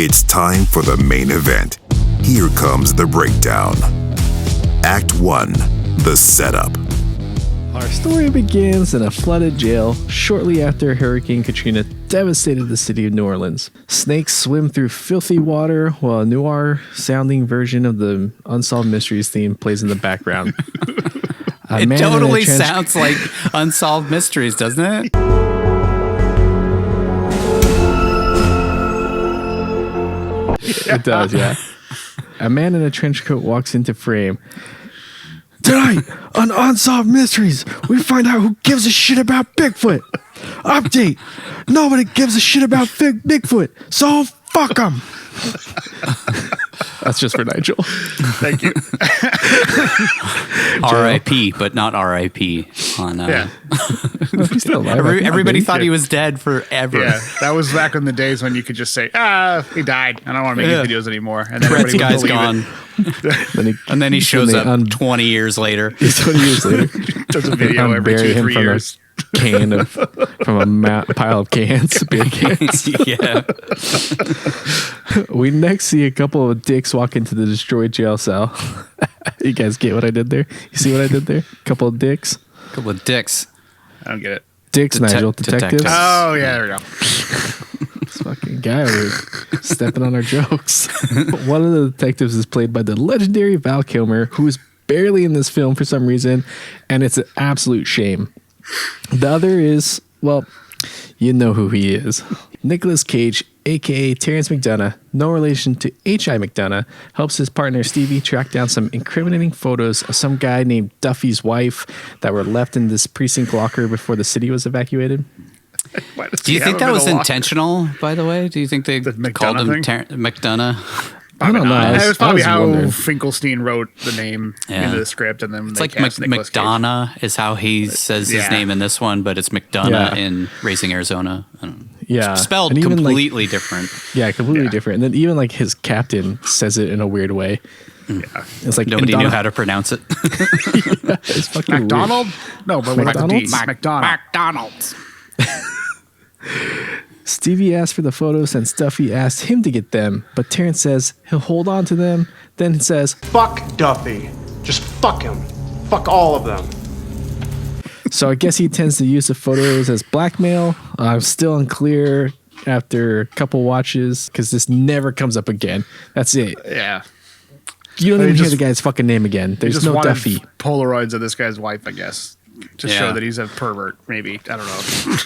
It's time for the main event. Here comes the breakdown. Act 1, the setup. Our story begins in a flooded jail shortly after Hurricane Katrina devastated the city of New Orleans. Snakes swim through filthy water while a noir-sounding version of the Unsolved Mysteries theme plays in the background. It totally sounds like Unsolved Mysteries, doesn't it? It does, yeah. A man in a trench coat walks into frame. Tonight on Unsolved Mysteries, we find out who gives a shit about Bigfoot. Update: nobody gives a shit about Bigfoot, so fuck them. That's just for Nigel. Thank you. R.I.P., but not R.I.P. on. Yeah. He's still alive. Everybody thought he was dead forever. Yeah, that was back in the days when you could just say, he died. I don't want to make videos anymore. And then This guy's believe gone. it. And then he shows up 20 years later. 20 years later. Does a video every 2-3 years. From a pile of cans, beer cans. Yeah. We next see a couple of dicks walk into the destroyed jail cell. You guys get what I did there? You see what I did there? Couple of dicks. Couple of dicks. I don't get it. Dicks, Nigel. Detectives. Oh, yeah, there we go. This fucking guy was stepping on our jokes. One of the detectives is played by the legendary Val Kilmer, who is barely in this film for some reason, and it's an absolute shame. The other is, well, you know who he is. Nicolas Cage, a.k.a. Terrence McDonagh, no relation to H.I. McDonagh, helps his partner Stevie track down some incriminating photos of some guy named Duffy's wife that were left in this precinct locker before the city was evacuated. Do you think that was intentional, by the way? Do you think they called him McDonagh? I don't know. It was probably how Finkelstein wrote the name into the script, and then it's like McDonagh is how he says his name in this one, but it's McDonagh in Raising Arizona. Yeah, spelled completely different. Yeah, completely different. And then even like his captain says it in a weird way. Yeah, it's like nobody knew how to pronounce it. It's fucking McDonald. Weird. No, but without the D. McDonald's. Stevie asked for the photos and Duffy asked him to get them, but Terrence says he'll hold on to them, then says, "Fuck Duffy. Just fuck him. Fuck all of them." So I guess he tends to use the photos as blackmail. I'm still unclear after a couple watches because this never comes up again. That's it. Yeah. You don't even hear the guy's fucking name again. There's no Duffy. Polaroids of this guy's wife, I guess, to show that he's a pervert, maybe. I don't know.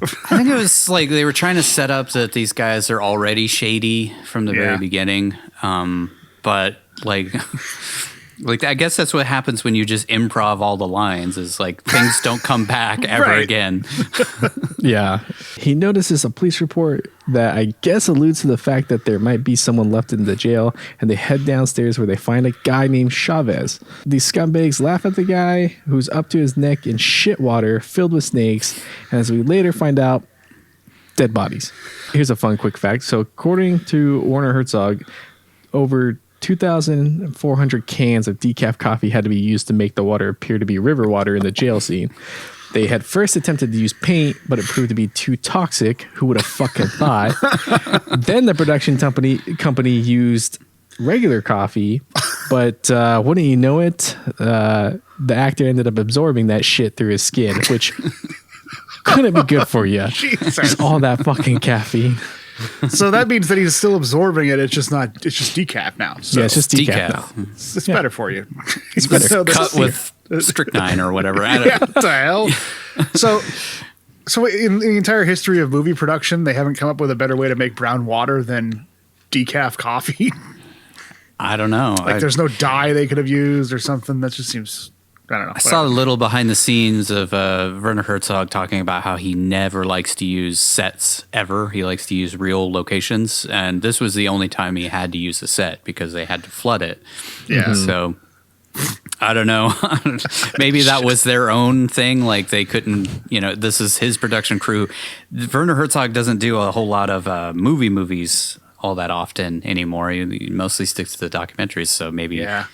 I think it was like they were trying to set up that these guys are already shady from the very beginning. But like I guess that's what happens when you just improv all the lines is like things don't come back ever again. Yeah. He notices a police report that I guess alludes to the fact that there might be someone left in the jail, and they head downstairs where they find a guy named Chavez. These scumbags laugh at the guy who's up to his neck in shit water filled with snakes, and as we later find out, dead bodies. Here's a fun quick fact. So according to Werner Herzog, over 2,400 cans of decaf coffee had to be used to make the water appear to be river water in the jail scene. They had first attempted to use paint, but it proved to be too toxic. Who would have fucking thought? Then the production company used regular coffee, but wouldn't you know it, the actor ended up absorbing that shit through his skin, which couldn't be good for you. Just all that fucking caffeine. So that means that he's still absorbing it. It's just decaf now. So yeah, it's just decaf now. It's better for you. It's better. Cut with strychnine or whatever. What the hell? So in the entire history of movie production, they haven't come up with a better way to make brown water than decaf coffee. I don't know. Like there's no dye they could have used or something. That just seems... I don't know. I saw a little behind the scenes of Werner Herzog talking about how he never likes to use sets ever. He likes to use real locations. And this was the only time he had to use a set because they had to flood it. Yeah. So I don't know. Maybe that was their own thing. Like they couldn't, this is his production crew. Werner Herzog doesn't do a whole lot of movies all that often anymore. He mostly sticks to the documentaries. So maybe... Yeah.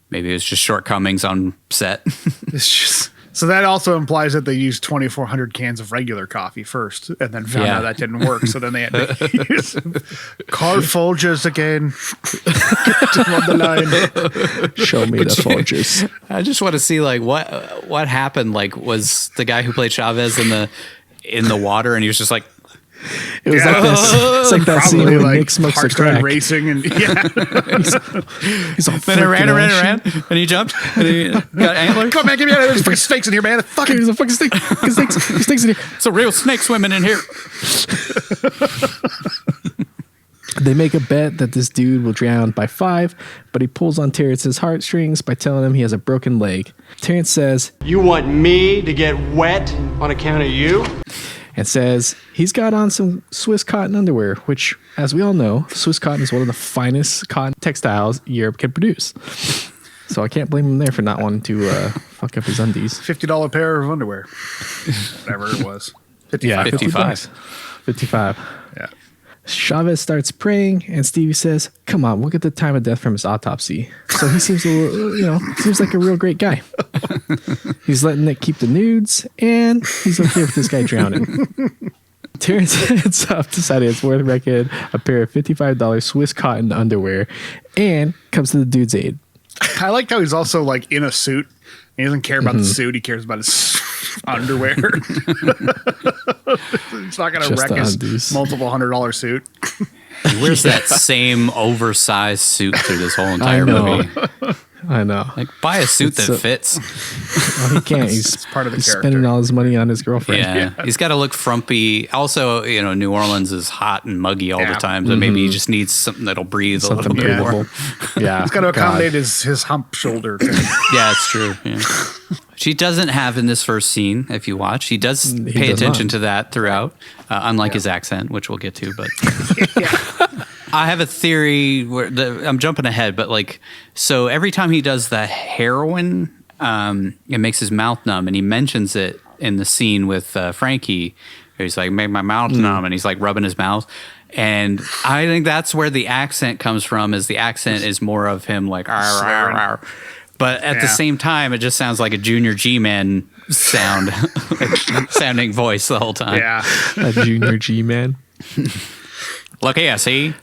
Maybe it was just shortcomings on set. It's just So that also implies that they used 2,400 cans of regular coffee first, and then found out that didn't work. So then they had to use Carl Folgers again. Get him on the line. Show me the Folgers. I just want to see like what happened. Like, was the guy who played Chavez in the water, and he was just like. It was like this. It's like that scene where Nick smokes a heart started crack. racing, and He's all Then it ran, freaking and he jumped, and he got antlers. come on, man, get me out of there! There's fucking snakes in here, man. Fucking There's a fucking snake. Fucking snakes in here. It's a real snake swimming in here. They make a bet that this dude will drown by 5, but he pulls on Terrence's heartstrings by telling him he has a broken leg. Terrence says, You want me to get wet on account of you? and says he's got on some Swiss cotton underwear, which, as we all know, Swiss cotton is one of the finest cotton textiles Europe can produce. So I can't blame him there for not wanting to fuck up his undies. $50 pair of underwear, whatever it was. 55. 55. $55. Yeah. Chavez starts praying, and Stevie says, "Come on, look at the time of death from his autopsy." So he seems seems like a real great guy. He's letting Nick keep the nudes, and he's okay with this guy drowning. Terrence heads up, deciding it's worth wrecking a pair of $55 Swiss cotton underwear, and comes to the dude's aid. I liked how he's also like in a suit. He doesn't care about the suit. He cares about his underwear. He's not going to Just wreck the his undies. multiple $100 suit. He wears that same oversized suit through this whole I entire know. movie. I know. Like, buy a suit It's that so- fits. Well, he can't. He's part of the he's character. spending all his money on his girlfriend. Yeah. He's got to look frumpy. Also, New Orleans is hot and muggy all Yeah. the time, so maybe he just needs something that'll breathe a Something little bit more. breathable. Yeah. He's got to accommodate his hump shoulder thing. Yeah, it's true. Yeah. She doesn't have in this first scene, if you watch. He does pay does attention not. to that throughout, unlike his accent, which we'll get to. But I have a theory where I'm jumping ahead, but so every time he does the heroin, it makes his mouth numb, and he mentions it in the scene with Frankie. He's like, "Make my mouth numb," and he's like rubbing his mouth. And I think that's where the accent comes from. Is the accent is more of him like, "Arr, arr, arr." But at the same time, it just sounds like a Junior G-Man sounding voice the whole time. Yeah. A junior G man. Look here, see?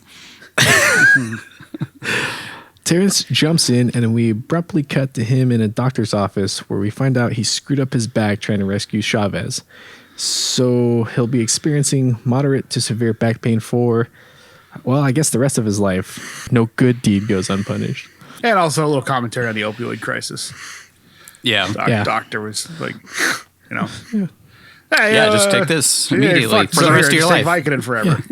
Terrence jumps in, and we abruptly cut to him in a doctor's office where we find out he screwed up his back trying to rescue Chavez. So he'll be experiencing moderate to severe back pain for, well, I guess the rest of his life. No good deed goes unpunished. And also a little commentary on the opioid crisis. Yeah. Yeah. Doctor was like, Hey, Yeah, just take this immediately for the rest of your life. Take Vicodin forever.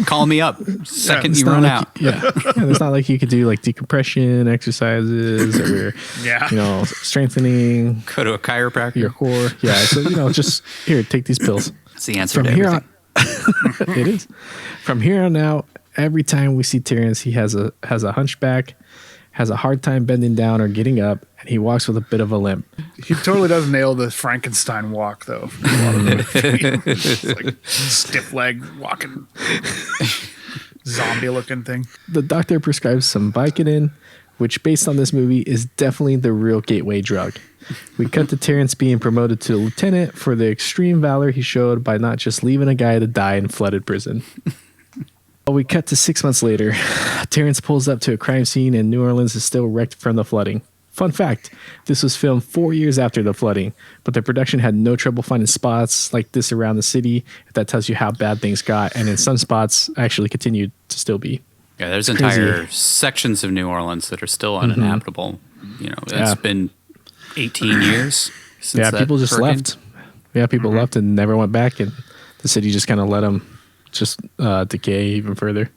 Call me up second It's you not run like- out. Yeah. It's not like you could do like decompression exercises or, strengthening Go to a chiropractor. your core. Yeah. So, just here, take these pills. That's the answer From to here everything. on, it is. From here on out, every time we see Terrence, he has a hunchback, has a hard time bending down or getting up, and he walks with a bit of a limp. He totally does nail the Frankenstein walk, though. It's like stiff leg walking, zombie looking thing. The doctor prescribes some Vicodin, which, based on this movie, is definitely the real gateway drug. We cut to Terrence being promoted to lieutenant for the extreme valor he showed by not just leaving a guy to die in flooded prison. We cut to 6 months later. Terrence pulls up to a crime scene, and New Orleans is still wrecked from the flooding. Fun fact, this was filmed 4 years after the flooding, but the production had no trouble finding spots like this around the city. If that tells you how bad things got, and in some spots actually continued to still be. Yeah, there's Crazy. entire sections of New Orleans that are still uninhabitable. It's been 18 years since Yeah, that people just hurricane. left. Yeah, people left and never went back, and the city just kind of let them just decay even further.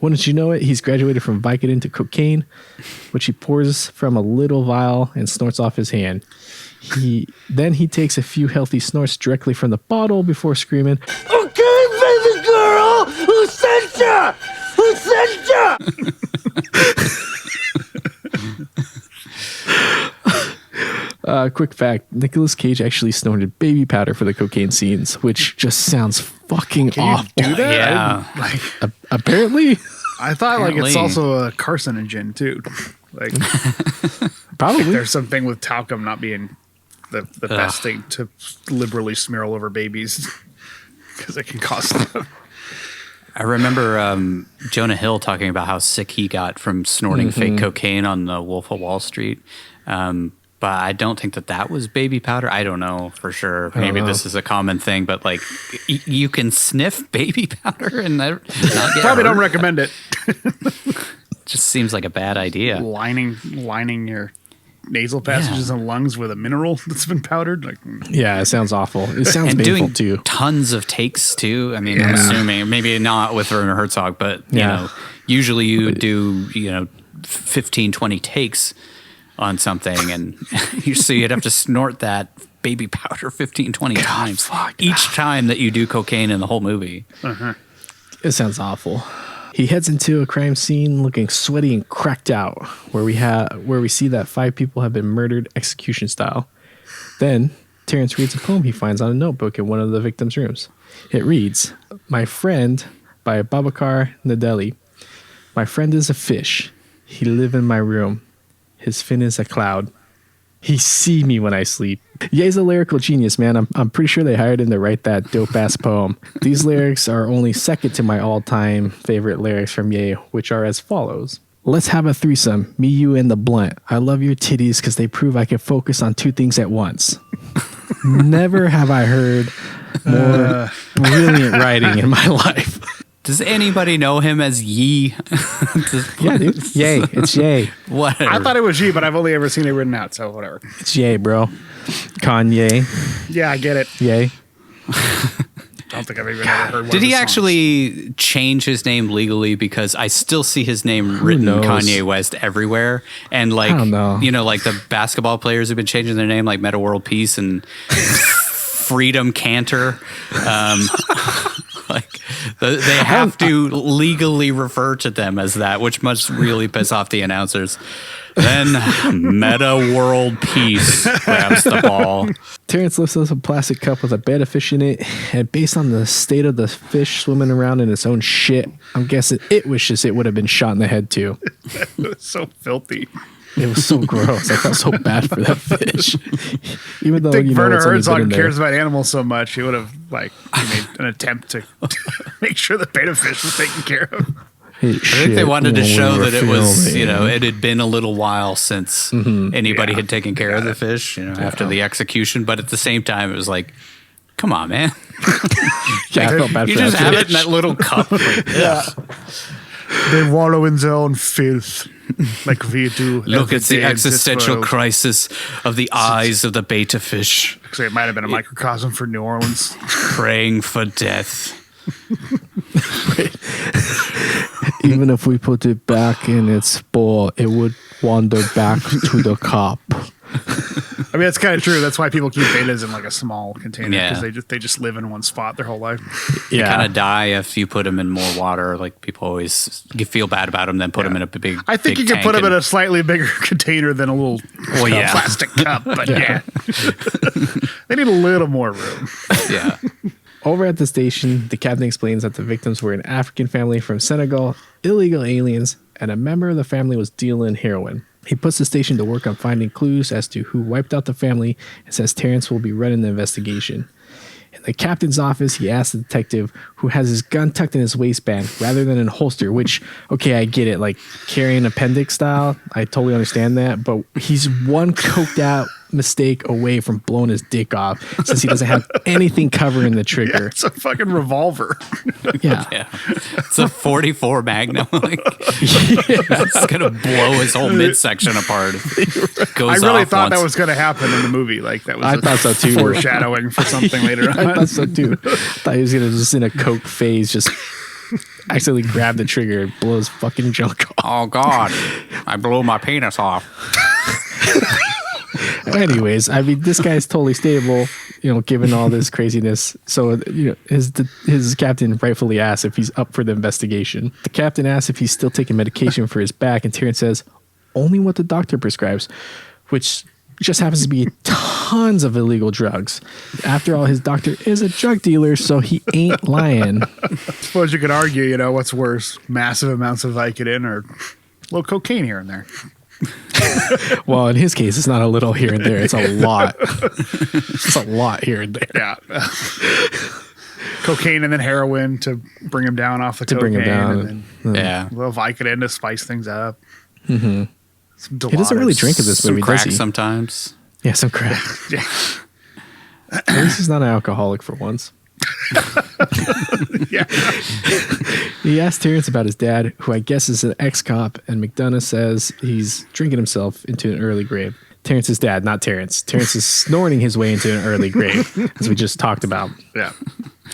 Wouldn't you know it, he's graduated from Vicodin to cocaine, which he pours from a little vial and snorts off his hand. He takes a few healthy snorts directly from the bottle before screaming, Okay, baby girl, who sent ya? Who sent ya? quick fact, Nicolas Cage actually snorted baby powder for the cocaine scenes, which just sounds fucking awful. Do that? Yeah. Apparently. I thought like it's Apparently. also a carcinogen too. Like Probably. there's something with talcum not being the best thing to liberally smear all over babies because it can cost them. I remember Jonah Hill talking about how sick he got from snorting fake cocaine on the Wolf of Wall Street. But I don't think that was baby powder. I don't know for sure. Maybe this is a common thing, but like you can sniff baby powder and not get Probably hurt. don't recommend it. Just seems like a bad idea. Lining your nasal passages and lungs with a mineral that's been powdered. Like, Yeah, it sounds awful. It sounds And painful doing too. tons of takes too. I mean, I'm assuming maybe not with Werner Herzog, but you know, usually you do 15, 20 takes on something, and so you'd have to snort that baby powder 15, 20 times each time that you do cocaine in the whole movie. It sounds awful. He heads into a crime scene looking sweaty and cracked out, where we see that 5 people have been murdered execution style. Then Terrence reads a poem he finds on a notebook in one of the victims' rooms. It reads, "My friend," by Babakar Nadeli. "My friend is a fish. He live in my room. His fin is a cloud. He see me when I sleep." Ye's a lyrical genius, man. I'm pretty sure they hired him to write that dope-ass poem. These lyrics are only second to my all-time favorite lyrics from Ye, which are as follows. "Let's have a threesome, me, you, and the blunt. I love your titties because they prove I can focus on 2 things at once." Never have I heard more brilliant writing in my life. Does anybody know him as Yi? Yeah, dude. Ye. It's Ye. Whatever. I thought it was G, but I've only ever seen it written out, so whatever. It's Ye, bro. Kanye. Yeah, I get it. Ye. Don't think I've even ever heard one Did of he his songs. actually change his name legally? Because I still see his name written knows? Kanye West everywhere. And like, I don't know. you know, like the basketball players have been changing their name, like Meta World Peace and Freedom Cantor. Like they have to legally refer to them as that, which must really piss off the announcers. Then Meta World Peace grabs the ball. Terrence lifts up a plastic cup with a bed of fish in it, and based on the state of the fish swimming around in its own shit, I'm guessing it wishes it would have been shot in the head too. It was so filthy. It was so gross. I felt so bad for that fish. Even though I think Werner it's only been in Herzog there. cares about animals so much, he would have made an attempt to make sure the beta fish was taken care of. Hey, I think they wanted to show that it was, filming. it had been a little while since anybody had taken care of the fish, after the execution. But at the same time, it was like, come on, man. Yeah, I felt bad You for just that have fish. it in that little cup. Like, They wallow in their own filth, like we do. look every at the day in this existential world. crisis of the eyes of the beta fish, Actually, it might have been a microcosm for New Orleans. praying for death. Even if we put it back in its bowl, it would wander back to the cup. I mean, that's kind of true. That's why people keep betas in like a small container Yeah. because they just live in one spot their whole life. They kind of die if you put them in more water. Like people always feel bad about them, then put them in a big. I think big you can put tank them in and- a slightly bigger container than a little yeah. plastic cup, but yeah. They need a little more room. Yeah. Over at the station, the captain explains that the victims were an African family from Senegal, illegal aliens, and a member of the family was dealing heroin. He puts the station to work on finding clues as to who wiped out the family and says Terrence will be running the investigation. In the captain's office, he asks the detective who has his gun tucked in his waistband rather than in a holster, which, okay, I get it, like carrying appendix style. I totally understand that, but he's one coked out mistake away from blowing his dick off since he doesn't have anything covering the Yeah, trigger. it's a fucking revolver. Yeah. Yeah. It's a 44 Magnum. Like, it's going to blow his whole midsection apart. It goes I really off thought that once. was going to happen in the movie. Like that was I thought so too. foreshadowing for something later I on. thought so too. Thought he was gonna just in a coke phase just accidentally grab the trigger and blow his fucking junk off. Oh, God. I blew my penis off. Anyways, I mean, this guy's totally stable, given all this craziness. So, his captain rightfully asks if he's up for the investigation. The captain asks if he's still taking medication for his back, and Terrence says only what the doctor prescribes, which just happens to be tons of illegal drugs. After all, his doctor is a drug dealer, so he ain't lying. I suppose you could argue, what's worse, massive amounts of Vicodin or a little cocaine here and there. Well, in his case, it's not a little here and there. It's a lot. It's a lot here and there. Yeah. Cocaine and then heroin to bring him down off the To cocaine. bring him down. And then Yeah. a little Vicodin to spice things up. Mm-hmm. Some He doesn't really Dilaudid. drink in this Some movie, crack does he? sometimes. Yeah, some crack. Yeah. At least he's not an alcoholic for once. Yeah. He asked Terrence about his dad, who I guess is an ex-cop, and McDonagh says he's drinking himself into an early grave. Terrence's dad, not Terrence. Terrence is snorting his way into an early grave, as we just talked about. Yeah.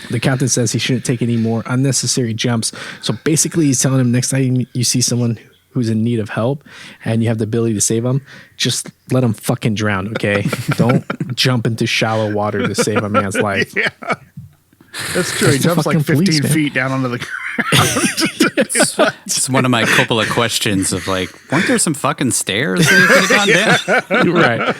The captain says he shouldn't take any more unnecessary jumps. So basically, he's telling him next time you see someone who's in need of help and you have the ability to save them, just let them fucking drown, okay? Don't jump into shallow water to save a man's life. Yeah. That's true. He jumps like fucking 15 police, man. feet down onto the ground. It's one of my Coppola questions of like, weren't there some fucking stairs that he could have gone down? Right.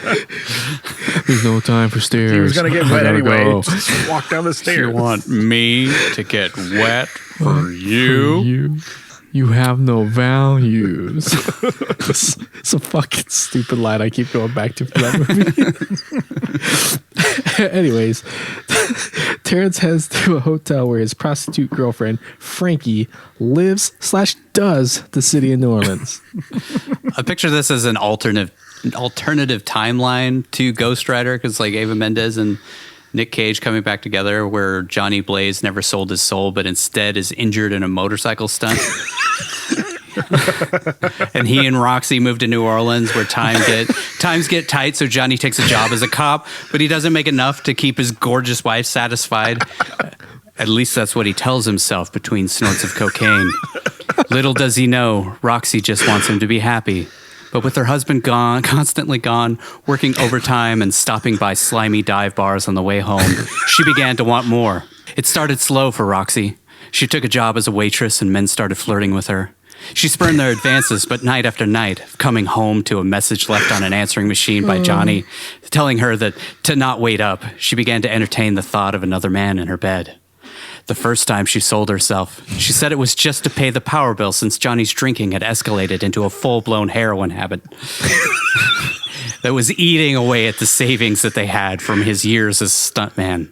There's no time for stairs. He was going to get I wet gotta anyway. go. Just walk down the stairs. You want me to get wet for you? You have no values. It's a fucking stupid line I keep going back to for that movie. Anyways, Terrence heads to a hotel where his prostitute girlfriend, Frankie, lives/does the city of New Orleans. I picture this as an alternative timeline to Ghost Rider, because like Eva Mendes and Nick Cage coming back together, where Johnny Blaze never sold his soul, but instead is injured in a motorcycle stunt. And he and Roxy moved to New Orleans, where times get tight, so Johnny takes a job as a cop, but he doesn't make enough to keep his gorgeous wife satisfied. At least that's what he tells himself between snorts of cocaine. Little does he know, Roxy just wants him to be happy. But with her husband gone, constantly gone, working overtime and stopping by slimy dive bars on the way home, she began to want more. It started slow for Roxy. She took a job as a waitress and men started flirting with her. She spurned their advances, but night after night, coming home to a message left on an answering machine by Johnny, telling her that to not wait up, she began to entertain the thought of another man in her bed. The first time she sold herself, she said it was just to pay the power bill since Johnny's drinking had escalated into a full-blown heroin habit that was eating away at the savings that they had from his years as stuntman.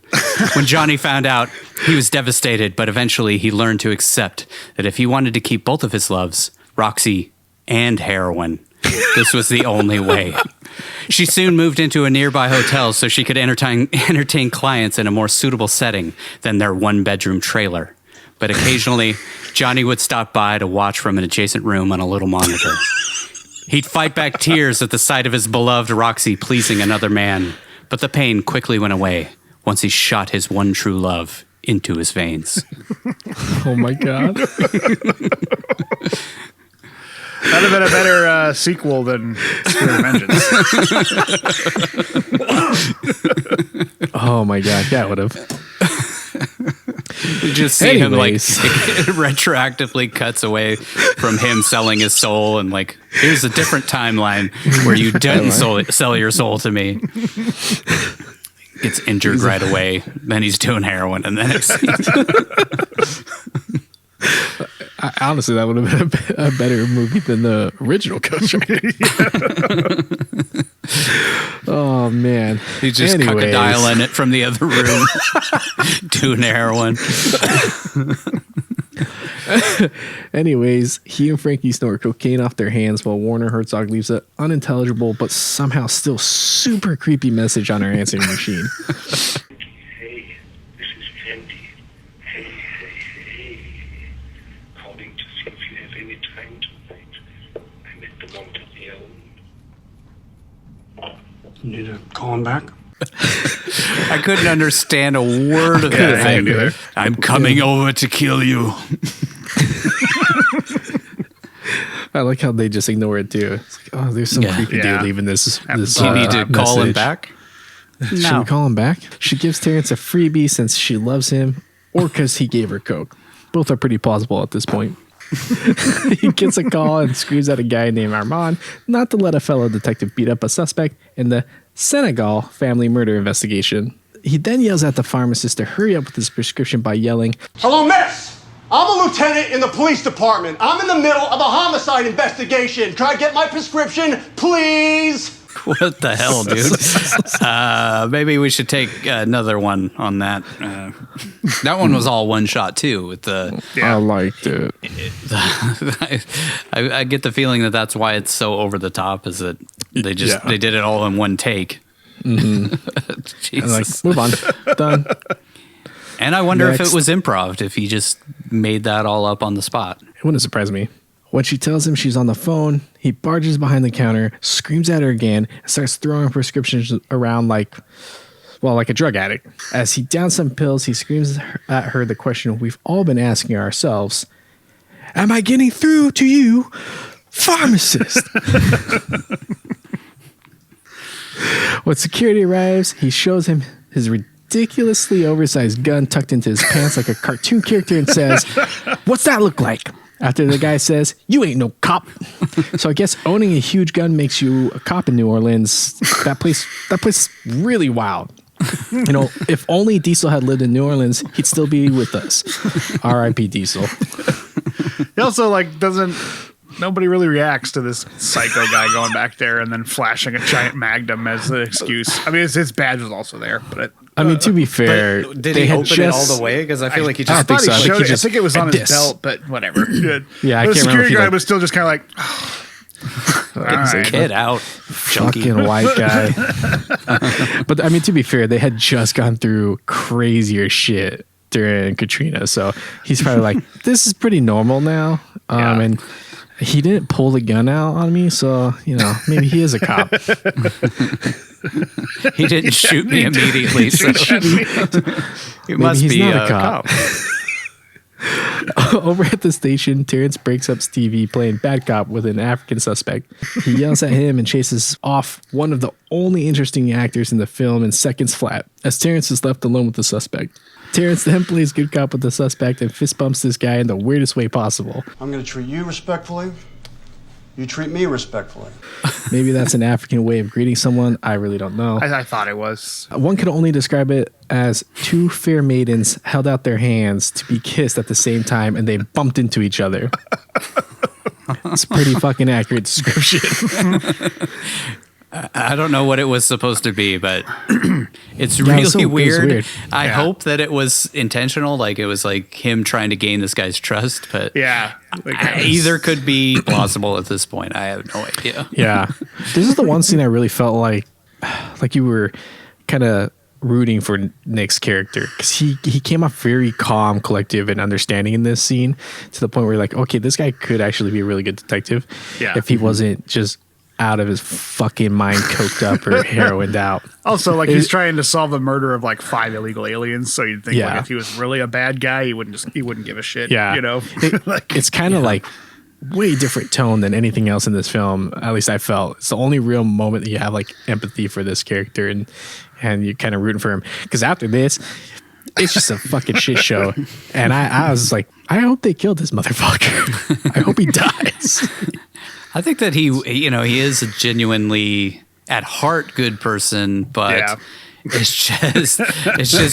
When Johnny found out, he was devastated, but eventually he learned to accept that if he wanted to keep both of his loves, Roxy and heroin, this was the only way. She soon moved into a nearby hotel so she could entertain clients in a more suitable setting than their one-bedroom trailer. But occasionally, Johnny would stop by to watch from an adjacent room on a little monitor. He'd fight back tears at the sight of his beloved Roxy pleasing another man, but the pain quickly went away once he shot his one true love into his veins. Oh my God. That'd have been a better sequel than Spirit of Vengeance. Oh my God. Yeah, it would have. You just see him like Anyways. retroactively cuts away from him selling his soul, and like, here's a different timeline where you didn't sell your soul to me. Gets injured right away, then he's doing heroin, and then Honestly, that would have been a better movie than the original Ghost Rider. Oh man, he's just crocodiling it from the other room, doing heroin. Anyways, he and Frankie snort cocaine off their hands while Werner Herzog leaves an unintelligible but somehow still super creepy message on her answering machine. Hey, this is Frankie. Hey. Calling to see if you have any time tonight. I'm at the Monte. You need to call him back? I couldn't understand a word of that. I'm coming over to kill you. I like how they just ignore it too. It's like, oh, there's some creepy dude leaving this. Do you need to call him back? Should we call him back? She gives Terrence a freebie since she loves him, or because he gave her coke. Both are pretty plausible at this point. He gets a call and screams at a guy named Armand not to let a fellow detective beat up a suspect in the Senegal family murder investigation. He then yells at the pharmacist to hurry up with his prescription by yelling, Hello, miss! I'm a lieutenant in the police department. I'm in the middle of a homicide investigation. Can I get my prescription, please? What the hell, dude? Maybe we should take another one on that. That one was all one shot too. With the I liked it. I get the feeling that that's why it's so over the top. Is that they did it all in one take. Jesus. Move on. Done. And I wonder if it was improv. If he just made that all up on the spot. It wouldn't surprise me. When she tells him she's on the phone, he barges behind the counter, screams at her again, and starts throwing prescriptions around like a drug addict. As he downs some pills, he screams at her the question we've all been asking ourselves. Am I getting through to you, pharmacist? When security arrives, he shows him his ridiculously oversized gun tucked into his pants like a cartoon character and says, "What's that look like?" After the guy says, "You ain't no cop." So I guess owning a huge gun makes you a cop in New Orleans. That place really wild. You know, if only Diesel had lived in New Orleans, he'd still be with us. R.I.P. Diesel. He also nobody really reacts to this psycho guy going back there and then flashing a giant Magnum as an excuse. I mean, his badge was also there, but to be fair, did he open it all the way? Because I feel like he just. I don't think so. I think it was on his belt, but whatever. Yeah, I the can't remember. security guard was still just kind of like, Get out, junkie. Fucking white guy. But I mean, to be fair, they had just gone through crazier shit during Katrina, so he's probably like, "This is pretty normal now." And he didn't pull the gun out on me, so maybe he is a cop. He didn't shoot me immediately, so he must be a cop. Over at the station, Terrence breaks up Stevie playing bad cop with an African suspect. He yells at him and chases off one of the only interesting actors in the film in seconds flat, as Terrence is left alone with the suspect. Terrence then plays good cop with the suspect and fist bumps this guy in the weirdest way possible. I'm going to treat you respectfully. You treat me respectfully. Maybe that's an African way of greeting someone. I really don't know. I thought it was. One could only describe it as two fair maidens held out their hands to be kissed at the same time and they bumped into each other. It's a pretty fucking accurate description. I don't know what it was supposed to be, but it's really weird. I hope that it was intentional, like it was like him trying to gain this guy's trust, but either could be plausible at this point. I have no idea. Yeah. This is the one scene I really felt like you were kind of rooting for Nick's character, because he came off very calm, collective, and understanding in this scene, to the point where you're like, okay, this guy could actually be a really good detective if he wasn't just out of his fucking mind, coked up or heroined out. Also, he's trying to solve the murder of 5 illegal aliens, so you'd think if he was really a bad guy, he wouldn't give a shit. Yeah, it's kind of way different tone than anything else in this film. At least I felt it's the only real moment that you have empathy for this character and you're kind of rooting for him, because after this, it's just a fucking shit show. And I was like, I hope they killed this motherfucker. I hope he dies. I think that he is a genuinely at heart good person, but it's just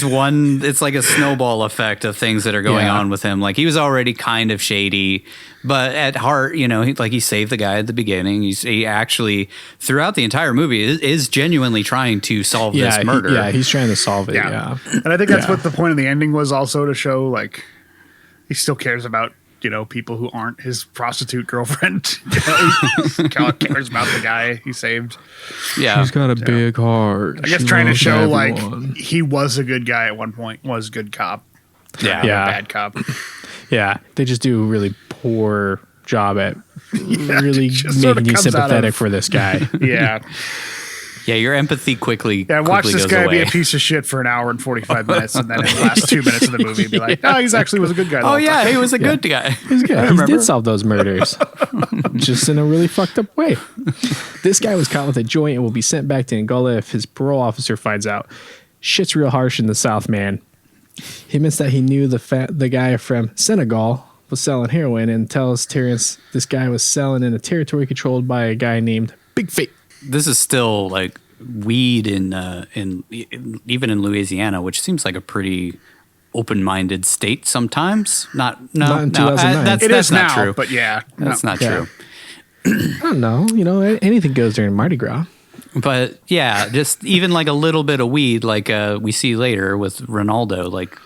one. It's like a snowball effect of things that are going on with him. Like, he was already kind of shady, but at heart, he saved the guy at the beginning. He actually throughout the entire movie is genuinely trying to solve this murder. He's trying to solve it. Yeah, and I think that's what the point of the ending was, also to show he still cares about people who aren't his prostitute girlfriend. He cares about the guy he saved. Yeah, he's got a big heart. I guess trying to show he was a good guy at one point, was a good cop. Yeah, a bad cop. Yeah, they just do a really poor job at really making you sympathetic for this guy. Yeah, your empathy quickly. Yeah, watch this guy away. be a piece of shit for an hour and 45 minutes, and then in the last 2 minutes of the movie, be like, "Oh, he's actually was a good guy." Oh yeah, he was a good guy. He's good. He did solve those murders, just in a really fucked up way. This guy was caught with a joint and will be sent back to Angola if his parole officer finds out. Shit's real harsh in the South, man. He admits that he knew the guy from Senegal was selling heroin, and tells Terrence this guy was selling in a territory controlled by a guy named Big Fate. This is still weed in even in Louisiana, which seems like a pretty open-minded state sometimes. Not in 2009. That's is not now, true. but yeah. That's not true. I don't know. Anything goes during Mardi Gras. But yeah, just even like a little bit of weed, like we see later with Ronaldo, like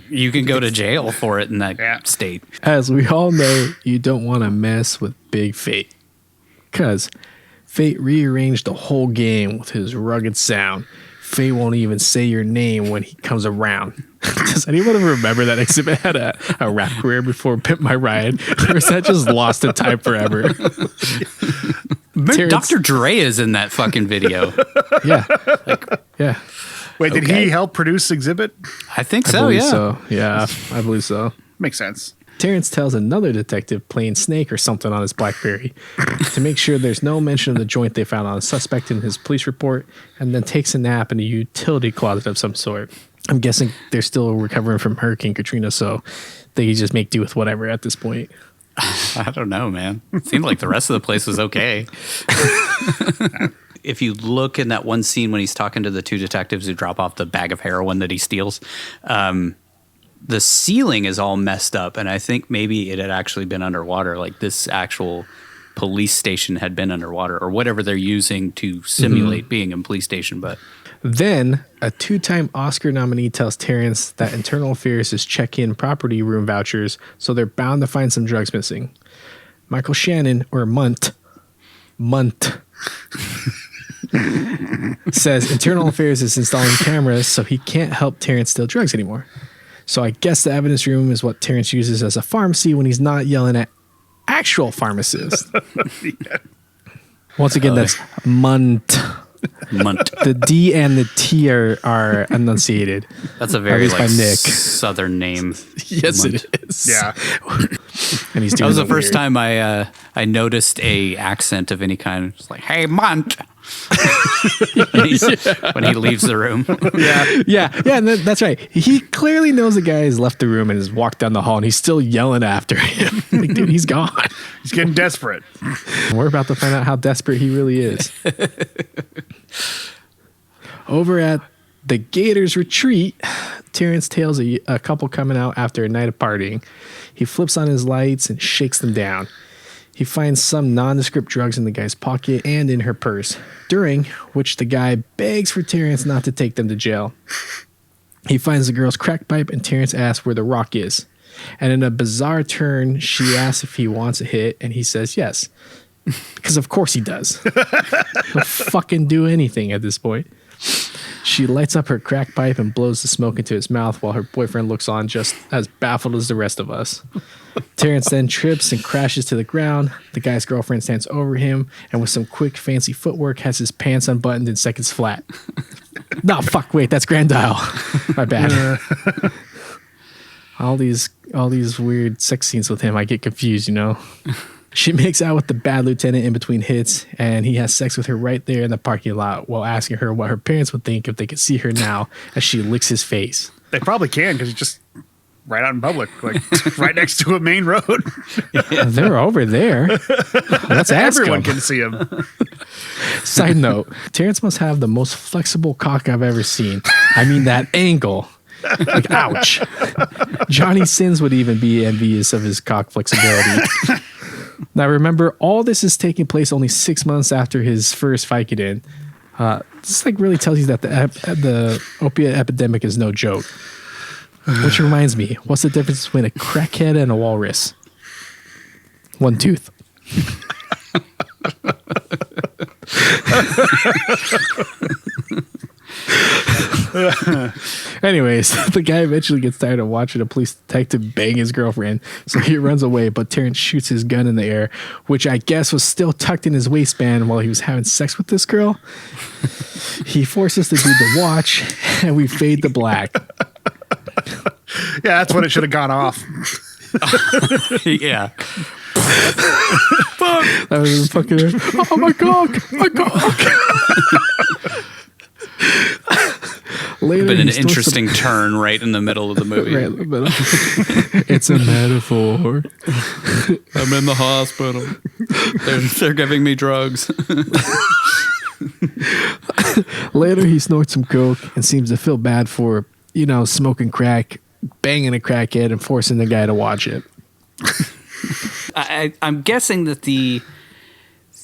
you can go to jail for it in that state. As we all know, you don't want to mess with Big Fate, because Fate rearranged the whole game with his rugged sound. Fate won't even say your name when he comes around. Does anyone remember that exhibit had a rap career before Pimp My Ride? Or is that just lost in time forever? Dr. Dre is in that fucking video. Yeah. Yeah. Wait, did he help produce Exhibit? I think I so, believe yeah. so. Yeah, I believe so. Makes sense. Terrence tells another detective playing Snake or something on his BlackBerry to make sure there's no mention of the joint they found on a suspect in his police report, and then takes a nap in a utility closet of some sort. I'm guessing they're still recovering from Hurricane Katrina, so they just make do with whatever at this point. I don't know, man. It seemed like the rest of the place was okay. If you look in that one scene when he's talking to the two detectives who drop off the bag of heroin that he steals, the ceiling is all messed up, and I think maybe it had actually been underwater. Like this actual police station had been underwater, or whatever they're using to simulate being a police station. But then a 2-time Oscar nominee tells Terrence that Internal Affairs is check-in property room vouchers, so they're bound to find some drugs missing. Michael Shannon, or Munt, says Internal Affairs is installing cameras, so he can't help Terrence steal drugs anymore. So I guess the evidence room is what Terrence uses as a pharmacy when he's not yelling at actual pharmacists. Once again, that's Munt. The D and the T are enunciated. That's a very by Nick. southern name. Yes, Munt. it is. Yeah. And he's That doing was the it first weird. time I noticed a accent of any kind. It's like, hey, Munt. When he leaves the room. Yeah, and that's right. He clearly knows the guy has left the room and has walked down the hall, and he's still yelling after him. Like, dude, he's gone. He's getting desperate. We're about to find out how desperate he really is. Over at the Gators retreat, Terrence tails a couple coming out after a night of partying. He flips on his lights and shakes them down. He finds some nondescript drugs in the guy's pocket and in her purse, during which the guy begs for Terrence not to take them to jail. He finds the girl's crack pipe, and Terrence asks where the rock is. And in a bizarre turn, she asks if he wants a hit, and he says yes. Because of course he does. He'll fucking do anything at this point. She lights up her crack pipe and blows the smoke into his mouth while her boyfriend looks on just as baffled as the rest of us. Terrence then trips and crashes to the ground. The guy's girlfriend stands over him and with some quick fancy footwork has his pants unbuttoned in seconds flat. No, fuck, wait, that's Grandile. My bad. All these weird sex scenes with him, I get confused, you know. She makes out with the bad lieutenant in between hits, and he has sex with her right there in the parking lot while asking her what her parents would think if they could see her now as she licks his face. They probably can, because he's just right out in public, like right next to a main road. They're over there. Let's ask Everyone them. can see him. Side note, Terrence must have the most flexible cock I've ever seen. I mean, that angle. Like, ouch. Johnny Sins would even be envious of his cock flexibility. Now, remember, all this is taking place only 6 months after his first Vicodin. This like really tells you that the opiate epidemic is no joke. Which reminds me, what's the difference between a crackhead and a walrus? One tooth. Anyways, the guy eventually gets tired of watching a police detective bang his girlfriend, so he runs away, but Terrence shoots his gun in the air, which I guess was still tucked in his waistband while he was having sex with this girl. He forces the dude to watch, and we fade to black. Yeah, that's when it should have gone off. Yeah. That was fucking. Oh my god! My god! Later, Been an he snorts interesting turn right in the middle of the movie. Right, but it's a metaphor. I'm in the hospital. They're giving me drugs. Later, he snorts some coke and seems to feel bad for smoking crack, banging a crackhead, and forcing the guy to watch it. I'm guessing that the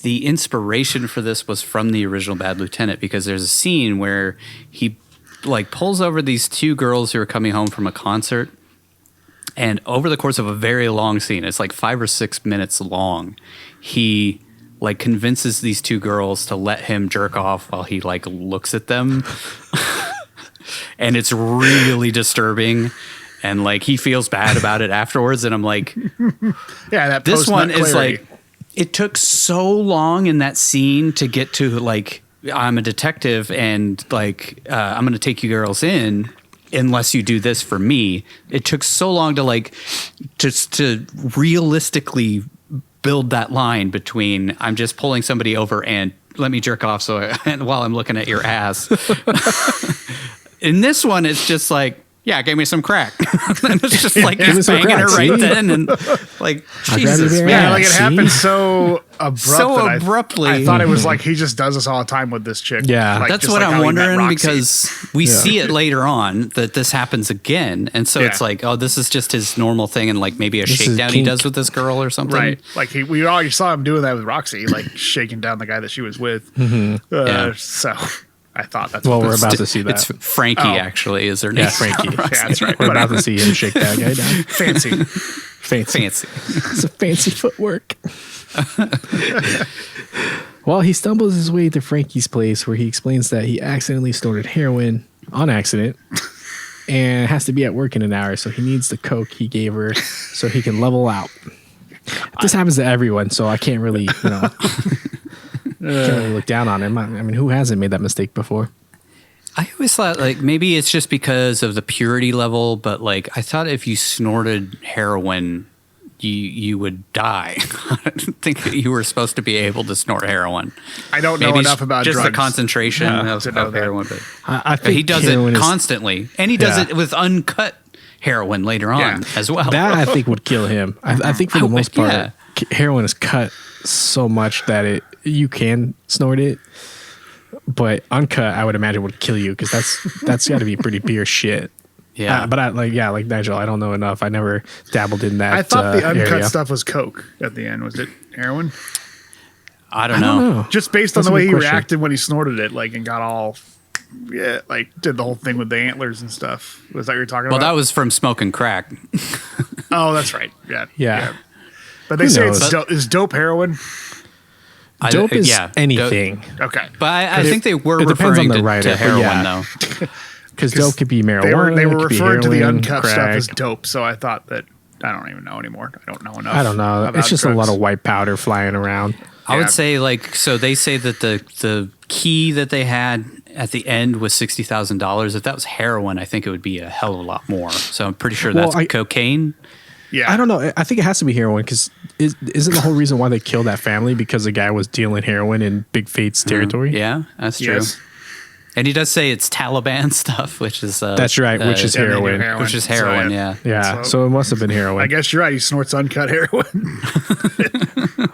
inspiration for this was from the original Bad Lieutenant, because there's a scene where he like pulls over these two girls who are coming home from a concert, and over the course of a very long scene, it's like 5 or 6 minutes long, he like convinces these two girls to let him jerk off while he like looks at them. And it's really disturbing, and like he feels bad about it afterwards, and I'm like, that this one is clarity. like, it took so long in that scene to get to like, I'm a detective and like I'm going to take you girls in unless you do this for me. It took so long to like just to realistically build that line between I'm just pulling somebody over and let me jerk off and while I'm looking at your ass. In this one, it's just like, yeah, give me some crack. And it's just like he's banging her right then, and like Jesus, man, like it happened so abruptly. I thought it was like he just does this all the time with this chick. Yeah, like, that's just what like I'm how he met wondering, Roxy. because we see it later on that this happens again, and so it's like, oh, this is just his normal thing, and like maybe a shakedown he does with this girl or something, right? Like we already saw him doing that with Roxy, like shaking down the guy that she was with. So. I thought that's well, we're about to see that. It's Frankie, actually, is her name. Yeah, Frankie. Yeah, that's right. We're about to see him shake that guy down. Fancy. It's a fancy footwork. Well, he stumbles his way to Frankie's place, where he explains that he accidentally snorted heroin on accident and has to be at work in an hour, so he needs the coke he gave her so he can level out. This happens to everyone, so I can't really, can't really look down on him. I mean, who hasn't made that mistake before? I always thought like maybe it's just because of the purity level, but like I thought if you snorted heroin, you would die. I didn't think that you were supposed to be able to snort heroin. I don't know enough about just drugs. the concentration of heroin. But I think he does it constantly, and he does it with uncut heroin later on as well. That I think would kill him. I think for the most part, heroin is cut so much that you can snort it, but uncut, I would imagine, would kill you, because that's got to be pretty pure shit. Yeah, but like Nigel, I don't know enough. I never dabbled in that. I thought the uncut area. stuff was coke at the end. Was it heroin? I don't know. Just based on the way he reacted when he snorted it, like, and got all, like did the whole thing with the antlers and stuff. Was that what you're talking about? Well, that was from smoking crack. Oh, that's right. Yeah. But they say it's dope heroin. Dope is anything. Okay. But I think they were referring to heroin, though. Because dope could be marijuana. They were referring to the heroin, uncut crack. stuff as dope, so I thought that, I don't even know anymore. I don't know enough. I don't know. It's just drugs. a lot of white powder flying around. I would say, like, so they say that the key that they had at the end was $60,000. If that was heroin, I think it would be a hell of a lot more. So I'm pretty sure that's cocaine. Yeah. I don't know. I think it has to be heroin, because isn't the whole reason why they killed that family because the guy was dealing heroin in Big Fate's territory? Yeah, that's true. Yes. And he does say it's Taliban stuff, which is that's right, which is heroin. Which is heroin, so, yeah. So it must have been heroin. I guess you're right. He snorts uncut heroin.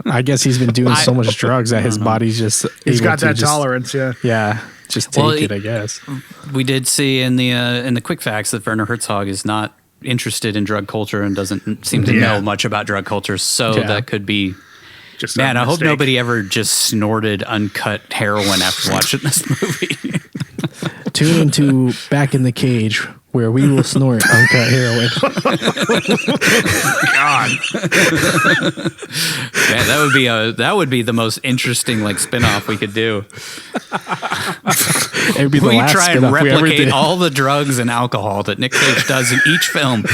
I guess he's been doing so much drugs that his body's just he's got that tolerance. Yeah. Just take it. I guess we did see in the quick facts that Werner Herzog is not interested in drug culture and doesn't seem to know much about drug culture. So that could be. Just man, I hope nobody ever just snorted uncut heroin after watching this movie. Tune into Back in the Cage, where we will snort uncut heroin. God. Yeah, that would be the most interesting like spinoff we could do. It'd be the we last try and spin-off we ever replicate did. all the drugs and alcohol that Nick Cage does in each film.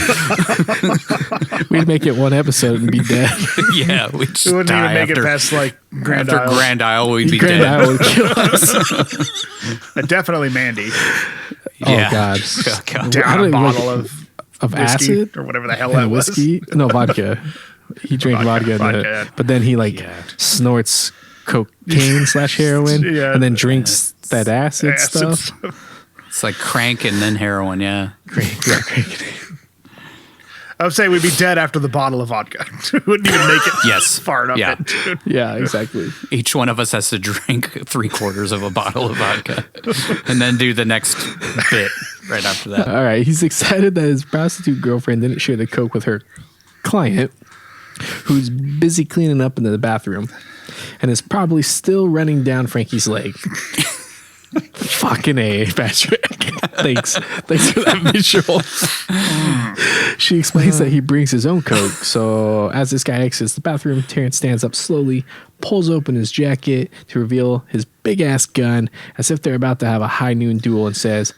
We'd make it one episode and be dead. Yeah, we'd just We wouldn't die even make after, it past like Grand after Isle. Grand Isle. We'd be Grand dead. Isle would kill us. Definitely Mandy. Yeah. Oh God! Oh, God. Down a like- bottle of whiskey acid or whatever the hell and that was. whiskey. No, vodka. He drank vodka, Vodka. but then he snorts cocaine / heroin, Yeah. and then drinks that acid stuff. It's like crank and then heroin. Yeah. Crank. I would say we'd be dead after the bottle of vodka. We wouldn't even make it far enough. Yeah. Yeah, exactly. Each one of us has to drink 3/4 of a bottle of vodka and then do the next bit right after that. All right. He's excited that his prostitute girlfriend didn't share the coke with her client, who's busy cleaning up in the bathroom and is probably still running down Frankie's leg. Fucking A, Patrick. Thanks for that visual. She explains that he brings his own coke. So as this guy exits the bathroom, Terrence stands up slowly, pulls open his jacket to reveal his big ass gun, as if they're about to have a high noon duel, and says,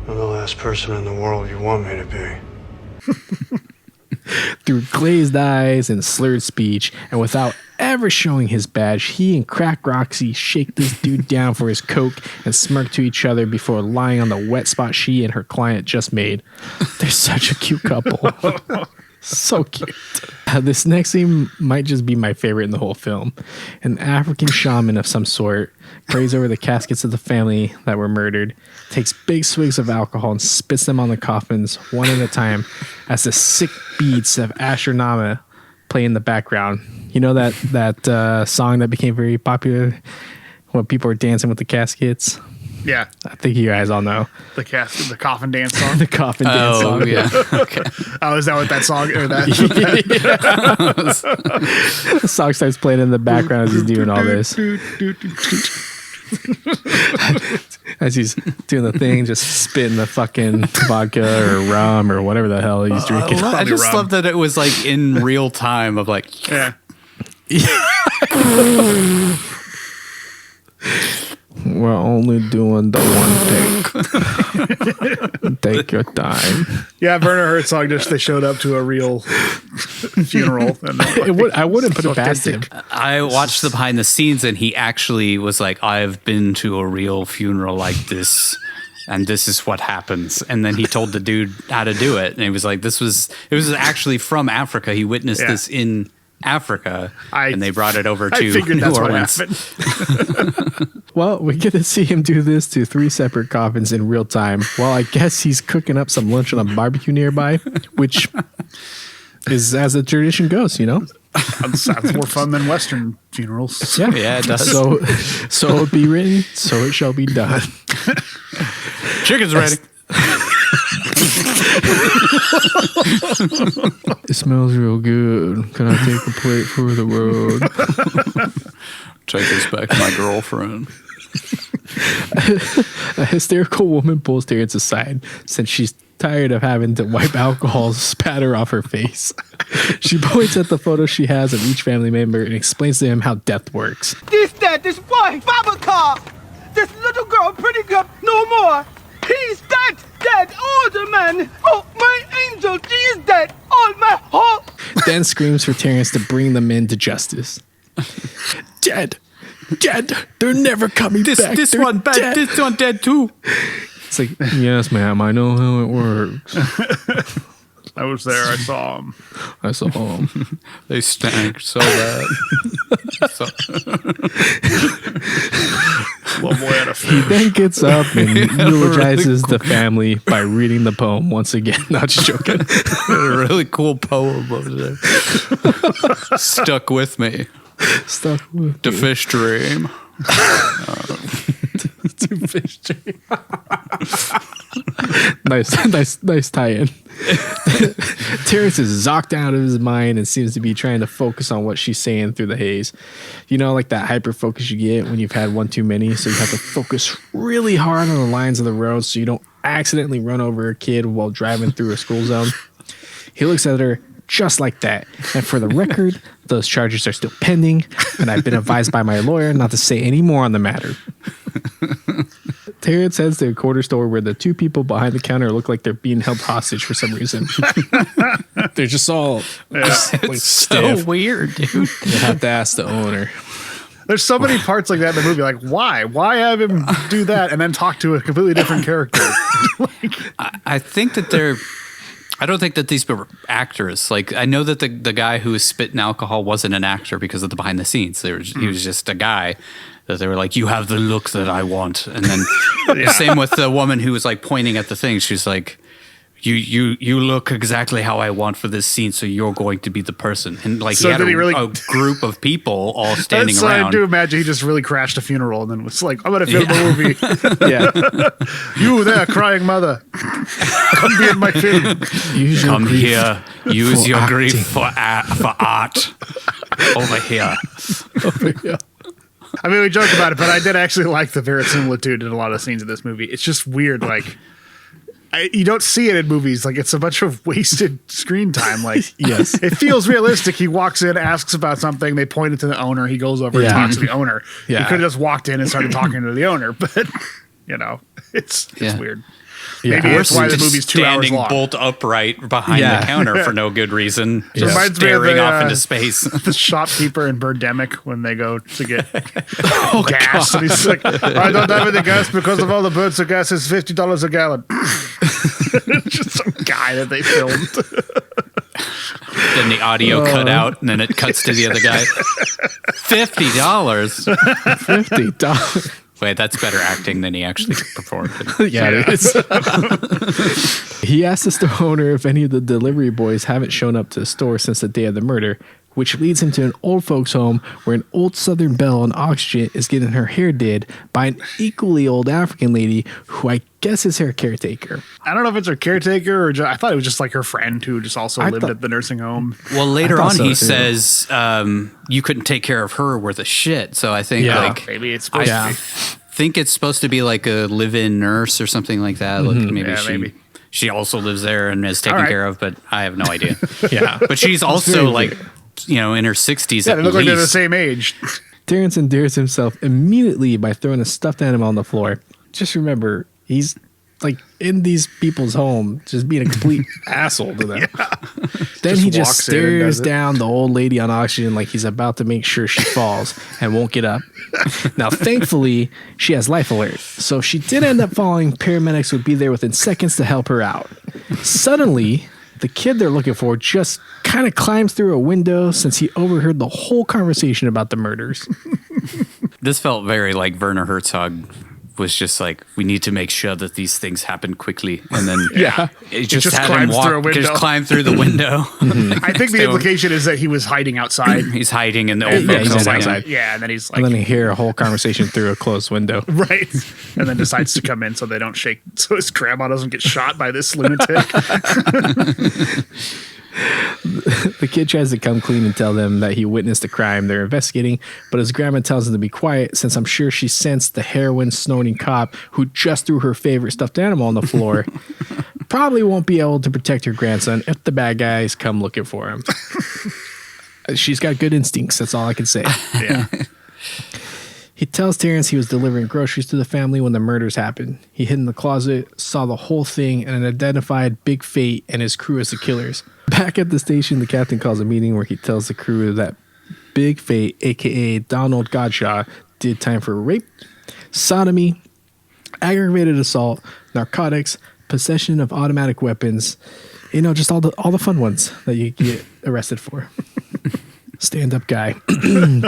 I'm the last person in the world you want me to be. through glazed eyes and slurred speech, and without ever showing his badge, he and Crack Roxy shake this dude down for his coke and smirk to each other before lying on the wet spot she and her client just made. They're such a cute couple. So cute. This next scene might just be my favorite in the whole film. An African shaman of some sort prays over the caskets of the family that were murdered, takes big swigs of alcohol and spits them on the coffins one at a time as the sick beats of Ashurnama play in the background. You know that song that became very popular when people were dancing with the caskets? Yeah. I think you guys all know. The coffin dance song. The coffin dance song. Oh, yeah. Okay. Oh, is that what that song or that? The song starts playing in the background as he's doing all this. As he's doing the thing, just spitting the fucking vodka or rum or whatever the hell he's drinking. I just rum. love that it was like in real time of like, Yeah. We're only doing the one take. Take your time. Yeah, Werner Herzog they showed up to a real funeral. And I wouldn't put it past him. I watched the behind the scenes and he actually was like, I've been to a real funeral like this and this is what happens. And then he told the dude how to do it. And he was like, it was actually from Africa. He witnessed this in Africa and they brought it over to New Orleans. Well, we get to see him do this to 3 separate coffins in real time. Well, I guess he's cooking up some lunch on a barbecue nearby, which is as the tradition goes, you know? Sounds more fun than Western funerals. Yeah, it does. So it be written, so it shall be done. Chicken's ready. It smells real good. Can I take a plate for the road? Take this back to my girlfriend. A hysterical woman pulls Terrence aside since she's tired of having to wipe alcohol spatter off her face. She points at the photo she has of each family member and explains to him how death works. This dead, this boy, Babacar. This little girl, pretty girl, no more. He's dead, older man. Oh, my angel, she is dead. All my whole. Then screams for Terrence to bring the men to justice. Dead. They're never coming back. This They're one bad. dead. This one dead too. It's like, yes, ma'am, I know how it works. I was there. I saw him. I saw him. They stank so bad. Little boy had a He then gets up and eulogizes the family by reading the poem once again. Not just joking. A really cool poem over there. Stuck with me. Stuff with The fish dream. to fish dream. Nice tie-in. Terrence is zonked out of his mind and seems to be trying to focus on what she's saying through the haze. You know, like that hyper focus you get when you've had one too many, so you have to focus really hard on the lines of the road so you don't accidentally run over a kid while driving through a school zone. He looks at her just like that. And for the record, those charges are still pending, and I've been advised by my lawyer not to say any more on the matter. Terrence heads to a quarter store where the 2 people behind the counter look like they're being held hostage for some reason. They're just all It's stiff. so weird, dude. You have to ask the owner. There's so many parts like that in the movie. Like, why? Why have him do that and then talk to a completely different character? I think that they're I don't think that these were actors. Like, I know that the guy who was spitting alcohol wasn't an actor because of the behind the scenes. He was just a guy that they were like, you have the look that I want. And then same with the woman who was like pointing at the thing. She's like, you look exactly how I want for this scene, so you're going to be the person. And like, So he had did a group of people all standing So around. I do imagine he just really crashed a funeral and then was like, I'm going to film a movie. Yeah. You there, crying mother. Come be in my film. Come here, use your acting. grief for art. Over here. I mean, we joke about it, but I did actually like the verisimilitude in a lot of scenes in this movie. It's just weird, like, you don't see it in movies. Like, it's a bunch of wasted screen time. Like, Yes. it feels realistic. He walks in, asks about something, they point it to the owner, he goes over and talks to the owner. Yeah. He could have just walked in and started talking to the owner, but, it's weird. Maybe that's why the movie's 2 hours standing long. bolt upright behind the counter for no good reason, just Reminds me of staring the, off into space. The shopkeeper in Birdemic when they go to get gas. And he's like, I don't have any gas because of all the birds, so gas is $50 a gallon. Just some guy that they filmed. Then the audio cut out, and then it cuts to the other guy. $50. $50. Wait, that's better acting than he actually performed. Yeah, it is. He asked the store owner if any of the delivery boys haven't shown up to the store since the day of the murder, which leads him to an old folks' home where an old Southern belle on oxygen is getting her hair did by an equally old African lady who I guess is her caretaker. I don't know if it's her caretaker or I thought it was just like her friend who just also lived at the nursing home. Well, later on, so, he too. says you couldn't take care of her worth of shit. So I think like Maybe it's supposed to be. think it's supposed to be like a live-in nurse or something like that. Like maybe she also lives there and is taken care of, but I have no idea. Yeah. But she's also like, in her 60s. Yeah, at they look like they're the least. same age. Terrence endears himself immediately by throwing a stuffed animal on the floor. Just remember, he's like in these people's home, just being a complete asshole to them. Then he just walks in and stares does it. down the old lady on oxygen like he's about to make sure she falls and won't get up. Now, thankfully, she has life alert. So if she did end up falling, paramedics would be there within seconds to help her out. Suddenly, the kid they're looking for just kind of climbs through a window since he overheard the whole conversation about the murders. This felt very like Werner Herzog was just like, we need to make sure that these things happen quickly. And then it just had him climbs through a window. just climb through the window. I think the implication is that he was hiding outside. He's hiding in the old Yeah, folks' he's home. outside. Yeah, and then he's like, And then you hear a whole conversation through a closed window. right, and then decides to come in so they don't shake, so his grandma doesn't get shot by this lunatic. The kid tries to come clean and tell them that he witnessed the crime they're investigating, but his grandma tells him to be quiet since I'm sure she sensed the heroin snorting cop who just threw her favorite stuffed animal on the floor probably won't be able to protect her grandson if the bad guys come looking for him. She's got good instincts, that's all I can say. Yeah. He tells Terrence he was delivering groceries to the family when the murders happened. He hid in the closet, saw the whole thing, and identified Big Fate and his crew as the killers. Back at the station, the captain calls a meeting where he tells the crew that Big Fate, a.k.a. Donald Godshaw, did time for rape, sodomy, aggravated assault, narcotics, possession of automatic weapons, just all the fun ones that you get arrested for. Stand-up guy.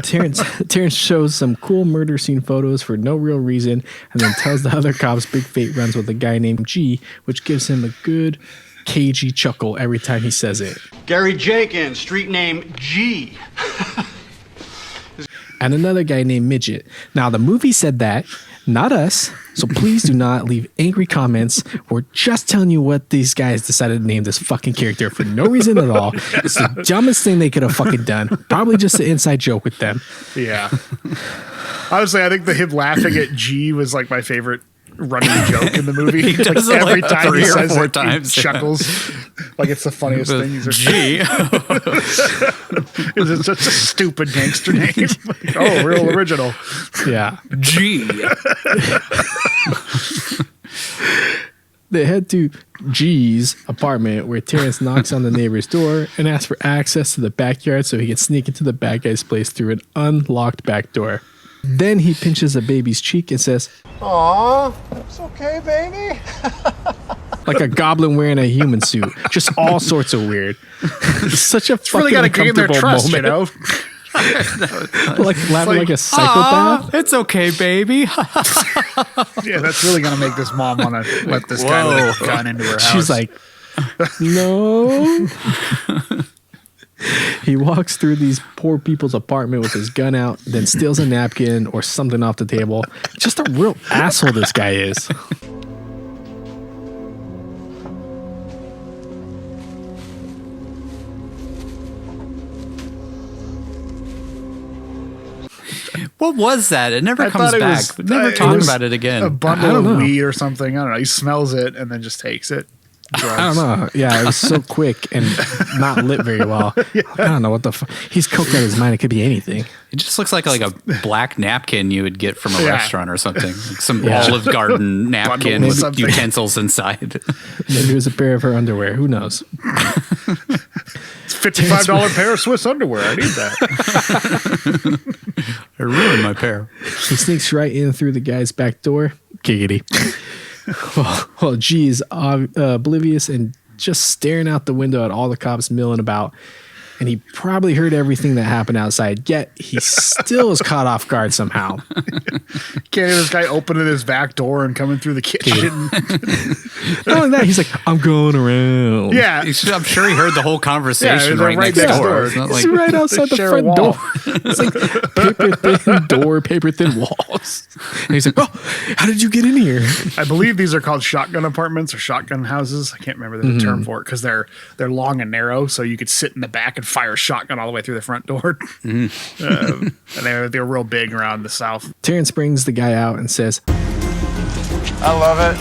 Terrence shows some cool murder scene photos for no real reason and then tells the other cops Big Fate runs with a guy named G, which gives him a good cagey chuckle every time he says it. Gary Jenkins, street name G. And another guy named Midget. Now, the movie said that, not us, so please do not leave angry comments. We're just telling you what these guys decided to name this fucking character for no reason at all. It's the dumbest thing they could have fucking done. Probably just an inside joke with them. Yeah. Honestly, I think him laughing at G was like my favorite running joke in the movie. He does it every like time he 3 or says 4 it, times. he chuckles. Like it's the funniest thing he's ever. Gee. It's such a stupid gangster name. Oh, real original. Yeah. Gee. They head to G's apartment where Terrence knocks on the neighbor's door and asks for access to the backyard so he can sneak into the bad guy's place through an unlocked back door. Then he pinches a baby's cheek and says, Aw, it's okay, baby. like a goblin wearing a human suit. Just all sorts of weird. Such a fucking really got to gain their trust, moment. you know. Like laughing like a psychopath. It's okay, baby. Yeah, that's really gonna make this mom want to let this guy with a gun into her house. She's like, no. He walks through these poor people's apartment with his gun out, then steals a napkin or something off the table. Just a real asshole this guy is. What was that? It never I comes thought it back. was- We never it talk was about it again. a I bundle don't of know. weed or something. I don't know. He smells it and then just takes it. Drugs. I don't know. Yeah, it was so quick and not lit very well. I don't know what the fuck. He's coked out of his mind. It could be anything. It just looks like a black napkin you would get from a Yeah. restaurant or something. Like some Olive Garden napkin Bundle of with something. utensils inside. Maybe it was a pair of her underwear. Who knows? It's $55 pair of Swiss underwear. I need that. I ruined my pair. He sneaks right in through the guy's back door. Giggity. Well, G is oblivious and just staring out the window at all the cops milling about. And he probably heard everything that happened outside, yet he still is caught off guard somehow. Can't hear this guy opening his back door and coming through the kitchen. Not only that, he's like, I'm going around. Yeah. I'm sure he heard the whole conversation they're right right next next door. door. It's not He's like, right outside the share a front wall. door. It's like paper thin door, paper thin walls. And he's like, oh, how did you get in here? I believe these are called shotgun apartments or shotgun houses. I can't remember the term for it because they're long and narrow, so you could sit in the back and fire a shotgun all the way through the front door. And they're real big around the South. Terrence brings the guy out and says, I love it.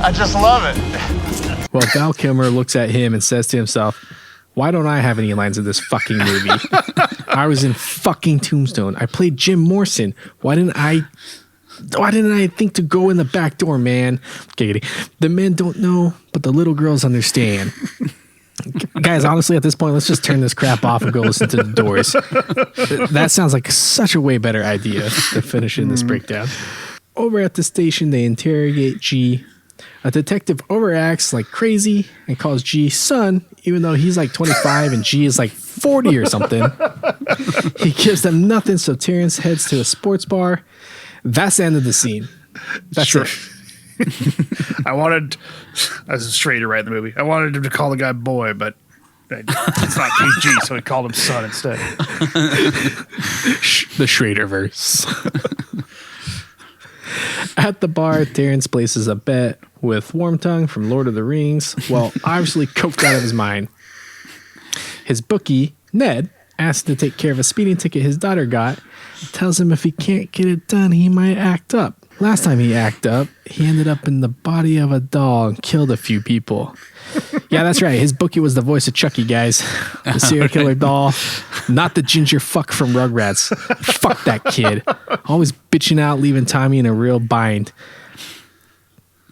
I just love it. well, Val Kilmer looks at him and says to himself, why don't I have any lines in this fucking movie? I was in fucking Tombstone. I played Jim Morrison. Why didn't I think to go in the back door, man? Giggity. The men don't know, but the little girls understand. Guys, honestly, at this point, let's just turn this crap off and go listen to the Doors. That sounds like such a way better idea than finishing this breakdown. Over at the station, they interrogate G. A detective overacts like crazy and calls G son, even though he's like 25 and G is like 40 or something. He gives them nothing, so Terrence heads to a sports bar. That's the end of the scene. That's Sure. it. I was straight to write the movie. I wanted him to call the guy boy, but it's not PG, so he called him son instead. The Schraderverse. At the bar, Terrence places a bet with Wormtongue from Lord of the Rings, while obviously coked out of his mind. His bookie, Ned, asks him to take care of a speeding ticket his daughter got, tells him if he can't get it done, he might act up. Last time he acted up, he ended up in the body of a doll and killed a few people. Yeah, that's right. His bookie was the voice of Chucky, guys. The serial killer doll, not the ginger fuck from Rugrats. Fuck that kid. Always bitching out, leaving Tommy in a real bind.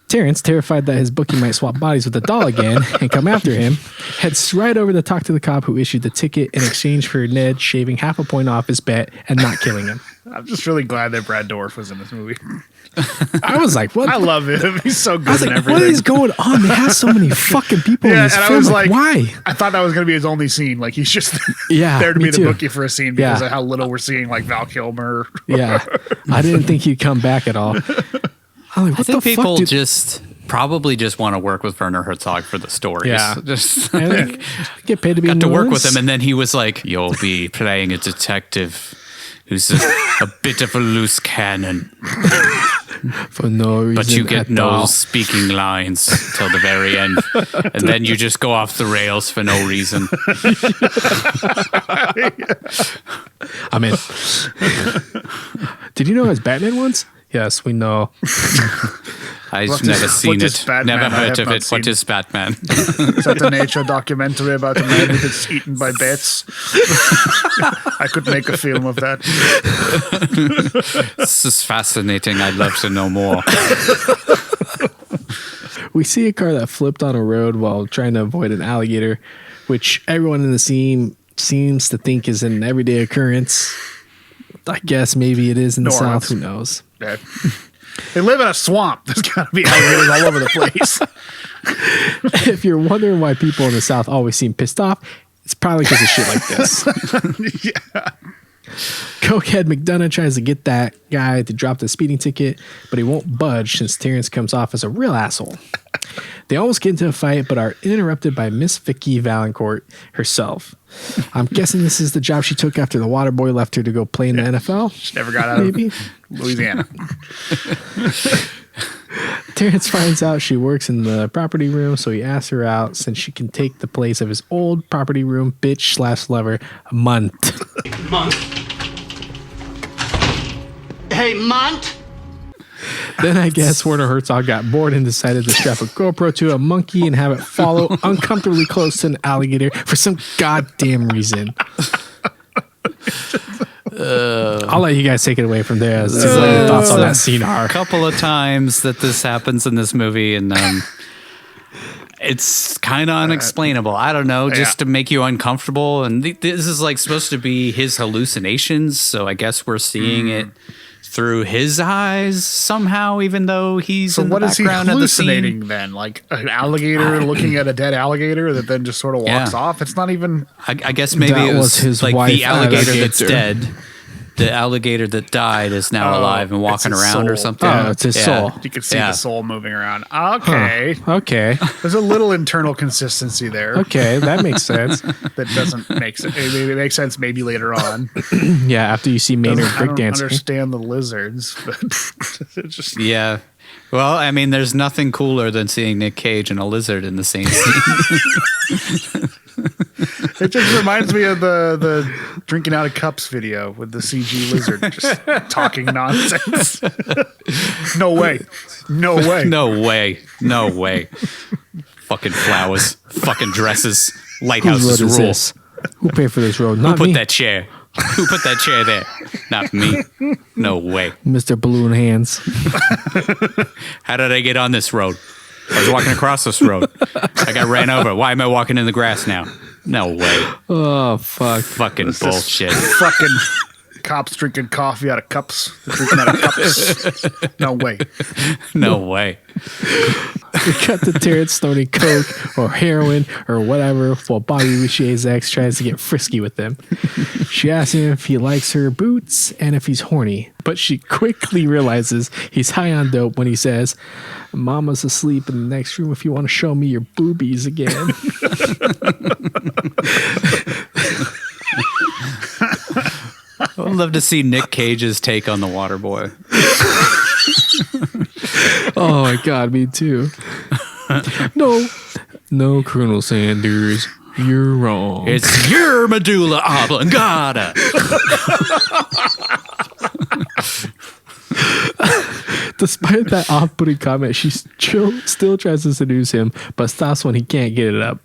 Terrence, terrified that his bookie might swap bodies with the doll again and come after him, heads right over to talk to the cop who issued the ticket in exchange for Ned shaving half a point off his bet and not killing him. I'm just really glad that Brad Dourif was in this movie. I was like, what? I love him. He's so I good was in like, everything. what is going on? They have so many fucking people in Yeah, this and film. I was like, why? I thought that was going to be his only scene. Like, he's just Yeah, there to me be the too. bookie for a scene because Yeah. of how little we're seeing, like, Val Kilmer. Yeah. I didn't think he'd come back at all. I'm like, what I think the people fuck? probably just want to work with Werner Herzog for the stories. Yeah. Just And get paid to be got in to New work with Orleans? him, and then he was like, "You'll be playing a detective who's a bit of a loose cannon, For no reason but you get at no all. speaking lines till the very end, and then you just go off the rails for no reason." I'm in. Did you know his Batman once? Yes, we know. I've What never is- seen what is it, Batman? never I heard have of not it. What seen is Batman? Is that the nature documentary about a man who gets eaten by bats? I could make a film of that. This is fascinating. I'd love to know more. We see a car that flipped on a road while trying to avoid an alligator, which everyone in the scene seems to think is an everyday occurrence. I guess maybe it is in the New South. Orleans. Who knows? Yeah. They live in a swamp. There's got to be alligators all over the place. If you're wondering why people in the South always seem pissed off, it's probably because of shit like this. Yeah. Cokehead McDonagh tries to get that guy to drop the speeding ticket, but he won't budge since Terrence comes off as a real asshole. They almost get into a fight, but are interrupted by Miss Vicki Valencourt herself. I'm guessing this is the job she took after the water boy left her to go play in the NFL. She never got out of Louisiana. Terrence finds out she works in the property room, so he asks her out since she can take the place of his old property room bitch/lover, Munt. Month. Hey, Munt. Then I guess Werner Herzog got bored and decided to strap a GoPro to a monkey and have it follow uncomfortably close to an alligator for some goddamn reason. I'll let you guys take it away from there as to what your thoughts on that scene are. A couple of times that this happens in this movie, and it's kind of unexplainable. I don't know, just to make you uncomfortable. And this is like supposed to be his hallucinations, so I guess we're seeing it through his eyes somehow, even though he's in the background of the scene. What is he hallucinating then? Like an alligator looking at a dead alligator that then just sort of walks off? It's not even... I guess maybe it was his like the alligator that's dead. The alligator that died is now alive and walking around or something. Oh, it's his soul. You can see the soul moving around. Okay. Huh. Okay. There's a little internal consistency there. Okay, that makes sense. That doesn't make sense. It makes sense maybe later on. Yeah, after you see Maynard breakdancing. I don't understand the lizards, but it's just... Yeah. Well, I mean, there's nothing cooler than seeing Nick Cage and a lizard in the same scene. It just reminds me of the drinking out of cups video with the CG lizard just talking nonsense. No way. No way. No way. No way. Fucking flowers. Fucking dresses. Lighthouses rule. This? Who paid for this road? Not Who put me. that chair? Who put that chair there? Not me. No way. Mr. Balloon Hands. How did I get on this road? I was walking across this road. I got ran over. Why am I walking in the grass now? No way. Oh, fuck. Fucking bullshit. Fucking cops drinking coffee out of cups. Drinking out of cups. No way. No way. We cut to Terrence snorting coke or heroin or whatever while Bobby Boucher's ex tries to get frisky with them. She asks him if he likes her boots and if he's horny, but she quickly realizes he's high on dope when he says, "Mama's asleep in the next room if you want to show me your boobies again." I would love to see Nick Cage's take on the water boy. Oh my God, me too. No, Colonel Sanders, you're wrong. It's your medulla oblongata. Despite that off-putting comment, she still tries to seduce him, but stops when he can't get it up.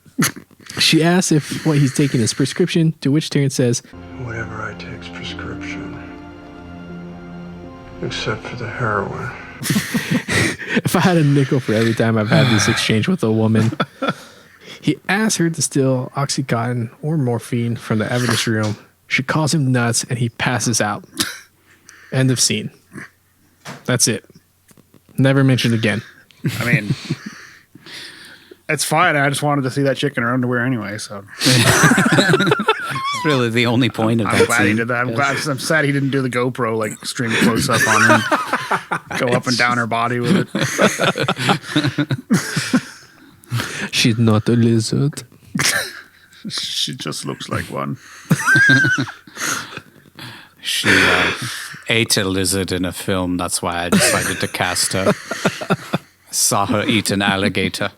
She asks if what he's taking is prescription, to which Terrence says, Whatever I take's prescription. Except for the heroin. if I had a nickel for every time I've had this exchange with a woman. He asks her to steal Oxycontin or morphine from the evidence room. She calls him nuts and he passes out. End of scene. That's it. Never mentioned again. I mean, it's fine. I just wanted to see that chick in her underwear anyway, so. It's really the only point of that I'm glad scene. he did that. I'm sad he didn't do the GoPro, like, stream close up on her. Go up and down her body with it. She's not a lizard. She just looks like one. She ate a lizard in a film. That's why I decided to cast her. I saw her eat an alligator.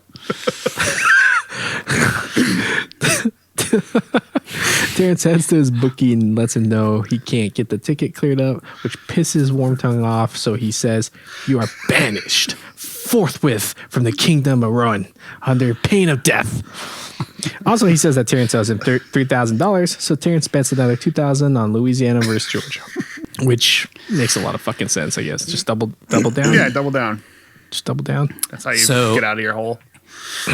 Terrence heads to his bookie and lets him know he can't get the ticket cleared up, which pisses Warm Tongue off, so he says, "You are banished forthwith from the kingdom of Run under pain of death." Also, he says that Terrence owes him $3,000, so Terrence bets another $2,000 on Louisiana versus Georgia, which makes a lot of fucking sense, I guess. Just double down. Yeah, double down. Just double down. That's how you get out of your hole.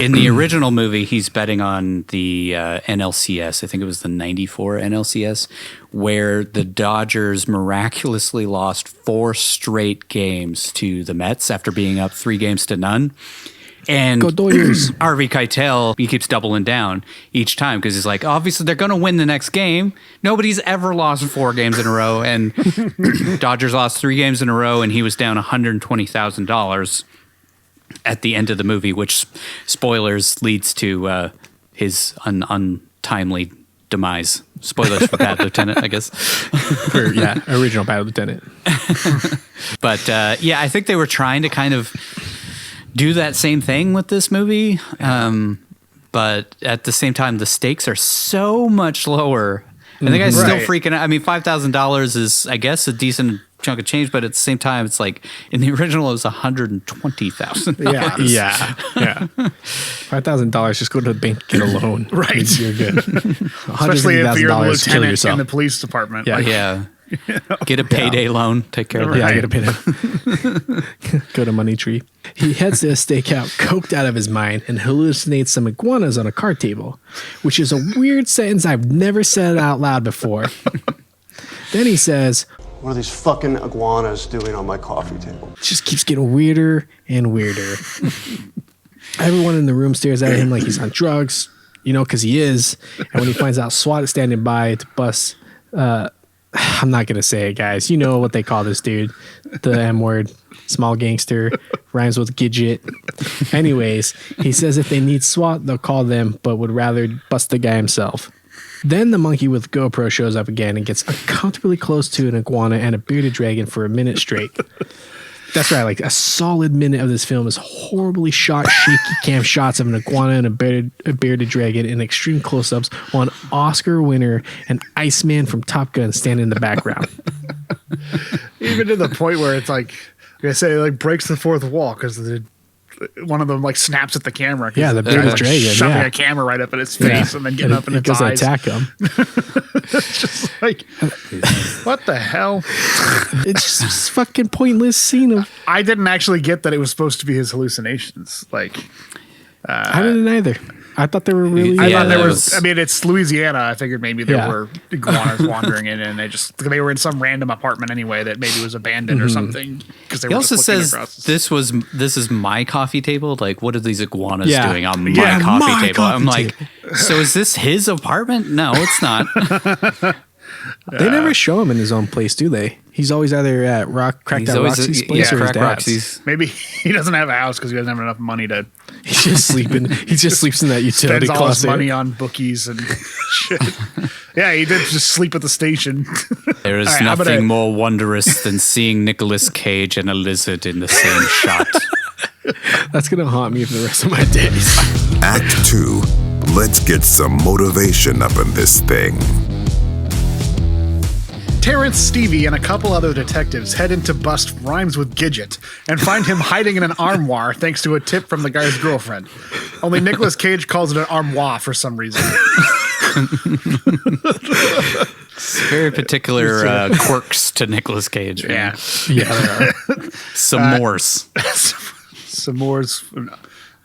In the original movie, he's betting on the NLCS. I think it was the 94 NLCS, where the Dodgers miraculously lost 4 straight games to the Mets after being up 3-0. And Go Dodgers. Harvey Keitel, he keeps doubling down each time because he's like, obviously they're going to win the next game. Nobody's ever lost 4 games in a row. And Dodgers lost 3 games in a row, and he was down $120,000 at the end of the movie, which, spoilers, leads to his untimely demise. Spoilers for Bad Lieutenant, I guess. Original Bad Lieutenant. But I think they were trying to kind of do that same thing with this movie. But at the same time, the stakes are so much lower. And the guy's still freaking out. I mean, $5,000 is, I guess, a decent chunk of change, but at the same time, it's like in the original, it was $120,000. Yeah. $5,000, just go to the bank, get a loan. Right. You're good. Especially if you're the lieutenant in the police department. Yeah. Get a payday loan. Take care of that. Yeah, get a payday. Go to Money Tree. He heads to a stakeout, coked out of his mind, and hallucinates some iguanas on a card table, which is a weird sentence I've never said out loud before. Then he says, What are these fucking iguanas doing on my coffee table? it just keeps getting weirder and weirder. Everyone in the room stares at him like he's on drugs, because he is. And when he finds out SWAT is standing by to bust, I'm not going to say it, guys. You know what they call this dude. The M word. Small gangster. Rhymes with Gidget. Anyways, he says if they need SWAT, they'll call them, but would rather bust the guy himself. Then the monkey with GoPro shows up again and gets uncomfortably close to an iguana and a bearded dragon for a minute straight. That's right, like a solid minute of this film is horribly shot, shaky cam shots of an iguana and a bearded dragon in extreme close-ups while an Oscar winner and Iceman from Top Gun stand in the background. Even to the point where it's like I say, it like breaks the fourth wall because one of them like snaps at the camera. Yeah, the bearded dragon. Shoving a camera right up in its face and then getting up in its eyes. It goes to attack him. It's just like, what the hell? It's just fucking pointless scene. I didn't actually get that it was supposed to be his hallucinations. Like, I didn't either. I thought they were really. I thought there was. I mean, it's Louisiana. I figured maybe there were iguanas wandering in, and they were in some random apartment anyway that maybe was abandoned or something. Because they He were also just looking says across. this is my coffee table. Like, what are these iguanas Yeah. doing on Yeah, my coffee my table? I'm coffee like, so is this his apartment? No, it's not. They never show him in his own place, do they? He's always either at Cracked Out Roxy's place or his Crack dad's. Roxy's. Maybe he doesn't have a house because he doesn't have enough money to He's just sleeping. He just sleeps in that utility spends all his closet. money on bookies and shit. Yeah, he did just sleep at the station. There is All right, I'm nothing gonna- more wondrous than seeing Nicolas Cage and a lizard in the same shot. That's gonna haunt me for the rest of my days. Act 2. Let's get some motivation up in this thing. Terrence, Stevie, and a couple other detectives head in to bust Rhymes with Gidget and find him hiding in an armoire thanks to a tip from the guy's girlfriend. Only Nicolas Cage calls it an armoire for some reason. Very particular quirks to Nicolas Cage. Yeah. Yeah, there are. S'mores. S'mores.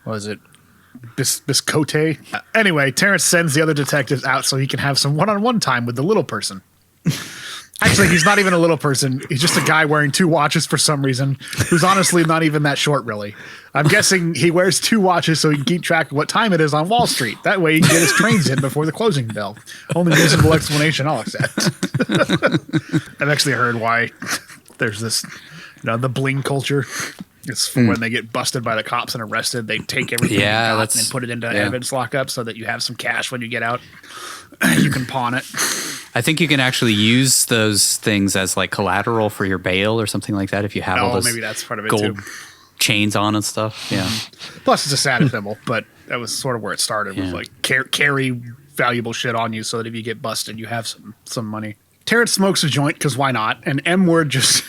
What is it? Biscotte? Anyway, Terrence sends the other detectives out so he can have some one-on-one time with the little person. Actually, he's not even a little person. He's just a guy wearing 2 watches for some reason, who's honestly not even that short, really. I'm guessing he wears 2 watches so he can keep track of what time it is on Wall Street. That way he can get his trains in before the closing bell. Only reasonable explanation I'll accept. I've actually heard why there's this, the bling culture. It's for when they get busted by the cops and arrested, they take everything you got and put it into evidence lockup so that you have some cash when you get out. You can pawn it. I think you can actually use those things as like collateral for your bail or something like that if you have all those maybe that's part of it gold too. chains on and stuff. Yeah. Plus, it's a sad symbol, but that was sort of where it started. Was like carry valuable shit on you so that if you get busted, you have some money. Terrence smokes a joint because why not? And M word just.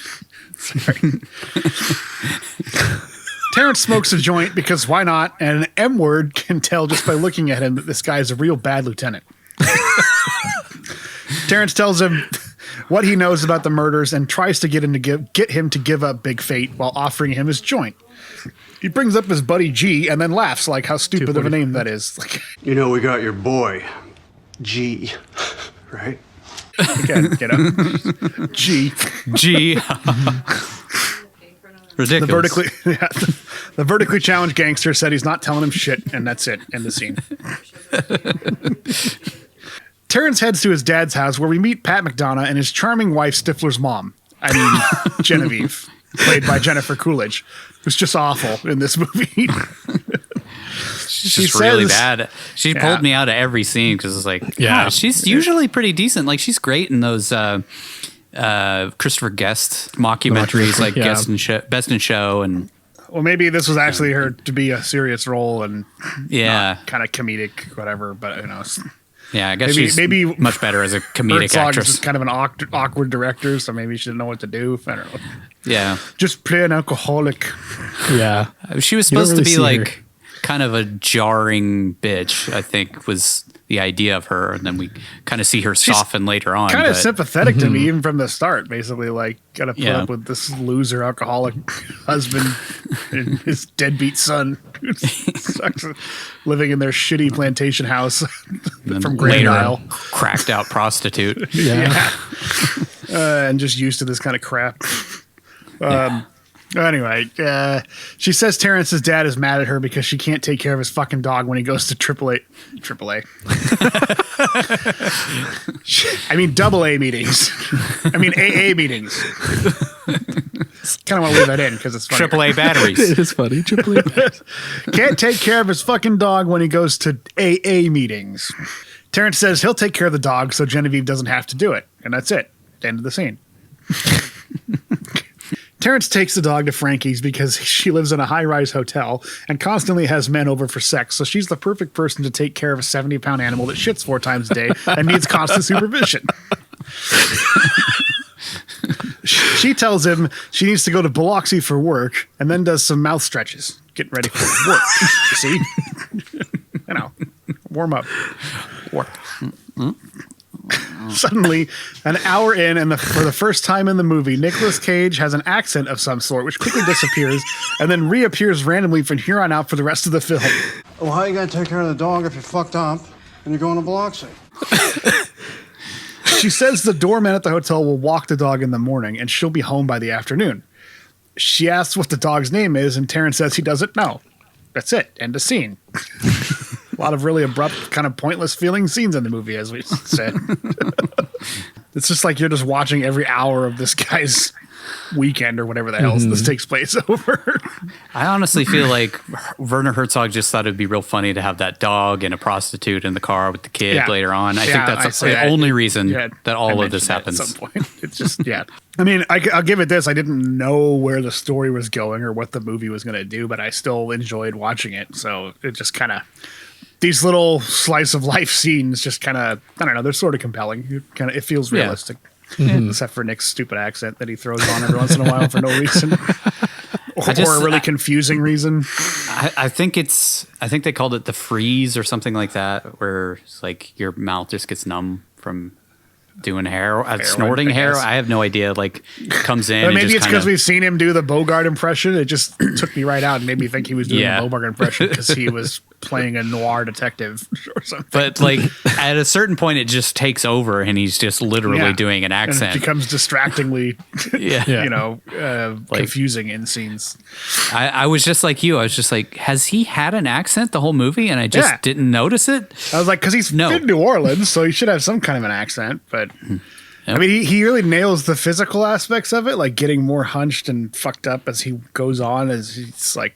Sorry. Terrence smokes a joint because why not? And an M word can tell just by looking at him that this guy is a real bad lieutenant. Terrence tells him what he knows about the murders and tries to get him to give up Big Fate while offering him his joint. He brings up his buddy G and then laughs like how stupid of a name that is. Like, You know, we got your boy, G, right? again, G. Ridiculous. The vertically challenged gangster said he's not telling him shit, and that's it. End the scene. Terrence heads to his dad's house where we meet Pat McDonagh and his charming wife Stifler's mom. I mean, Genevieve, played by Jennifer Coolidge, who's just awful in this movie. She's just really bad. She pulled me out of every scene because it's like, she's usually pretty decent. Like, she's great in those Christopher Guest mockumentaries, like Best in Show, and well, maybe this was actually her to be a serious role and kind of comedic, whatever. But who knows? Yeah, I guess she's maybe much better as a comedic Herzog actress. Is kind of an awkward director, so maybe she didn't know what to do. I don't know. Yeah, just play an alcoholic. Yeah, she was supposed to be like kind of a jarring bitch, I think, was the idea of her, and then we kind of see her soften later on. Kind of sympathetic to me even from the start, basically. Like, gotta put up with this loser alcoholic husband and his deadbeat son who sucks living in their shitty plantation house from Grand Isle. Cracked out prostitute. And just used to this kind of crap. Anyway, she says Terrence's dad is mad at her because she can't take care of his fucking dog when he goes to AAA. I mean, AA meetings. I mean, AA meetings. Kind of want to leave that in because it's funny. AAA batteries. It is funny. AAA. Can't take care of his fucking dog when he goes to AA meetings. Terrence says he'll take care of the dog so Genevieve doesn't have to do it. And that's it. End of the scene. Terrence takes the dog to Frankie's because she lives in a high-rise hotel and constantly has men over for sex, so she's the perfect person to take care of a 70-pound animal that shits 4 times a day and needs constant supervision. She tells him she needs to go to Biloxi for work and then does some mouth stretches, getting ready for work. See? Warm up. Work. Suddenly, an hour in, and for the first time in the movie, Nicolas Cage has an accent of some sort, which quickly disappears and then reappears randomly from here on out for the rest of the film. Well, how you gonna take care of the dog if you're fucked up and you're going to Biloxi? She says the doorman at the hotel will walk the dog in the morning, and she'll be home by the afternoon. She asks what the dog's name is, and Terrence says he doesn't know. That's it. End of scene. A lot of really abrupt, kind of pointless feeling scenes in the movie, as we said. It's just like you're just watching every hour of this guy's weekend or whatever the hell this takes place over. I honestly feel like Werner Herzog just thought it'd be real funny to have that dog and a prostitute in the car with the kid later on. I think that's the only reason that all of this happens. At some point. It's just, I mean, I'll give it this. I didn't know where the story was going or what the movie was going to do, but I still enjoyed watching it. So it just kind of, these little slice of life scenes just kind of, I don't know, they're sort of compelling. It feels realistic. Except for Nick's stupid accent that he throws on every once in a while for no reason. or a really confusing reason. I think they called it the freeze or something like that, where it's like your mouth just gets numb from doing snorting heroin. I have no idea. Like, comes in. But maybe it's because we've seen him do the Bogart impression. It just took me right out and made me think he was doing a Bogart impression because he was playing a noir detective or something. But like at a certain point, it just takes over, and he's just literally doing an accent. And it becomes distractingly, confusing in scenes. I was just like you. I was just like, has he had an accent the whole movie, and I just didn't notice it? I was like, because he's in New Orleans, so he should have some kind of an accent. But I mean, he really nails the physical aspects of it, like getting more hunched and fucked up as he goes on, as he's like,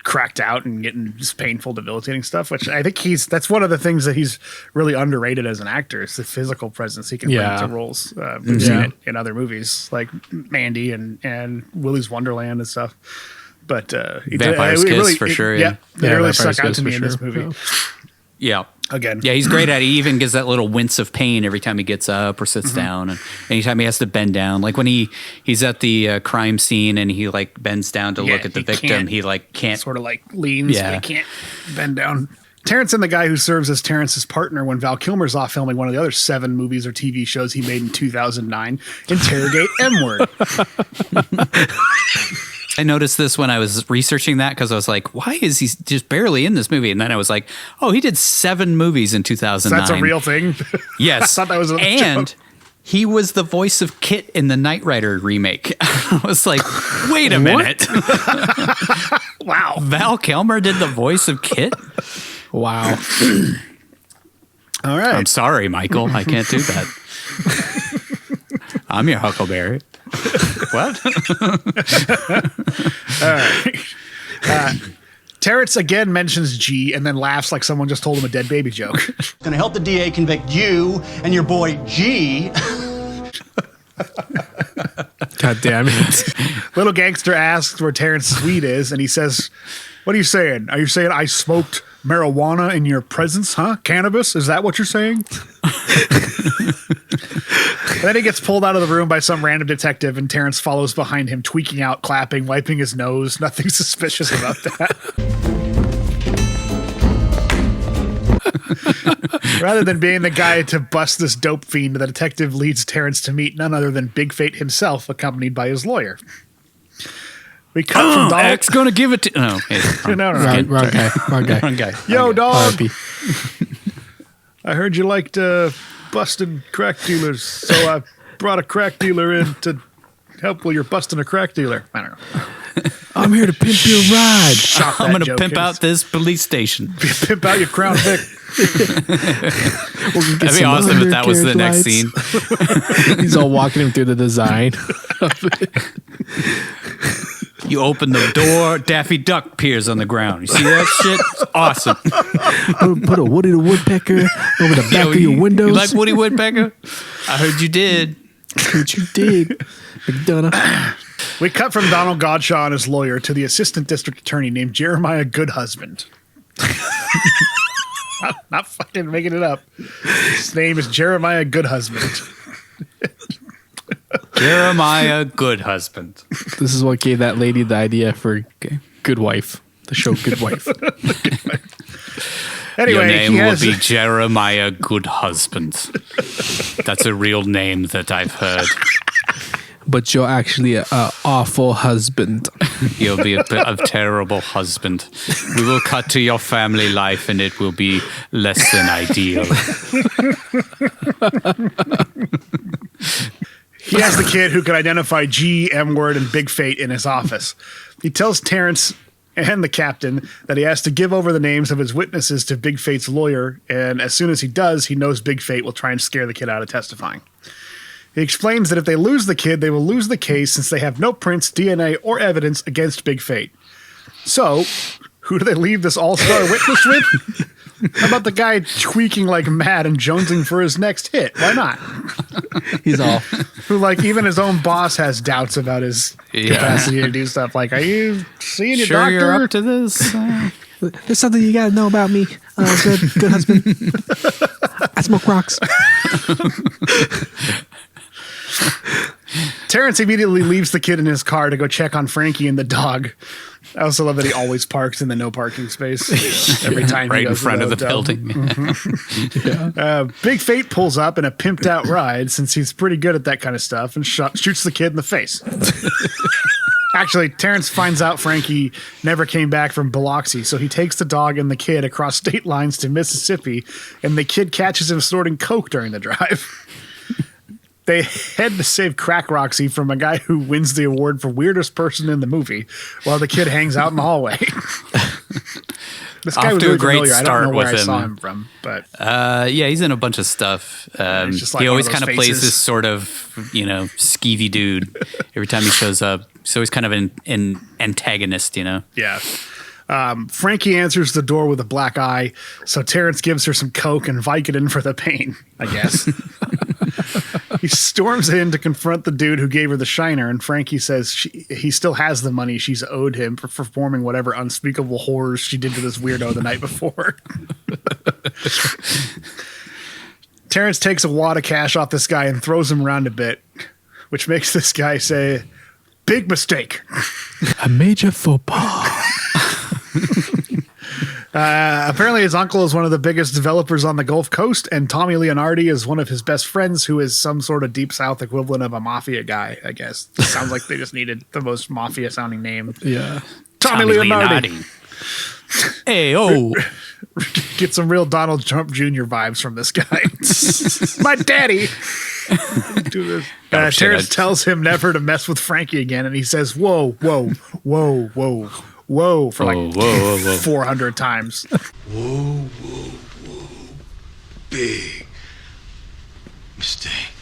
cracked out and getting just painful, debilitating stuff, which I think that's one of the things that he's really underrated as an actor, is the physical presence he can bring to roles. We've seen it in other movies like Mandy and Willy's Wonderland and stuff. But Vampire's Kiss for sure. It really stuck out to me in this movie. Yeah. Again. Yeah, he's great at it. He even gives that little wince of pain every time he gets up or sits down, and anytime he has to bend down. Like when he's at the crime scene and he like bends down to look at the victim, he like can't, sort of like leans, but he can't bend down. Terrence and the guy who serves as Terrence's partner when Val Kilmer's off filming one of the other 7 movies or TV shows he made in 2009, interrogate M-word. I noticed this when I was researching that because I was like, why is he just barely in this movie? And then I was like, oh, he did 7 movies in 2009. That's a real thing? Yes. I thought that was a and joke. He was the voice of Kit in the Knight Rider remake. I was like, wait a minute. Wow. Val Kilmer did the voice of Kit? Wow. All right. I'm sorry, Michael. I can't do that. I'm your Huckleberry. What? All right. Terrence again mentions G and then laughs like someone just told him a dead baby joke. Gonna help the DA convict you and your boy G. God damn it. Little gangster asks where Terrence's weed is, and he says, what are you saying? Are you saying I smoked marijuana in your presence, huh? Cannabis? Is that what you're saying? And then he gets pulled out of the room by some random detective, and Terrence follows behind him, tweaking out, clapping, wiping his nose. Nothing suspicious about that. Rather than being the guy to bust this dope fiend, the detective leads Terrence to meet none other than Big Fate himself, accompanied by his lawyer. We cut from Donald. X gonna give it to. No, no. Wrong guy. Wrong guy. Yo, dog. RP. I heard you liked busting crack dealers, so I brought a crack dealer in to help while you're busting a crack dealer. I don't know. I'm here to pimp your ride. I'm going to pimp out this police station. Pimp out your Crown Vic. That'd be awesome if that was the next scene. He's all walking him through the design. You open the door, Daffy Duck appears on the ground. You see that shit? It's awesome. Put a Woody the Woodpecker over the back of your windows. You like Woody Woodpecker? I heard you did. What you did, McDonagh. We cut from Donald Godshaw and his lawyer to the assistant district attorney named Jeremiah Goodhusband. not fucking making it up. His name is Jeremiah Goodhusband. Jeremiah Goodhusband. This is what gave that lady the idea for Good Wife, the show Good Wife. Anyway, your name will be Jeremiah Goodhusband. That's a real name that I've heard. But you're actually an awful husband. You'll be a terrible husband. We will cut to your family life and it will be less than ideal. He has the kid who can identify G, M-word, and Big Fate in his office. He tells Terrence and the captain that he has to give over the names of his witnesses to Big Fate's lawyer, and as soon as he does, he knows Big Fate will try and scare the kid out of testifying. He explains that if they lose the kid, they will lose the case since they have no prints, DNA, or evidence against Big Fate. So, who do they leave this all-star witness with? How about the guy tweaking like mad and jonesing for his next hit? Why not? He's all... Who, like, even his own boss has doubts about his capacity to do stuff. Like, are you seeing your doctor? You're up to this? There's something you gotta know about me. Good husband. I smoke rocks. Terrence immediately leaves the kid in his car to go check on Frankie and the dog. I also love that he always parks in the no parking space every time right he goes in front to of the hotel. building. Big Fate pulls up in a pimped out ride since he's pretty good at that kind of stuff and shoots the kid in the face. Actually, Terrence finds out Frankie never came back from Biloxi, so he takes the dog and the kid across state lines to Mississippi, and the kid catches him snorting coke during the drive. They head to save Crack Roxy from a guy who wins the award for weirdest person in the movie, while the kid hangs out in the hallway. This guy was really familiar. I don't know where I saw him from, but yeah, he's in a bunch of stuff. just like he always one of kind those of plays faces. this sort of, skeevy dude. Every time he shows up, he's always kind of an antagonist, Yeah. Frankie answers the door with a black eye, so Terrence gives her some coke and Vicodin for the pain, I guess. He storms in to confront the dude who gave her the shiner, and Frankie says he still has the money she's owed him for performing whatever unspeakable horrors she did to this weirdo the night before. Terrence takes a wad of cash off this guy and throws him around a bit, which makes this guy say, "Big mistake. A major faux pas." Apparently his uncle is one of the biggest developers on the Gulf Coast, and Tommy Leonardi is one of his best friends, who is some sort of Deep South equivalent of a mafia guy, I guess. Sounds like they just needed the most mafia sounding name. Yeah. Tommy Leonardi. Hey, oh. Get some real Donald Trump Jr. vibes from this guy. My daddy. Do this. Terrence tells him never to mess with Frankie again, and he says, whoa, whoa, whoa, whoa, whoa, for like 400 times. Whoa, whoa, whoa. Big mistake.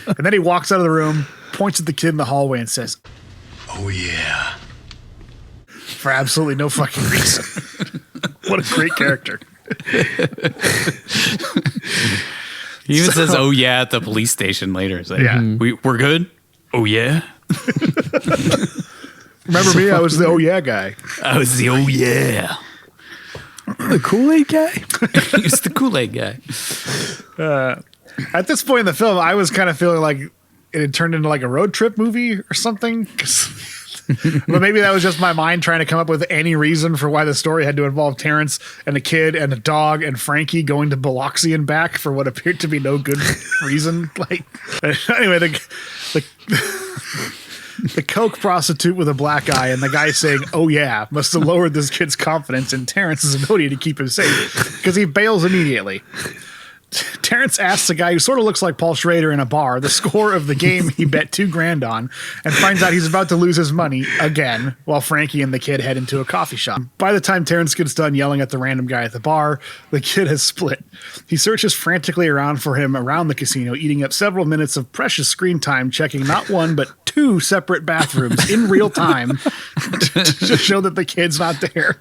And then he walks out of the room, points at the kid in the hallway, and says, Oh, yeah. For absolutely no fucking reason. What a great character. He even says, oh, yeah, at the police station later. It's like, we're good? Oh, yeah? Remember me? I was the oh, yeah guy. I was the oh, yeah. The Kool-Aid guy? He was the Kool-Aid guy. At this point in the film, I was kind of feeling like it had turned into like a road trip movie or something. But maybe that was just my mind trying to come up with any reason for why the story had to involve Terrence and a kid and a dog and Frankie going to Biloxi and back for what appeared to be no good reason. Like, anyway, the coke prostitute with a black eye and the guy saying, oh yeah, must have lowered this kid's confidence in Terrence's ability to keep him safe because he bails immediately. Terrence asks a guy who sort of looks like Paul Schrader in a bar the score of the game he bet $2,000 on, and finds out he's about to lose his money again while Frankie and the kid head into a coffee shop. By the time Terrence gets done yelling at the random guy at the bar, the kid has split. He searches frantically around for him around the casino, eating up several minutes of precious screen time, checking not one but two separate bathrooms in real time to show that the kid's not there.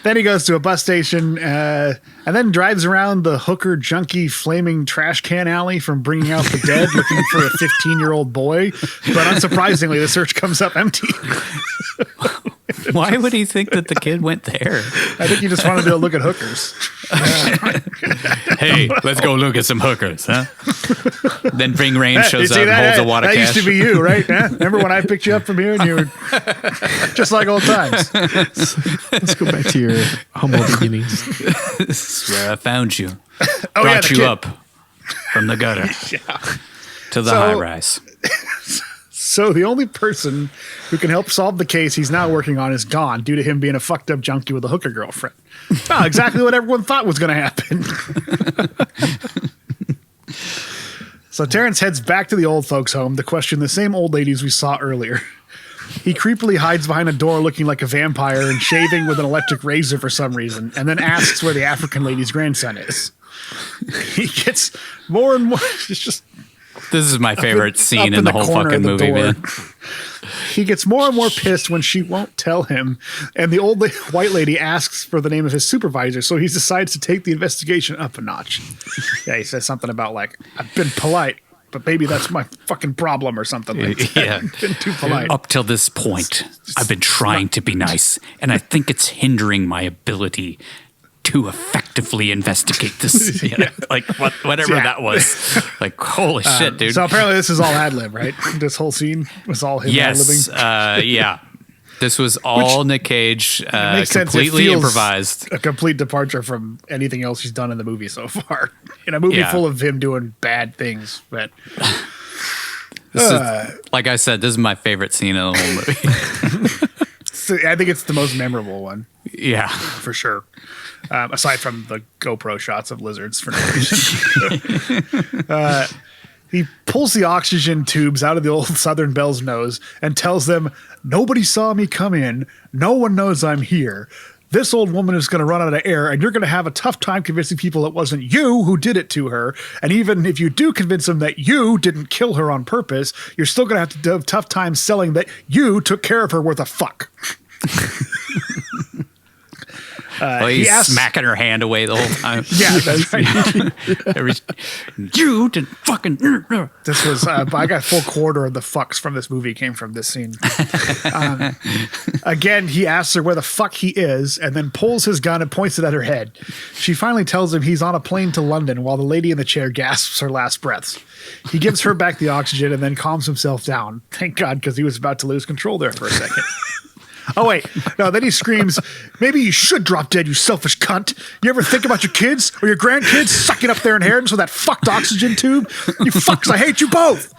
Then he goes to a bus station and then drives around the hooker junkie flaming trash can alley from Bringing Out the Dead looking for a 15-year-old boy. But unsurprisingly, the search comes up empty. Why would he think that the kid went there? I think he just wanted to go look at hookers. Hey, let's go look at some hookers, huh? Then Ving Rhames shows up and that? holds a wad of cash. cash. That used to be you, right? Remember when I picked you up from here and you were just like old times? Let's go back to your humble beginnings. This is where I found you. Brought you up from the gutter to the high rise. So the only person who can help solve the case he's now working on is gone due to him being a fucked up junkie with a hooker girlfriend. Oh, exactly what everyone thought was going to happen. So Terrence heads back to the old folks' home to question the same old ladies we saw earlier. He creepily hides behind a door looking like a vampire and shaving with an electric razor for some reason, and then asks where the African lady's grandson is. He gets more and more... It's just... This is my favorite scene in the whole fucking movie, man. He gets more and more pissed when she won't tell him, and the old white lady asks for the name of his supervisor, so he decides to take the investigation up a notch. Yeah, he says something about, like, I've been polite, but maybe that's my fucking problem or something like that. Yeah. I've been too polite. Up till this point, I've been trying to be nice, and I think it's hindering my ability to effectively investigate this. Like whatever that was. Like, holy shit, dude. So apparently this is all ad-lib, right? This whole scene was all him ad-libbing? Yeah. This was all Nick Cage, makes sense. completely It feels improvised. A complete departure from anything else he's done in the movie so far. In a movie full of him doing bad things. But This is, like I said, this is my favorite scene in the whole movie. I think it's the most memorable one. Yeah. For sure. Aside from the GoPro shots of lizards for no reason. He pulls the oxygen tubes out of the old Southern Belle's nose and tells them, nobody saw me come in. No one knows I'm here. This old woman is going to run out of air, and you're going to have a tough time convincing people it wasn't you who did it to her. And even if you do convince them that you didn't kill her on purpose, you're still going to have a tough time selling that you took care of her worth a fuck. He's smacking her hand away the whole time. Yeah, that's right. You did fucking. This was, I got full quarter of the fucks from this movie came from this scene. Again, he asks her where the fuck he is and then pulls his gun and points it at her head. She finally tells him he's on a plane to London while the lady in the chair gasps her last breaths. He gives her back the oxygen and then calms himself down. Thank God, because he was about to lose control there for a second. Oh, wait. No, then he screams, maybe you should drop dead, you selfish cunt. You ever think about your kids or your grandkids sucking up their inheritance with that fucked oxygen tube? You fucks, I hate you both.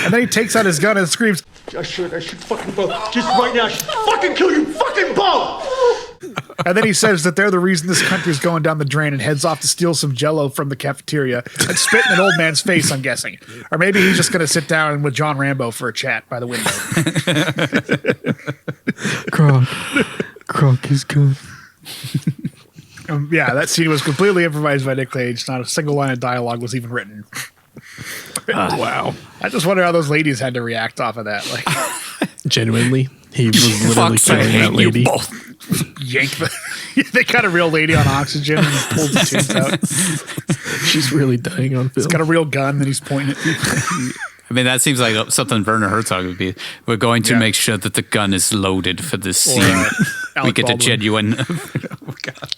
And then he takes out his gun and screams, I should fucking both. Just right now, I should fucking kill you fucking both. And then he says that they're the reason this country's going down the drain and heads off to steal some Jell-O from the cafeteria and spit in an old man's face, I'm guessing. Or maybe he's just going to sit down with John Rambo for a chat by the window. Kronk is good. Yeah, that scene was completely improvised by Nick Cage. Not a single line of dialogue was even written. Wow. I just wonder how those ladies had to react off of that. Like, Genuinely, he was literally killing that lady. Yank the. They got a real lady on oxygen and he pulls the tubes out. She's really dying on film. He's got a real gun that he's pointing at people. I mean, that seems like something Werner Herzog would be. We're going to make sure that the gun is loaded for this scene. We get a genuine. Oh, God.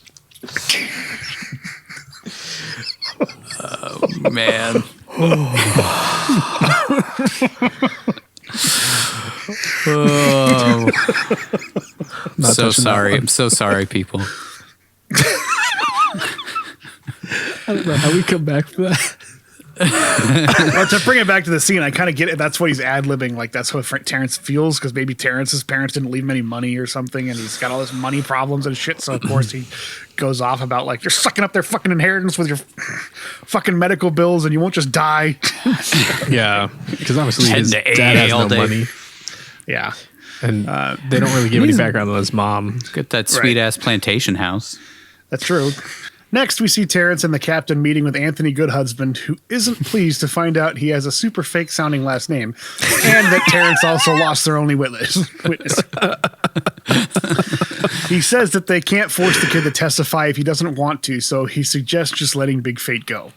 Oh, man. Oh. So sorry. I'm so sorry, people. I don't know how we come back from that. Well, to bring it back to the scene, I kind of get it. That's what he's ad-libbing. Like, that's what Terrence feels, because maybe Terrence's parents didn't leave him any money or something, and he's got all this money problems and shit. So, of course, he goes off about, like, you're sucking up their fucking inheritance with your fucking medical bills, and you won't just die. Yeah, because obviously his dad has no money. Yeah. And they don't really give any background on his mom. Get that sweet-ass plantation house. That's true. Next, we see Terrence and the captain meeting with Anthony Goodhusband, who isn't pleased to find out he has a super fake-sounding last name, and that Terrence also lost their only witness. He says that they can't force the kid to testify if he doesn't want to, so he suggests just letting Big Fate go.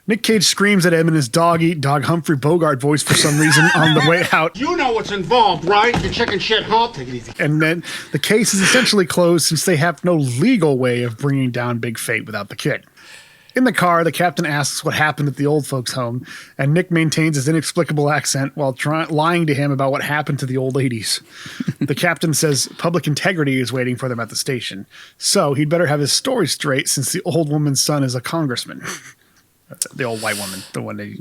Nick Cage screams at him in his dog-eat-dog Humphrey Bogart voice for some reason on the way out. You know what's involved, right? You're chicken shit, huh? Take it easy. And then the case is essentially closed since they have no legal way of bringing down Big Fate without the kid. In the car, the captain asks what happened at the old folks' home, and Nick maintains his inexplicable accent while lying to him about what happened to the old ladies. The captain says public integrity is waiting for them at the station, so he'd better have his story straight since the old woman's son is a congressman. The old white woman, the one they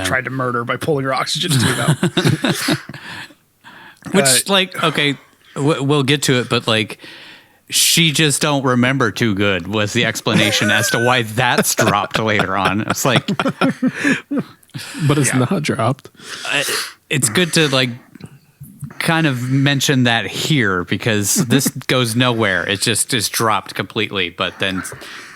tried to murder by pulling her oxygen tube out. Which, okay, we'll get to it, but she just don't remember too good was the explanation as to why that's dropped later on. It's like, but it's not dropped. It's good to kind of mention that here because this goes nowhere. It just is dropped completely. But then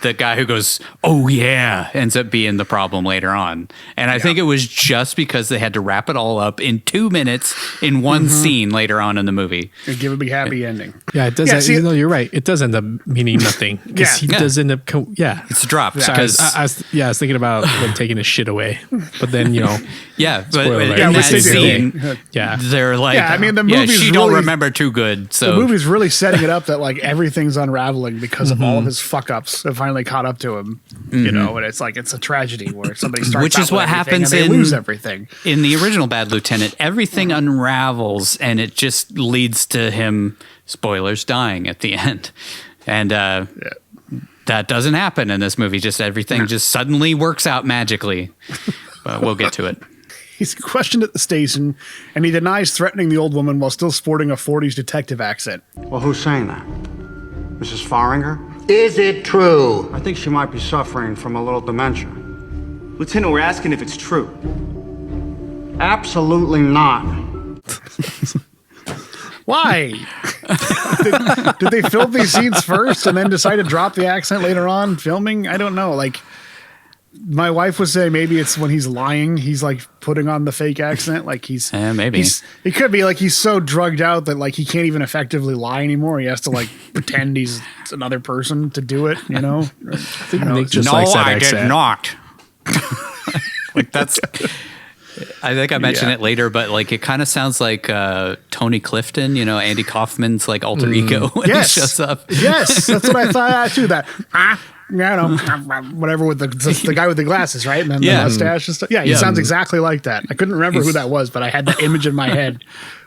the guy who goes, oh yeah, ends up being the problem later on. And I think it was just because they had to wrap it all up in 2 minutes in one scene later on in the movie. And give a big happy ending. Yeah, it does. Yeah, you're right. It does end up meaning nothing. He does end up. It's dropped because I was thinking about them taking his shit away, but then but in in that scene, they're like, I mean, the movie's she don't remember too good. So the movie's really setting it up that everything's unraveling because of all of his fuck ups have finally caught up to him. You know, and it's a tragedy where somebody starts, which is what happens and they lose everything. In the original Bad Lieutenant, everything unravels and it just leads to him, spoilers, dying at the end. And that doesn't happen in this movie. Just everything just suddenly works out magically. But we'll get to it. He's questioned at the station, and he denies threatening the old woman while still sporting a 40s detective accent. Well, who's saying that? Mrs. Faringer? Is it true? I think she might be suffering from a little dementia. Lieutenant, we're asking if it's true. Absolutely not. Why? Did they film these scenes first and then decide to drop the accent later on filming? I don't know. My wife was saying maybe it's when he's lying. He's like putting on the fake accent. Like he's maybe it could be like he's so drugged out that like he can't even effectively lie anymore. He has to like pretend he's another person to do it. You know? I think Nick just likes that accent. Did not. Like that's. I think I mentioned it later, but like it kind of sounds like Tony Clifton, you know, Andy Kaufman's like alter ego when he shows up. Yes, that's what I thought too. That whatever with the guy with the glasses, right? And then the mustache and stuff. Yeah, he sounds exactly like that. I couldn't remember who that was, but I had the image in my head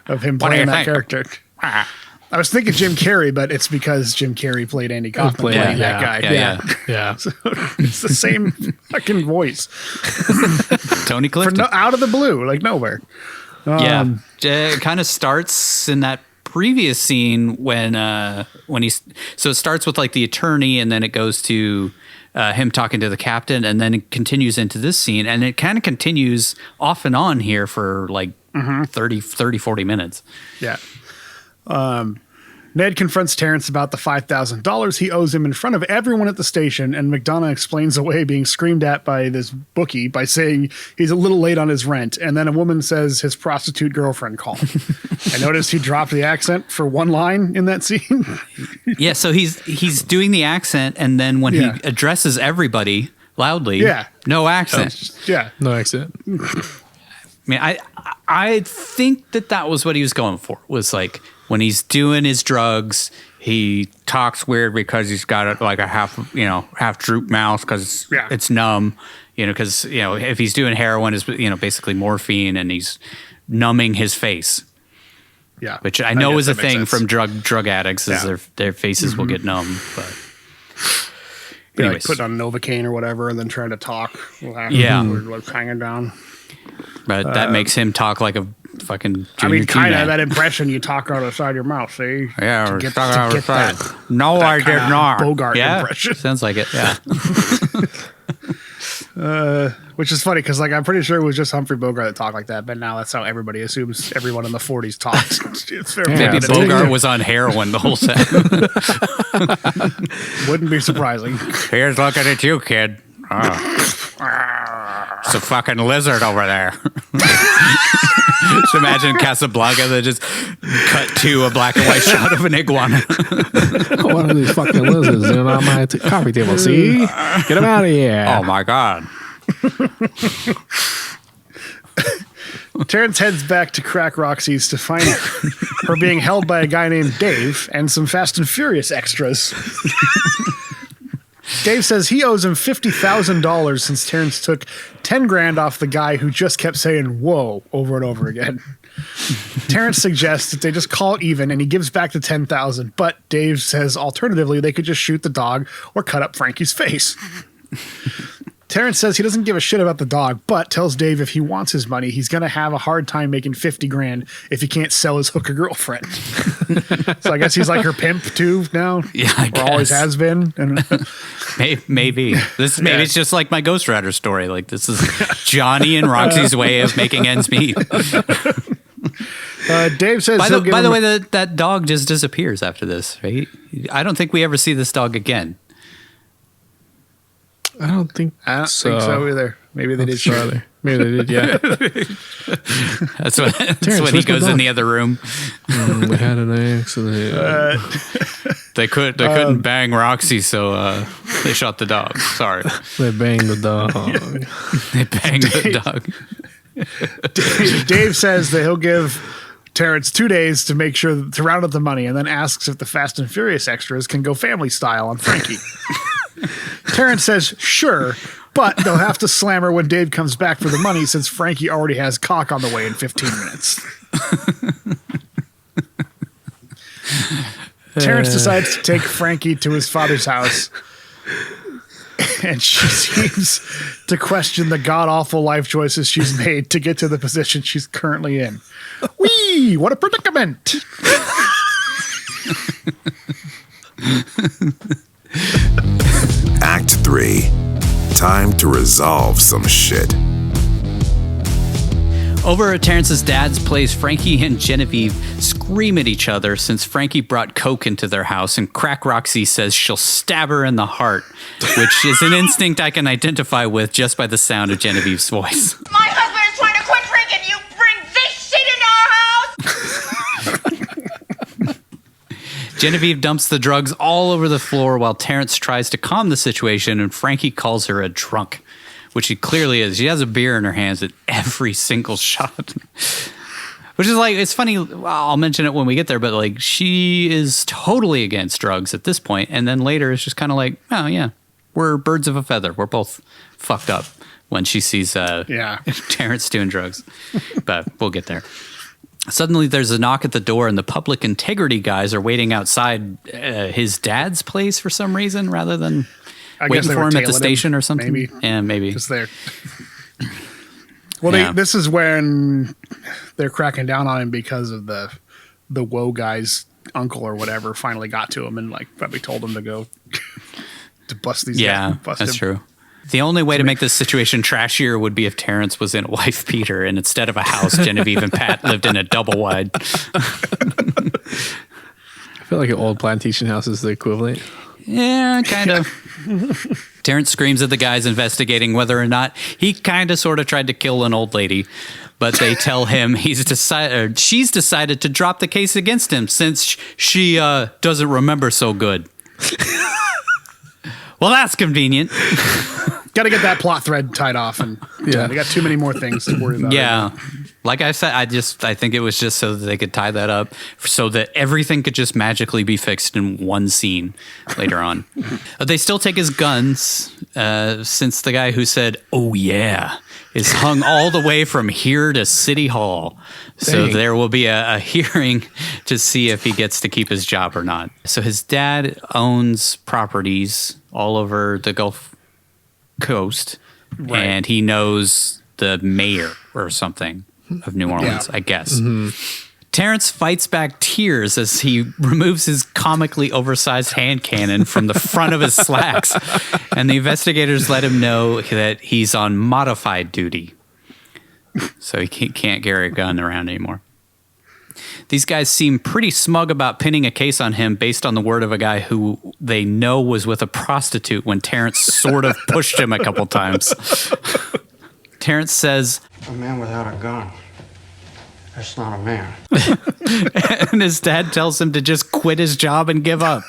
of him playing that character. I was thinking Jim Carrey, but it's because Jim Carrey played Andy Kaufman playing that guy. Yeah. So it's the same fucking voice. Tony Clifton. Out of the blue, like nowhere. It kind of starts in that previous scene when he's, so it starts with like the attorney and then it goes to him talking to the captain and then it continues into this scene and it kind of continues off and on here for like 30, 40 minutes. Yeah. Ned confronts Terrence about the $5,000 he owes him in front of everyone at the station, and McDonagh explains away being screamed at by this bookie by saying he's a little late on his rent, and then a woman says his prostitute girlfriend called. I noticed he dropped the accent for one line in that scene. Yeah, so he's doing the accent, and then when he addresses everybody loudly, no accent. No accent. I mean, I think that was what he was going for, was like, when he's doing his drugs, he talks weird because he's got like a half droop mouth because it's numb, you know, because, you know, if he's doing heroin is, you know, basically morphine and he's numbing his face. Yeah. Which I know is a thing from drug addicts is their faces will get numb. But like putting on Novocaine or whatever and then trying to talk. Like hanging down. But that makes him talk like a fucking kind of that impression you talk out of the side of your mouth, see? Yeah, to get that. No, I did not. Bogart impression. Sounds like it, yeah. Which is funny because, like, I'm pretty sure it was just Humphrey Bogart that talked like that, but now that's how everybody assumes everyone in the 40s talks. It's very Maybe Bogart was on heroin the whole set. Wouldn't be surprising. Here's looking at you, kid. It's a fucking lizard over there. Just imagine Casablanca that just cut to a black and white shot of an iguana. One of these fucking lizards on my coffee table. See? Get him out of here. Oh my God. Terrence heads back to Crack Roxy's to find her being held by a guy named Dave and some Fast and Furious extras. Dave says he owes him $50,000 since Terrence took 10 grand off the guy who just kept saying whoa over and over again. Terrence suggests that they just call it even and he gives back the 10,000, but Dave says alternatively they could just shoot the dog or cut up Frankie's face. Terrence says he doesn't give a shit about the dog, but tells Dave if he wants his money, he's going to have a hard time making 50 grand if he can't sell his hooker girlfriend. So I guess he's like her pimp too now. Yeah, I guess. Always has been. Maybe. It's just like my Ghost Rider story. Like this is Johnny and Roxy's way of making ends meet. Dave says by the way, that dog just disappears after this, right? I don't think we ever see this dog again. I don't think so either. Maybe they did show either. Maybe they did, yeah. That's when he goes in the other room. We had an accident. They couldn't bang Roxy, so they shot the dog. Sorry. They banged the dog. They banged the dog. Dave says that he'll give Terrence 2 days to make sure to round up the money, and then asks if the Fast and Furious extras can go family style on Frankie. Terrence says sure, but they'll have to slam her when Dave comes back for the money since Frankie already has cock on the way in 15 minutes. Terrence decides to take Frankie to his father's house, and she seems to question the god-awful life choices she's made to get to the position she's currently in. Whee! What a predicament! Act 3. Time to resolve some shit. Over at Terrence's dad's place, Frankie and Genevieve scream at each other since Frankie brought coke into their house, and Crack Roxy says she'll stab her in the heart, which is an instinct I can identify with just by the sound of Genevieve's voice. My husband is trying to quit drinking. You bring this shit into our house? Genevieve dumps the drugs all over the floor while Terrence tries to calm the situation, and Frankie calls her a drunk, which she clearly is. She has a beer in her hands at every single shot. Which is like, it's funny, I'll mention it when we get there, but like, she is totally against drugs at this point, and then later it's just kind of like, oh yeah, we're birds of a feather. We're both fucked up when she sees Terrence doing drugs. But we'll get there. Suddenly there's a knock at the door, and the public integrity guys are waiting outside his dad's place for some reason, rather than waiting for him at the station or something. Maybe. Yeah, maybe. Just there. Well, this is when they're cracking down on him because of the woe guy's uncle or whatever finally got to him and like probably told him to go to bust these guys. Yeah, that's true. The only way to make this situation trashier would be if Terrence was in a wife beater and instead of a house, Genevieve and Pat lived in a double wide. I feel like an old plantation house is the equivalent. Yeah, kind of. Terrence screams at the guys investigating whether or not he kind of sort of tried to kill an old lady, but they tell him she's decided to drop the case against him since she doesn't remember so good. Well, that's convenient. Got to get that plot thread tied off, and we got too many more things to worry about. Yeah. Like I said, I think it was just so that they could tie that up so that everything could just magically be fixed in one scene later on. They still take his guns since the guy who said, "Oh yeah," is hung all the way from here to City Hall. So there will be a hearing to see if he gets to keep his job or not. So his dad owns properties all over the Gulf Coast, and he knows the mayor or something of New Orleans, I guess. Mm-hmm. Terrence fights back tears as he removes his comically oversized hand cannon from the front of his slacks, and the investigators let him know that he's on modified duty, so he can't carry a gun around anymore. These guys seem pretty smug about pinning a case on him based on the word of a guy who they know was with a prostitute when Terrence sort of pushed him a couple times. Terrence says, "A man without a gun, that's not a man." And his dad tells him to just quit his job and give up.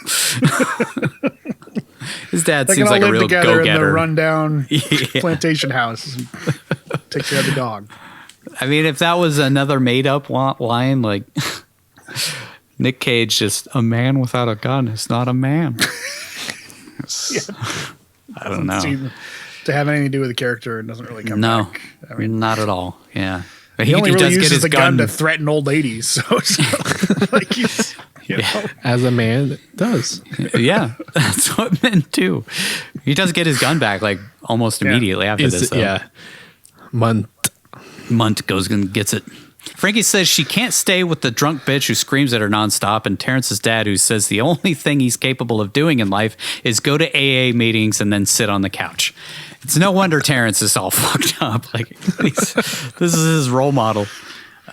His dad seems like a real go-getter. In the rundown plantation house. Take care of the dog. I mean, if that was another made-up line, like Nick Cage, just a man without a gun is not a man. I don't know. Seem to have anything to do with the character, it doesn't really come back. I mean, not at all. Yeah, but he only really uses the gun to threaten old ladies. So it's like he's, as a man does. Yeah, that's what men do. He does get his gun back like almost immediately after this. Though. Yeah, Munt goes and gets it. Frankie says she can't stay with the drunk bitch who screams at her nonstop, and Terrence's dad, who says the only thing he's capable of doing in life is go to AA meetings and then sit on the couch. It's no wonder Terrence is all fucked up. Like this is his role model.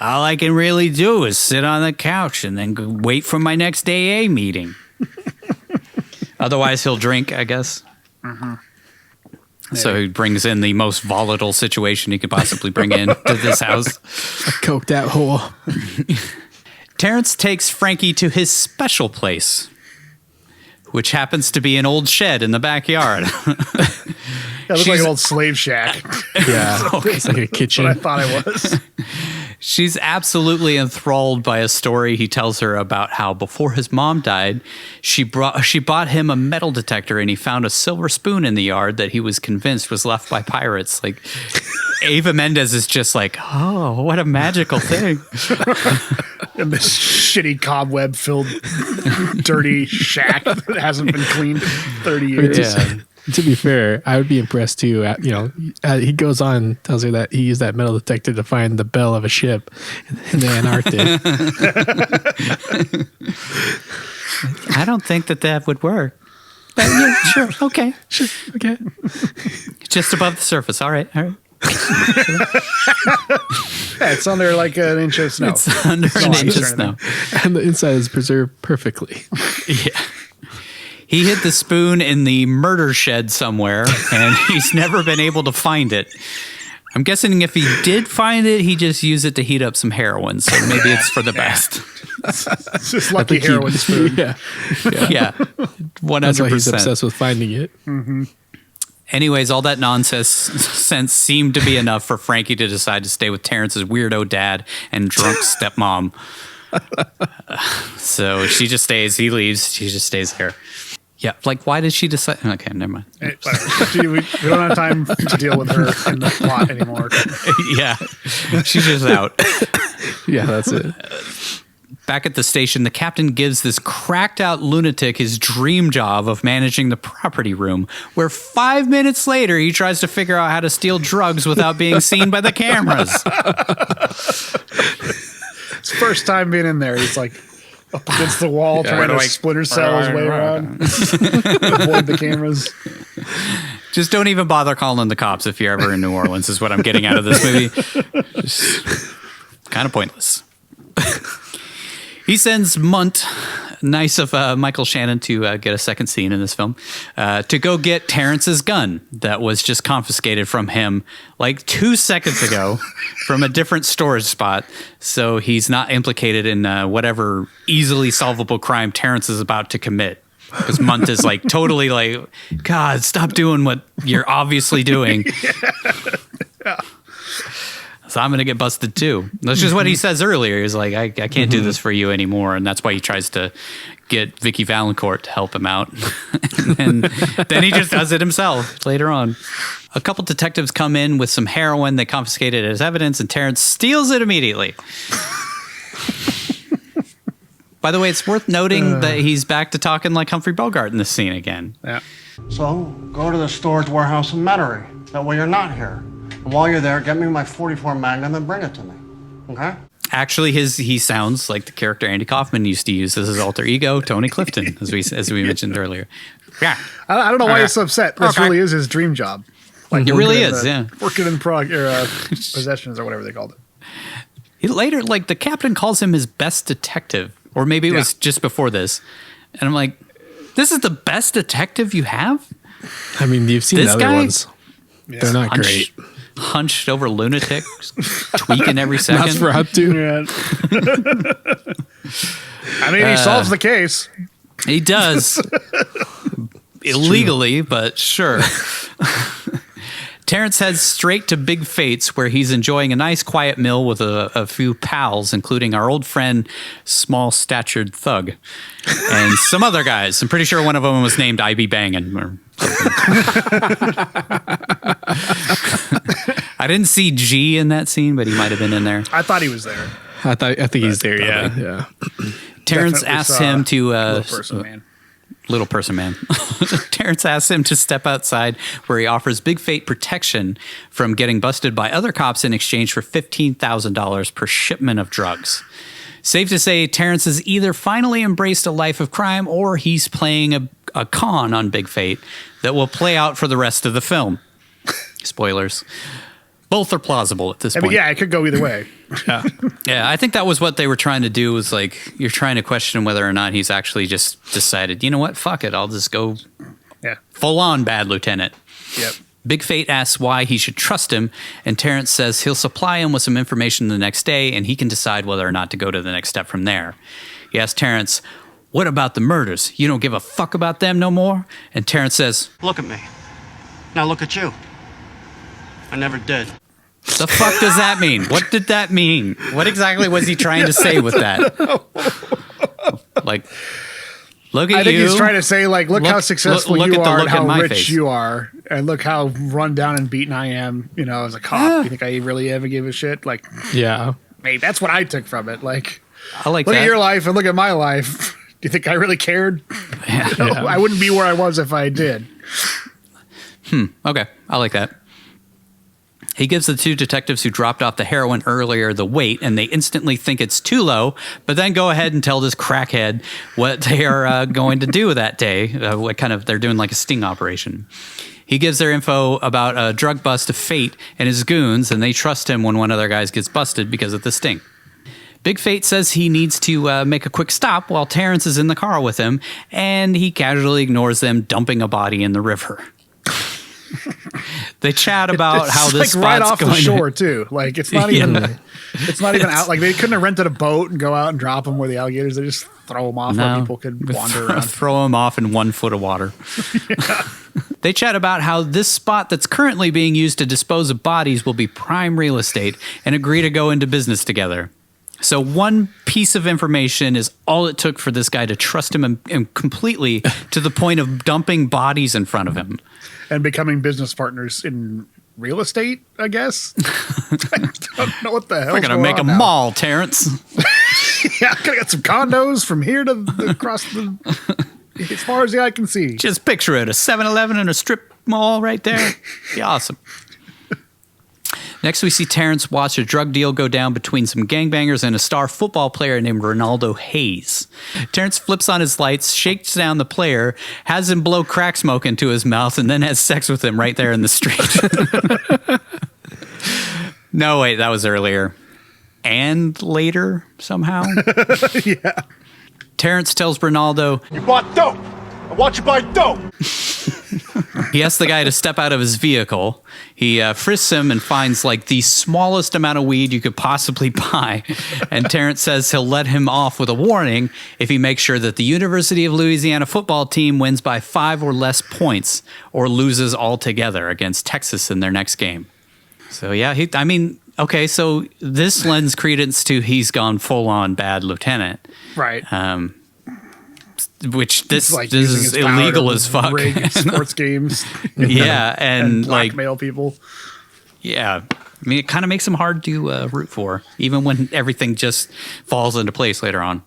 All I can really do is sit on the couch and then wait for my next AA meeting. Otherwise, he'll drink, I guess. Mm-hmm. So he brings in the most volatile situation he could possibly bring in to this house. Coke that hole. Terrence takes Frankie to his special place, which happens to be an old shed in the backyard. It looks like an old slave shack. Yeah, it's like a kitchen. That's what I thought it was. She's absolutely enthralled by a story he tells her about how before his mom died, she bought him a metal detector and he found a silver spoon in the yard that he was convinced was left by pirates. Like Eva Mendes is just like, oh, what a magical thing. In this shitty cobweb-filled dirty shack that hasn't been cleaned in 30 years. Yeah. To be fair, I would be impressed too. He goes on, tells her that he used that metal detector to find the bell of a ship in the Antarctic. I don't think that would work. But yeah, sure, okay. Sure, okay. Just above the surface. All right. Yeah, it's under like an inch of snow. It's under an inch of snow. And the inside is preserved perfectly. Yeah. He hid the spoon in the murder shed somewhere, and he's never been able to find it. I'm guessing if he did find it, he just used it to heat up some heroin, so maybe it's for the best. It's just lucky heroin spoon. Yeah. 100%. That's why he's obsessed with finding it. Mm-hmm. Anyways, all that nonsense seemed to be enough for Frankie to decide to stay with Terrence's weirdo dad and drunk stepmom. So she just stays. He leaves. She just stays there. Yeah, like, why did she decide? Okay, never mind. Hey, we don't have time to deal with her in the plot anymore. Yeah, she's just out. Yeah, that's it. Back at the station, the captain gives this cracked out lunatic his dream job of managing the property room, where 5 minutes later he tries to figure out how to steal drugs without being seen by the cameras. It's first time being in there. He's like up against the wall trying to splinter cell his way around. Avoid the cameras. Just don't even bother calling the cops if you're ever in New Orleans, is what I'm getting out of this movie. Just kind of pointless. He sends Munt, nice of Michael Shannon to get a second scene in this film, to go get Terrence's gun that was just confiscated from him like 2 seconds ago from a different storage spot. So he's not implicated in whatever easily solvable crime Terrence is about to commit. Because Munt is like totally like, God, stop doing what you're obviously doing. Yeah. So I'm going to get busted too. That's just what he says earlier. He's like, I can't do this for you anymore. And that's why he tries to get Vicki Valencourt to help him out. And then he just does it himself later on. A couple detectives come in with some heroin. They confiscate it as evidence, and Terrence steals it immediately. By the way, it's worth noting that he's back to talking like Humphrey Bogart in this scene again. Yeah. So, go to the storage warehouse in Metairie. That way you're not here. And while you're there, get me my .44 Magnum and bring it to me. Okay? Actually, he sounds like the character Andy Kaufman used to use as his alter ego, Tony Clifton, as we mentioned earlier. Yeah. I don't know why he's so upset. This really is his dream job. Like it really is, working in possessions or whatever they called it. Later, like, the captain calls him his best detective, or maybe it was just before this. And I'm like, this is the best detective you have? I mean, you've seen the other ones. Yeah. They're not great. Hunched over lunatic, tweaking every second. Nosferatu. Yeah. I mean, he solves the case. He does. Illegally, but sure. Terrence heads straight to Big Fate's, where he's enjoying a nice quiet meal with a few pals, including our old friend, Small-Statured Thug, and some other guys. I'm pretty sure one of them was named I Be Bangin' or I didn't see G in that scene, but he might have been in there. I thought he was there. I think he's there. Yeah. Terrence asks him to Little person man. Terrence asks him to step outside, where he offers Big Fate protection from getting busted by other cops in exchange for $15,000 per shipment of drugs. Safe to say, Terrence has either finally embraced a life of crime, or he's playing a con on Big Fate that will play out for the rest of the film. Spoilers. Both are plausible at this point. Yeah, it could go either way. Yeah, I think that was what they were trying to do, was like, you're trying to question whether or not he's actually just decided, you know what, fuck it, I'll just go full on bad lieutenant. Yep. Big Fate asks why he should trust him, and Terrence says he'll supply him with some information the next day, and he can decide whether or not to go to the next step from there. He asks Terrence, what about the murders? You don't give a fuck about them no more? And Terrence says, look at me. Now look at you. I never did. The fuck does that mean? What did that mean? What exactly was he trying to say with that? Like, look at you. I think he's trying to say, like, look how successful you are and how rich you are, and look how run down and beaten I am, you know, as a cop. You think I really ever give a shit? Like, maybe that's what I took from it. Like, I like look that. At your life and look at my life. Do you think I really cared? I wouldn't be where I was if I did. Okay, I like that. He gives the two detectives who dropped off the heroin earlier the weight, and they instantly think it's too low, but then go ahead and tell this crackhead what they are going to do that day. What kind of, they're doing like a sting operation. He gives their info about a drug bust to Fate and his goons, and they trust him when one of their guys gets busted because of the sting. Big Fate says he needs to make a quick stop while Terrence is in the car with him, and he casually ignores them dumping a body in the river. They chat about how this like right spot's off the going shore too. Like it's not even out. Like they couldn't have rented a boat and go out and drop them where the alligators. They just throw them off where people could wander around. Throw them off in 1 foot of water. They chat about how this spot that's currently being used to dispose of bodies will be prime real estate and agree to go into business together. So one piece of information is all it took for this guy to trust him and completely to the point of dumping bodies in front of him. And becoming business partners in real estate, I guess. I don't know what the hell. We're going to make a mall, Terrence. Yeah, I got some condos from here to across the... as far as the eye can see. Just picture it, a 7-Eleven and a strip mall right there. Be awesome. Next, we see Terrence watch a drug deal go down between some gangbangers and a star football player named Ronaldo Hayes. Terrence flips on his lights, shakes down the player, has him blow crack smoke into his mouth, and then has sex with him right there in the street. No, wait, that was earlier. And later, somehow? Yeah. Terrence tells Ronaldo, You bought dope. I want you buy dope. he asks the guy to step out of his vehicle. He frisks him and finds like the smallest amount of weed you could possibly buy. And Terrence says he'll let him off with a warning if he makes sure that the University of Louisiana football team wins by 5 or less points or loses altogether against Texas in their next game. So yeah, okay, so this lends credence to he's gone full on bad lieutenant. Right. Which this is illegal as fuck. Rig sports games. Yeah, and blackmail people. Yeah, I mean, it kind of makes him hard to root for, even when everything just falls into place later on.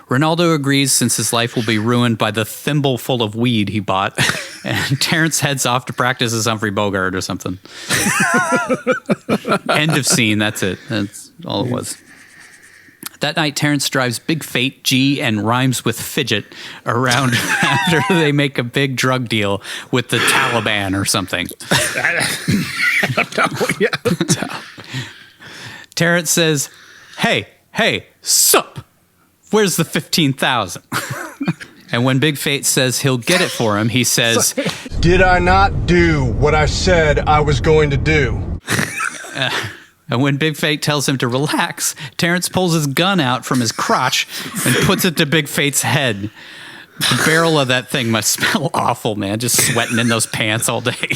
Ronaldo agrees since his life will be ruined by the thimble full of weed he bought, and Terrence heads off to practice as Humphrey Bogart or something. End of scene. That's it. That's all it was. That night, Terrence drives Big Fate, G, and rhymes with Fidget around after they make a big drug deal with the Taliban or something. Terrence says, Hey, sup? Where's the 15,000? And when Big Fate says he'll get it for him, he says, Did I not do what I said I was going to do? And when Big Fate tells him to relax, Terrence pulls his gun out from his crotch and puts it to Big Fate's head. The barrel of that thing must smell awful, man. Just sweating in those pants all day.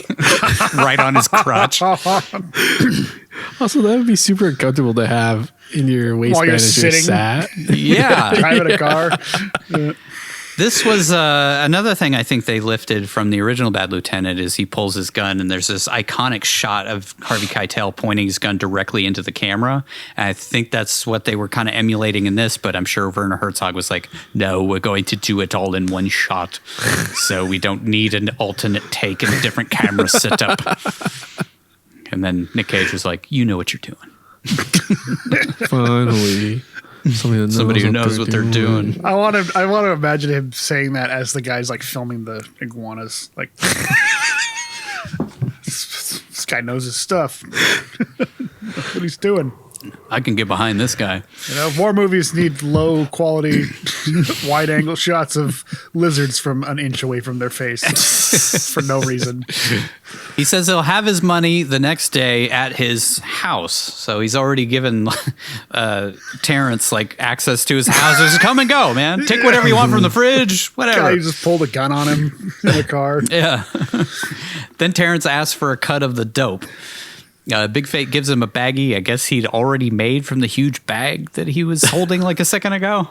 Right on his crotch. Also, that would be super uncomfortable to have in your waistband as you're sat. Yeah. Driving a car. This was another thing I think they lifted from the original Bad Lieutenant is he pulls his gun and there's this iconic shot of Harvey Keitel pointing his gun directly into the camera. And I think that's what they were kind of emulating in this, but I'm sure Werner Herzog was like, no, we're going to do it all in one shot. So we don't need an alternate take and a different camera setup. And then Nick Cage was like, you know what you're doing. Finally. Somebody who knows what they're doing. I want to imagine him saying that as the guy's like filming the iguanas. Like, this guy knows his stuff. That's what he's doing. I can get behind this guy. You know, more movies need low quality, wide angle shots of lizards from an inch away from their face for no reason. He says he'll have his money the next day at his house. So he's already given Terrence like access to his house. Just come and go, man. Take whatever you want from the fridge, whatever. Guy just pulled a gun on him in the car. Yeah. Then Terrence asks for a cut of the dope. Big Fate gives him a baggie I guess he'd already made from the huge bag that he was holding like a second ago.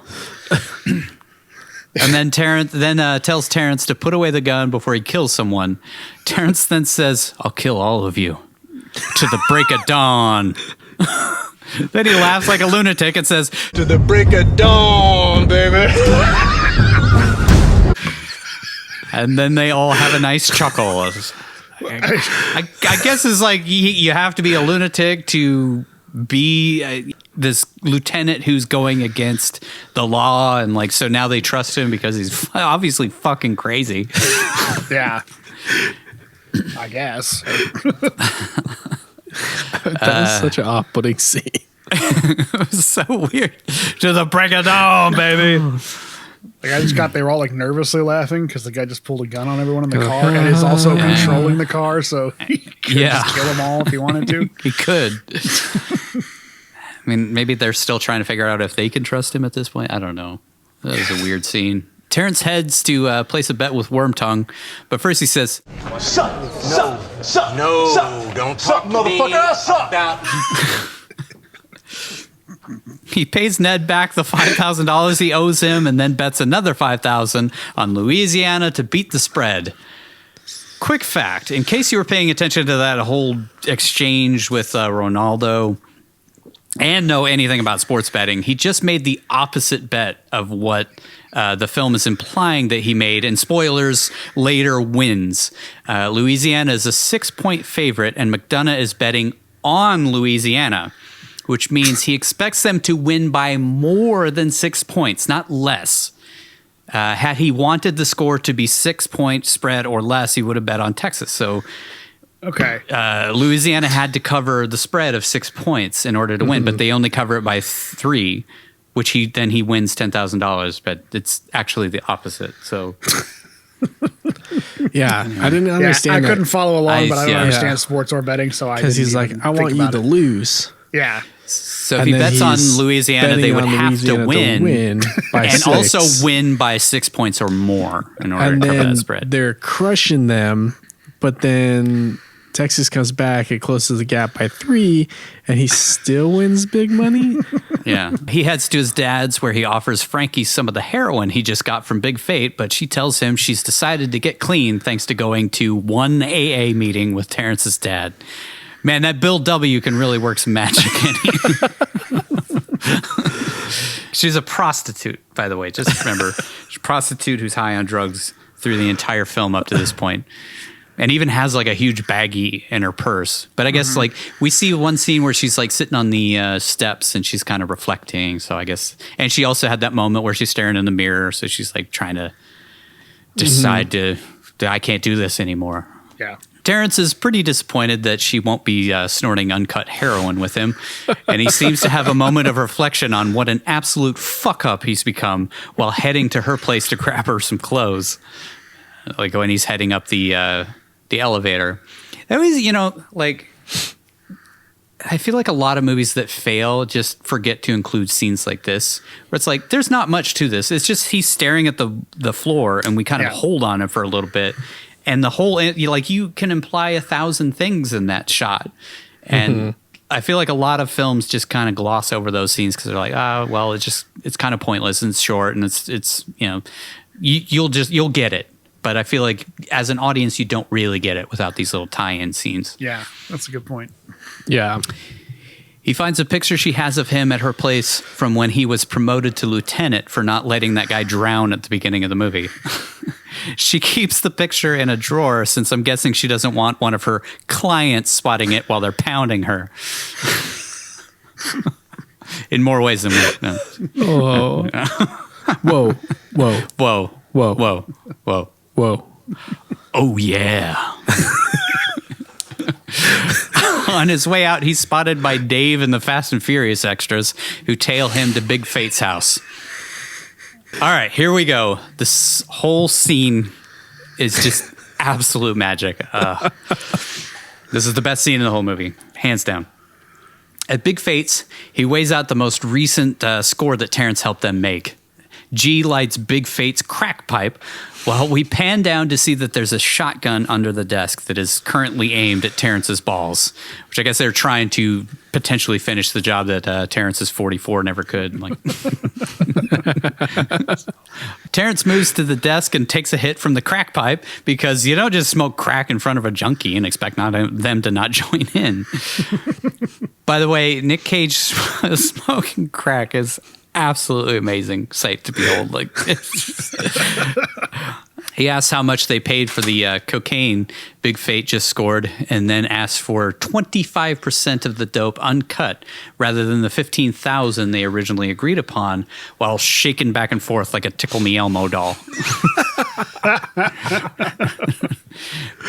And then Terrence tells Terrence to put away the gun before he kills someone. Terrence then says, I'll kill all of you to the break of dawn. Then he laughs like a lunatic and says, To the break of dawn, baby. And then they all have a nice chuckle. I guess it's like you have to be a lunatic to be this lieutenant who's going against the law, and like so now they trust him because he's obviously fucking crazy. Yeah. I guess. That was such an off-putting scene. It was so weird. To the break of dawn, baby. Like they were all like nervously laughing because the guy just pulled a gun on everyone in the car and is also controlling the car, so he could just kill them all if he wanted to. He could. I mean, maybe they're still trying to figure out if they can trust him at this point. I don't know. That was a weird scene. Terrence heads to place a bet with Wormtongue, but first he says, Sup, Don't talk to me motherfucker, sup. about... he pays Ned back the $5,000 he owes him and then bets another $5,000 on Louisiana to beat the spread. Quick fact, in case you were paying attention to that whole exchange with Ronaldo and know anything about sports betting, he just made the opposite bet of what the film is implying that he made, and spoilers, later wins. Louisiana is a 6-point favorite, and McDonagh is betting on Louisiana, which means he expects them to win by more than 6 points, not less. Had he wanted the score to be 6-point spread or less, he would have bet on Texas. So Louisiana had to cover the spread of 6 points in order to win, but they only cover it by 3, which he wins $10,000, but it's actually the opposite. So yeah, I didn't understand. I couldn't follow along, but I don't understand Yeah. sports or betting, so I Because he's like, I want you to lose. Yeah. So if he bets on Louisiana, they would have to win by and 6. also win by 6 points or more in order And to cover then that spread. they're crushing them, but then Texas comes back and closes the gap by 3, and he still wins big money. Yeah. He heads to his dad's where he offers Frankie some of the heroin he just got from Big Fate, but she tells him she's decided to get clean thanks to going to one AA meeting with Terrence's dad. Man, that Bill W. can really work some magic in here. She's a prostitute, by the way. Just remember, she's a prostitute who's high on drugs through the entire film up to this point. And even has like a huge baggie in her purse. But I guess like we see one scene where she's like sitting on the steps and she's kind of reflecting. So I guess, and she also had that moment where she's staring in the mirror. So she's like trying to decide I can't do this anymore. Yeah. Terrence is pretty disappointed that she won't be snorting uncut heroin with him. And he seems to have a moment of reflection on what an absolute fuck up he's become while heading to her place to grab her some clothes. Like when he's heading up the elevator. That was, like, I feel like a lot of movies that fail just forget to include scenes like this, where it's like, there's not much to this. It's just he's staring at the floor and we kind of hold on it for a little bit. And the whole, you can imply 1,000 things in that shot. And I feel like a lot of films just kind of gloss over those scenes because they're like, well, it's kind of pointless and it's short and it's you'll get it. But I feel like as an audience, you don't really get it without these little tie-in scenes. Yeah, that's a good point. Yeah. He finds a picture she has of him at her place from when he was promoted to lieutenant for not letting that guy drown at the beginning of the movie. She keeps the picture in a drawer since I'm guessing she doesn't want one of her clients spotting it while they're pounding her. In more ways than one. No. Oh. Whoa. Whoa. Whoa. Whoa. Whoa. Whoa. Whoa. Oh, yeah. On his way out, he's spotted by Dave and the Fast and Furious extras who tail him to Big Fate's house. All right, here we go. This whole scene is just absolute magic. This is the best scene in the whole movie, hands down. At Big Fate's, he weighs out the most recent score that Terrence helped them make. G lights Big Fate's crack pipe while we pan down to see that there's a shotgun under the desk that is currently aimed at Terrence's balls, which I guess they're trying to potentially finish the job that Terrence's 44 never could. Like, Terrence moves to the desk and takes a hit from the crack pipe because you don't just smoke crack in front of a junkie and expect them to not join in. By the way, Nick Cage smoking crack is absolutely amazing sight to behold. Like, he asks how much they paid for the cocaine Big Fate just scored, and then asks for 25% of the dope uncut rather than the $15,000 they originally agreed upon, while shaking back and forth like a Tickle Me Elmo doll.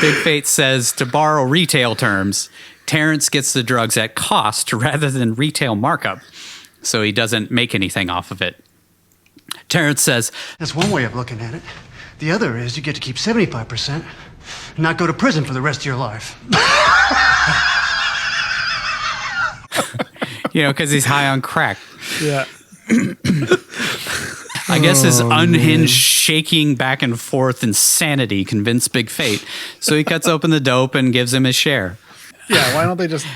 Big Fate says, to borrow retail terms, Terrence gets the drugs at cost rather than retail markup, so he doesn't make anything off of it. Terrence says, That's one way of looking at it. The other is you get to keep 75% and not go to prison for the rest of your life. Because he's high on crack. Yeah. I guess his unhinged shaking back and forth insanity convinced Big Fate, so he cuts open the dope and gives him his share. Yeah, why don't they just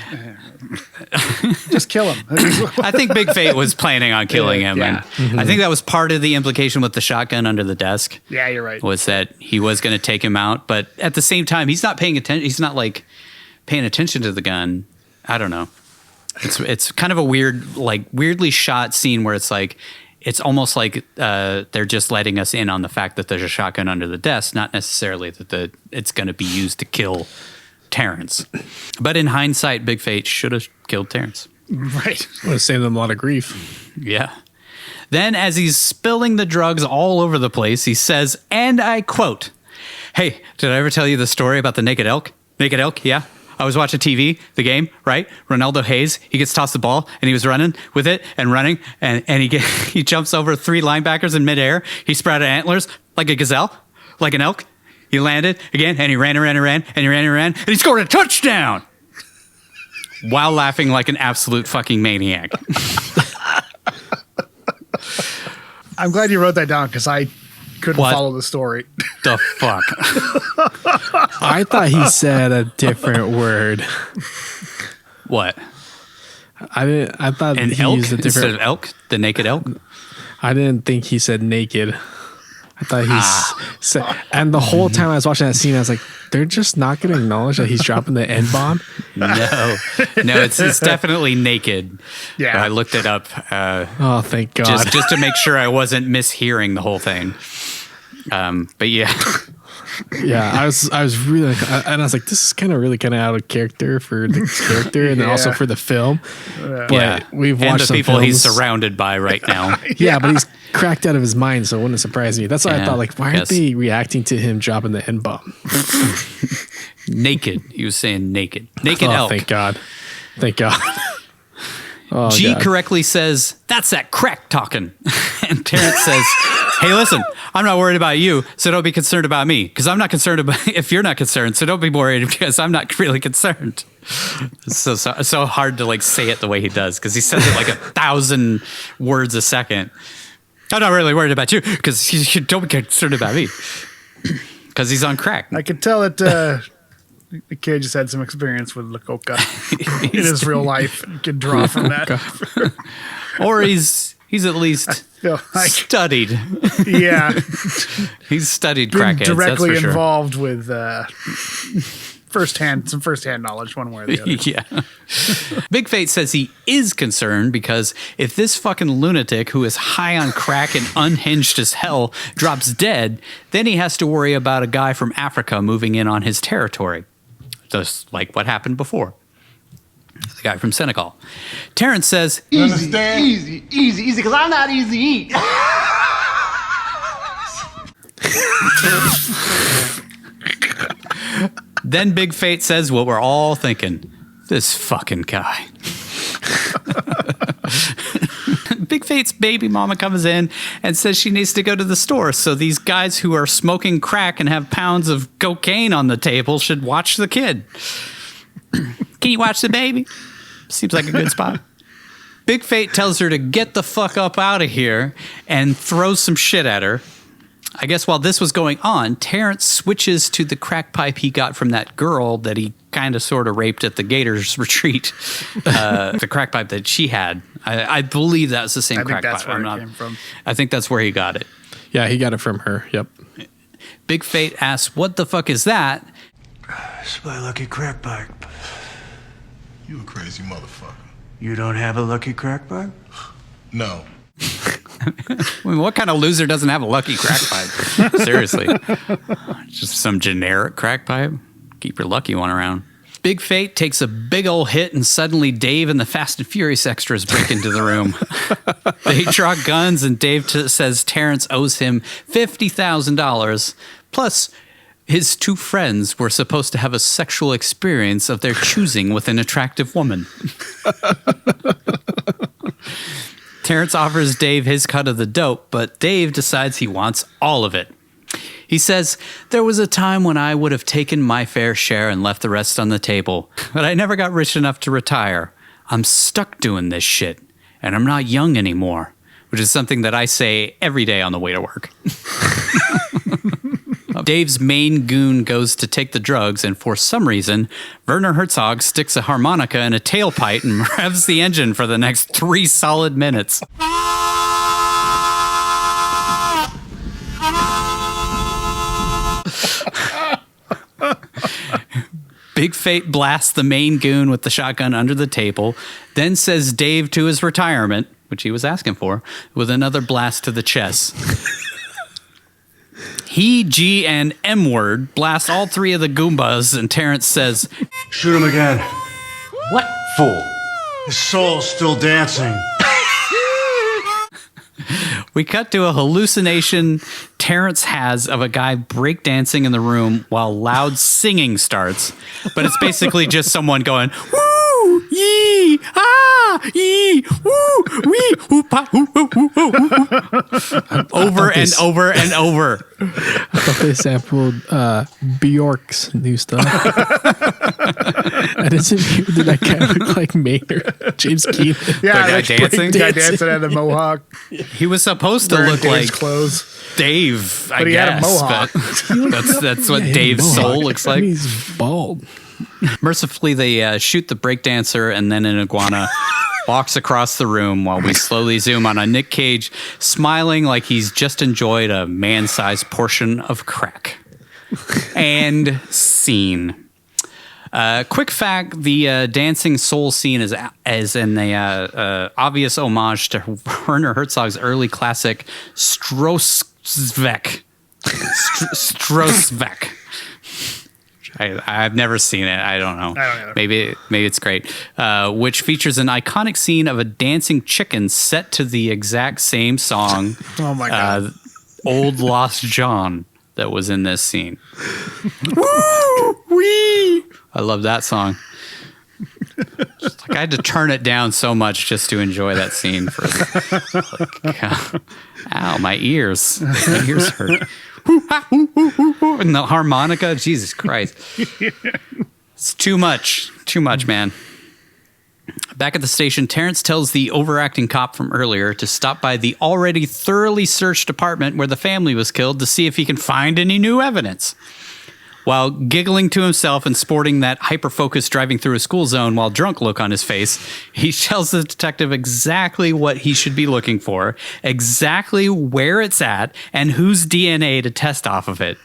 kill him? I think Big Fate was planning on killing him. Yeah. And I think that was part of the implication with the shotgun under the desk. Yeah, you're right. Was that he was going to take him out, but at the same time, he's not paying attention. He's not like paying attention to the gun. I don't know. It's kind of a weird, like weirdly shot scene where it's like, it's almost like they're just letting us in on the fact that there's a shotgun under the desk, not necessarily that it's going to be used to kill Terrence. But in hindsight, Big Fate should have killed Terrence. Right. Would have saved them a lot of grief. Yeah. Then as he's spilling the drugs all over the place, he says, and I quote, "Hey, did I ever tell you the story about the naked elk? Naked elk, yeah. I was watching TV, the game, right? Ronaldo Hayes, he gets tossed the ball, and he was running with it and running, and he jumps over 3 linebackers in midair. He sprouted antlers like a gazelle, like an elk. He landed again, and he ran, and he scored a touchdown while laughing like an absolute fucking maniac." I'm glad you wrote that down because I couldn't follow the story. The fuck? I thought he said a different word. What? I thought an he elk used a different instead of elk. The naked elk. I didn't think he said naked. I thought he said, and the whole time I was watching that scene, I was like, they're just not going to acknowledge that he's dropping the N-bomb. No, it's definitely naked. Yeah, I looked it up. Oh, thank God! Just to make sure I wasn't mishearing the whole thing. But yeah. Yeah, I was really, and I was like, this is kind of out of character for the character, and then also for the film. But we've watched and the some people films. He's surrounded by right now. Yeah, but he's cracked out of his mind, so it wouldn't surprise me. That's why I thought, like, why aren't they reacting to him dropping the N-bomb? Naked. He was saying naked. Naked elk. Thank God. Thank God. Oh, G God. correctly says, "That's that crack talking." And Terrence says, "Hey, listen, I'm not worried about you, so don't be concerned about me, because I'm not concerned about if you're not concerned, so don't be worried because I'm not really concerned." So hard to like say it the way he does, because he says it like 1,000 words a second. I'm not really worried about you because you don't be concerned about me, because he's on crack. I could tell that the kid just had some experience with La Coca in his real life. You can draw from that. Or he's at least studied. Yeah. He's studied Been crackheads. directly that's for involved with some firsthand knowledge one way or the other. Yeah. Big Fate says he is concerned because if this fucking lunatic who is high on crack and unhinged as hell drops dead, then he has to worry about a guy from Africa moving in on his territory. Just like what happened before. The guy from Senegal. Terrence says, Easy, because I'm not easy to eat. Then Big Fate says what we're all thinking. This fucking guy. Big Fate's baby mama comes in and says she needs to go to the store, so these guys who are smoking crack and have pounds of cocaine on the table should watch the kid. Can you watch the baby? Seems like a good spot. Big Fate tells her to get the fuck up out of here and throws some shit at her. I guess while this was going on, Terrence switches to the crack pipe he got from that girl that he kind of sort of raped at the Gators retreat. The crack pipe that she had. I believe that was the same crack pipe. I think that's where it came from. I think that's where he got it. Yeah, he got it from her. Yep. Big Fate asks, "What the fuck is that?" It's my lucky crack pipe. You a crazy motherfucker. You don't have a lucky crack pipe? No. I mean, what kind of loser doesn't have a lucky crack pipe? Seriously. Just some generic crack pipe? Keep your lucky one around. Big Fate takes a big old hit, and suddenly Dave and the Fast and Furious extras break into the room. They draw guns, and Dave says Terrence owes him $50,000 plus His two friends were supposed to have a sexual experience of their choosing with an attractive woman. Terrence offers Dave his cut of the dope, but Dave decides he wants all of it. He says, "There was a time when I would have taken my fair share and left the rest on the table, but I never got rich enough to retire. I'm stuck doing this shit, and I'm not young anymore," which is something that I say every day on the way to work. Dave's main goon goes to take the drugs, and for some reason, Werner Herzog sticks a harmonica in a tailpipe and revs the engine for the next 3 solid minutes. Big Fate blasts the main goon with the shotgun under the table, then says Dave to his retirement, which he was asking for, with another blast to the chest. He, G, and M-word blast all 3 of the Goombas, and Terrence says, Shoot him again. What fool? His soul's still dancing. We cut to a hallucination Terrence has of a guy breakdancing in the room while loud singing starts. But it's basically just someone going, woo, yee, ah, yee, woo, wee, woo, pa, woo, woo, woo, woo, woo. Over and over and over. I thought they sampled Bjork's new stuff. And did that guy look like Maynard? James Keith? Yeah, the guy dancing? Guy dancing at a mohawk. He was supposed to look Dave's like clothes. Dave, But he had a mohawk. But that's what Dave's soul looks like. He's bald. Mercifully, they shoot the breakdancer, and then an iguana walks across the room while we slowly zoom on a Nick Cage smiling like he's just enjoyed a man-sized portion of crack. And scene. Quick fact, the dancing soul scene is an obvious homage to Werner Herzog's early classic Strosvek. Strosvek. I've never seen it. I don't know. I don't either. Maybe it's great. Which features an iconic scene of a dancing chicken set to the exact same song. Oh my God. Old Lost John that was in this scene. Woo! Wee! I love that song. Just, I had to turn it down so much just to enjoy that scene. Ow, my ears. My ears hurt. And the harmonica, Jesus Christ. It's too much. Too much, man. Back at the station, Terrence tells the overacting cop from earlier to stop by the already thoroughly searched apartment where the family was killed to see if he can find any new evidence. While giggling to himself and sporting that hyper-focused driving through a school zone while drunk look on his face, he tells the detective exactly what he should be looking for, exactly where it's at, and whose DNA to test off of it.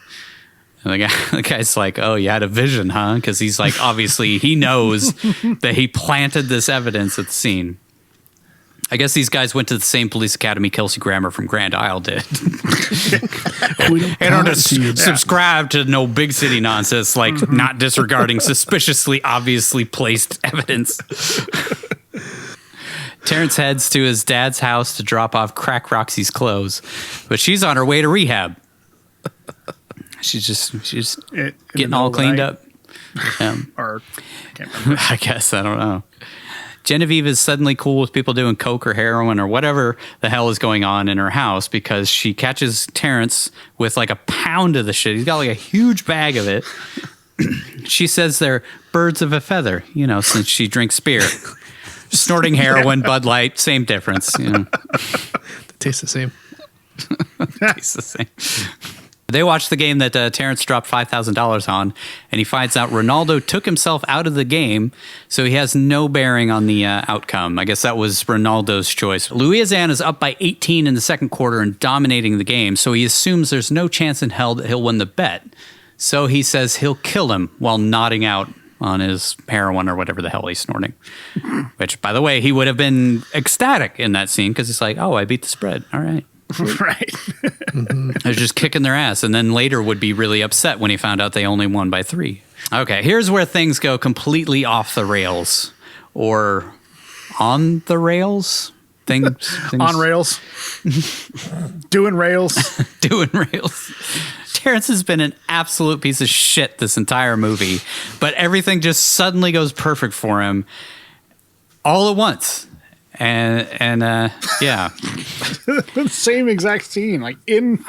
And the guy's like, "Oh, you had a vision, huh?" Because he's like, obviously, he knows that he planted this evidence at the scene. I guess these guys went to the same police academy Kelsey Grammer from Grand Isle did. They don't just subscribe to no big city nonsense like not disregarding suspiciously obviously placed evidence. Terrence heads to his dad's house to drop off Crack Roxy's clothes, but she's on her way to rehab. She's just getting all cleaned up. Or can't remember. I guess, I don't know. Genevieve is suddenly cool with people doing coke or heroin or whatever the hell is going on in her house because she catches Terrence with like a pound of the shit. He's got like a huge bag of it. She says they're birds of a feather, since she drinks beer. Snorting heroin, Bud Light, same difference. They taste the same. Tastes the same. They watch the game that Terrence dropped $5,000 on, and he finds out Ronaldo took himself out of the game, so he has no bearing on the outcome. I guess that was Ronaldo's choice. Louisiana is up by 18 in the second quarter and dominating the game, so he assumes there's no chance in hell that he'll win the bet. So he says he'll kill him while nodding out on his heroin or whatever the hell he's snorting. Which, by the way, he would have been ecstatic in that scene because it's like, oh, I beat the spread. All right. Right. They're just kicking their ass, and then later would be really upset when he found out they only won by 3. Okay, here's where things go completely off the rails, or on the rails. things on rails. Doing rails. Doing rails. Terrence has been an absolute piece of shit this entire movie, but everything just suddenly goes perfect for him all at once. And yeah. Same exact scene, like in.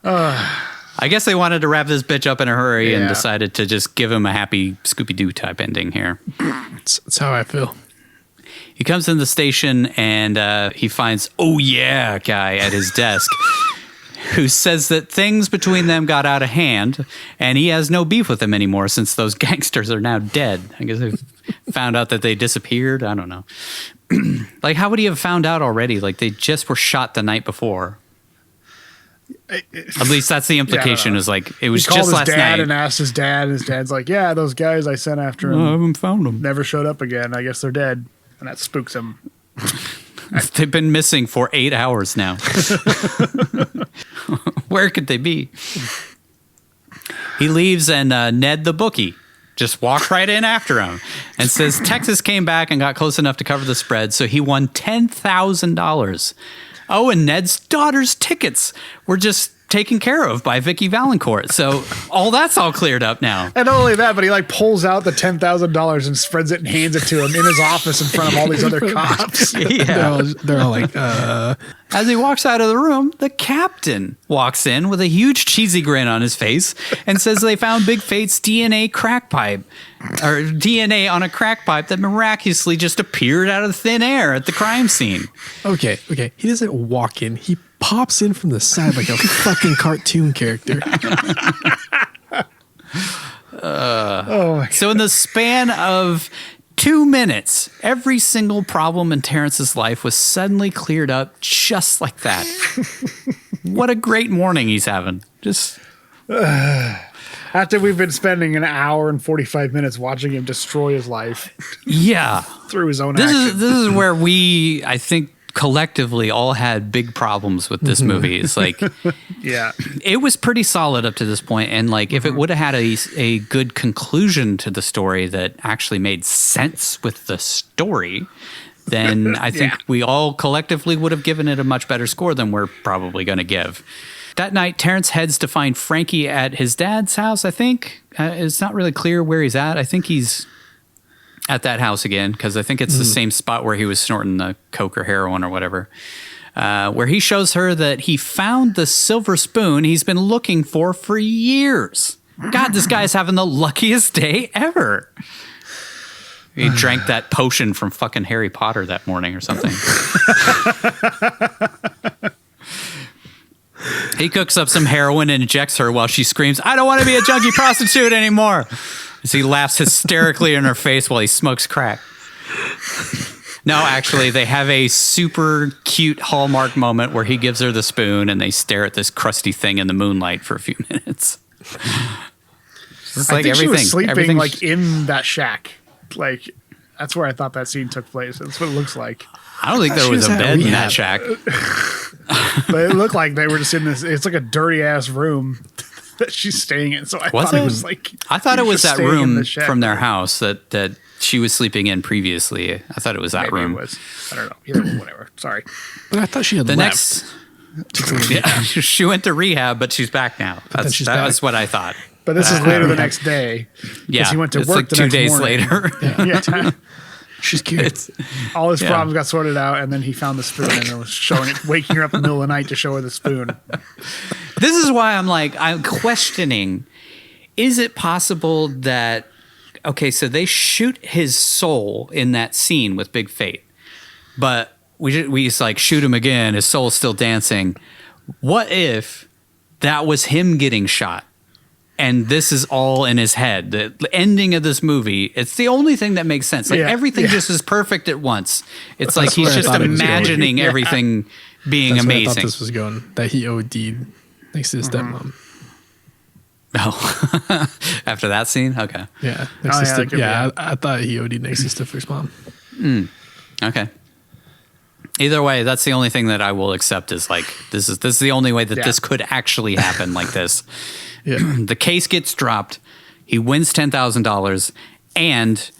I guess they wanted to wrap this bitch up in a hurry and decided to just give him a happy Scooby-Doo type ending here. That's how I feel. He comes in the station and he finds, guy at his desk who says that things between them got out of hand and he has no beef with them anymore since those gangsters are now dead. I guess they found out that they disappeared. I don't know. Like, how would he have found out already? Like, they just were shot the night before. At least that's the implication. Is like, it was just last night. He called his dad and asked his dad. And his dad's like, yeah, those guys I sent after him. I haven't found them. Never showed up again. I guess they're dead. And that spooks him. They've been missing for 8 hours now. Where could they be? He leaves and Ned the bookie just walked right in after him and says Texas came back and got close enough to cover the spread, so he won $10,000. Oh, and Ned's daughter's tickets were just taken care of by Vicki Valencourt. So that's all cleared up now. And not only that, but he like pulls out the $10,000 and spreads it and hands it to him in his office in front of all these other cops. Yeah. They're all like, As he walks out of the room, the captain walks in with a huge cheesy grin on his face and says they found Big Fate's DNA crack pipe, or DNA on a crack pipe that miraculously just appeared out of thin air at the crime scene. Okay. He doesn't walk in. He pops in from the side like a fucking cartoon character. So in the span of 2 minutes, every single problem in Terrence's life was suddenly cleared up just like that. What a great morning he's having. Just after we've been spending an hour and 45 minutes watching him destroy his life. Yeah. Through his own actions. This is where we, I think, collectively all had big problems with this movie. It's like, yeah, it was pretty solid up to this point, and like if it would have had a good conclusion to the story that actually made sense with the story, then I think we all collectively would have given it a much better score than we're probably going to give. That night, Terrence heads to find Frankie at his dad's house, I think. It's not really clear where he's at. I think he's at that house again, because I think it's the same spot where he was snorting the coke or heroin or whatever, where he shows her that he found the silver spoon he's been looking for years. God, this guy's having the luckiest day ever. He drank that potion from fucking Harry Potter that morning or something. He cooks up some heroin and injects her while she screams, "I don't want to be a junkie prostitute anymore." As he laughs hysterically in her face while he smokes crack. No, actually, they have a super cute Hallmark moment where he gives her the spoon and they stare at this crusty thing in the moonlight for a few minutes. It's like I think she was sleeping everything like in that shack. Like, that's where I thought that scene took place. That's what it looks like. I don't think there was a bed in that shack. But it looked like they were just in this. It's like a dirty ass room that she's staying in. So I thought it was like. I thought it was that room from their house that she was sleeping in previously. I thought it was that room. It was. I don't know. Either whatever. Sorry. But I thought she had left. She went to rehab, but she's back now. That's what I thought. But this is later the next day. Yeah, he went to work like the 2 next days morning. later. Yeah. She's cute. All his problems got sorted out, and then he found the spoon and was showing it, waking her up in the middle of the night to show her the spoon. This is why I'm questioning, is it possible that, okay, so they shoot his soul in that scene with Big Fate, but we just like shoot him again, his soul's still dancing. What if that was him getting shot? And this is all in his head. The ending of this movie, it's the only thing that makes sense. Like everything just is perfect at once. It's like he's just imagining everything being amazing. I thought this was going, that he OD'd next to his stepmom. Oh, after that scene? Okay. Yeah. I thought he OD'd next to his first mom. Okay. Either way, that's the only thing that I will accept is like, this is the only way that this could actually happen like this. Yeah. The case gets dropped. He wins $10,000 and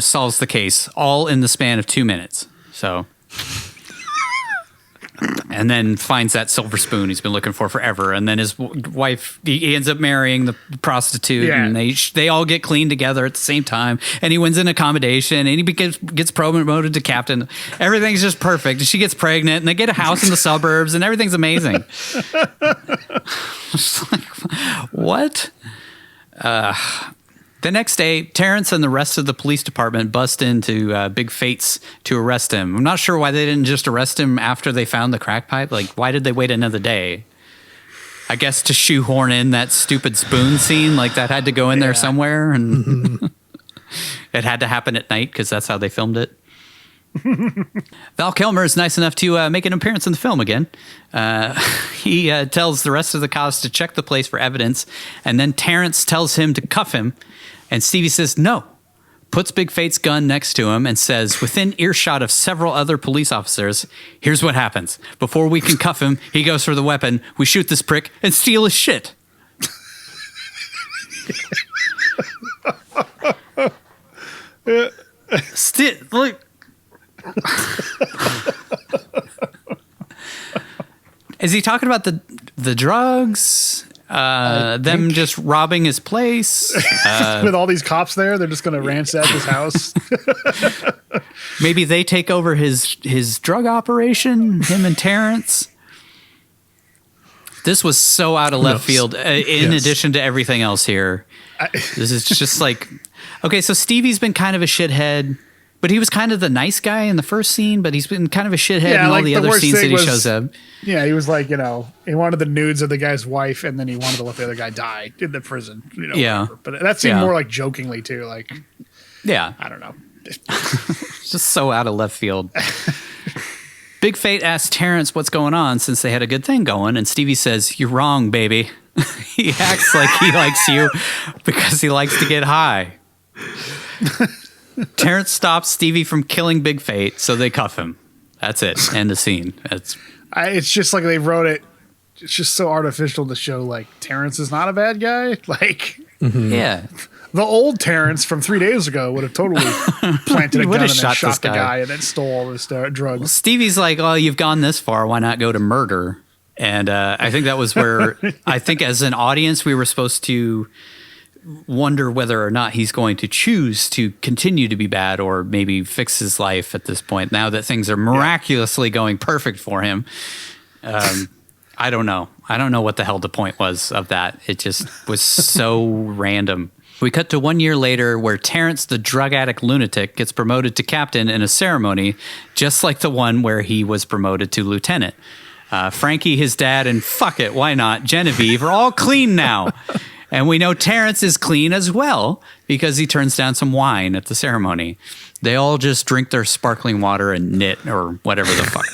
solves the case all in the span of 2 minutes. So And then finds that silver spoon he's been looking for forever. And then his wife, he ends up marrying the prostitute, and they all get clean together at the same time. And he wins an accommodation, and he gets promoted to captain. Everything's just perfect. She gets pregnant, and they get a house in the suburbs, and everything's amazing. Just like, what? The next day, Terrence and the rest of the police department bust into Big Fate's to arrest him. I'm not sure why they didn't just arrest him after they found the crack pipe. Like, why did they wait another day? I guess to shoehorn in that stupid spoon scene. Like, that had to go in there somewhere. And it had to happen at night because that's how they filmed it. Val Kilmer is nice enough to make an appearance in the film again. He tells the rest of the cops to check the place for evidence, and then Terrence tells him to cuff him, and Stevie says no, puts Big Fate's gun next to him, and says, within earshot of several other police officers, here's what happens. Before we can cuff him, he goes for the weapon, we shoot this prick, and steal his shit. Look. Is he talking about the drugs? Them just robbing his place? With all these cops there, they're just going to ransack his house. Maybe they take over his drug operation, him and Terrence. This was so out of left field, in addition to everything else here. This is just like... Okay, so Stevie's been kind of a shithead, but he was kind of the nice guy in the first scene, but he's been kind of a shithead in all the other scenes that he shows up. Yeah, he was like, he wanted the nudes of the guy's wife, and then he wanted to let the other guy die in the prison. Whatever. But that seemed more like jokingly, too. Like, I don't know. Just so out of left field. Big Fate asks Terrence what's going on since they had a good thing going, and Stevie says, "You're wrong, baby." He acts like he likes you because he likes to get high. Terrence stops Stevie from killing Big Fate, so they cuff him. That's it. End of scene. It's just like they wrote it. It's just so artificial to show like Terrence is not a bad guy. Like, yeah, the old Terrence from 3 days ago would have totally planted a gun and then shot the guy and then stole all his drugs. Well, Stevie's like, "Oh, you've gone this far. Why not go to murder?" And I think that was where I think as an audience we were supposed to wonder whether or not he's going to choose to continue to be bad or maybe fix his life at this point now that things are miraculously going perfect for him. I don't know. I don't know what the hell the point was of that. It just was so random. We cut to 1 year later where Terrence, the drug addict lunatic, gets promoted to captain in a ceremony just like the one where he was promoted to lieutenant. Frankie, his dad, and fuck it, why not, Genevieve are all clean now. And we know Terrence is clean as well because he turns down some wine at the ceremony. They all just drink their sparkling water and knit or whatever the fuck.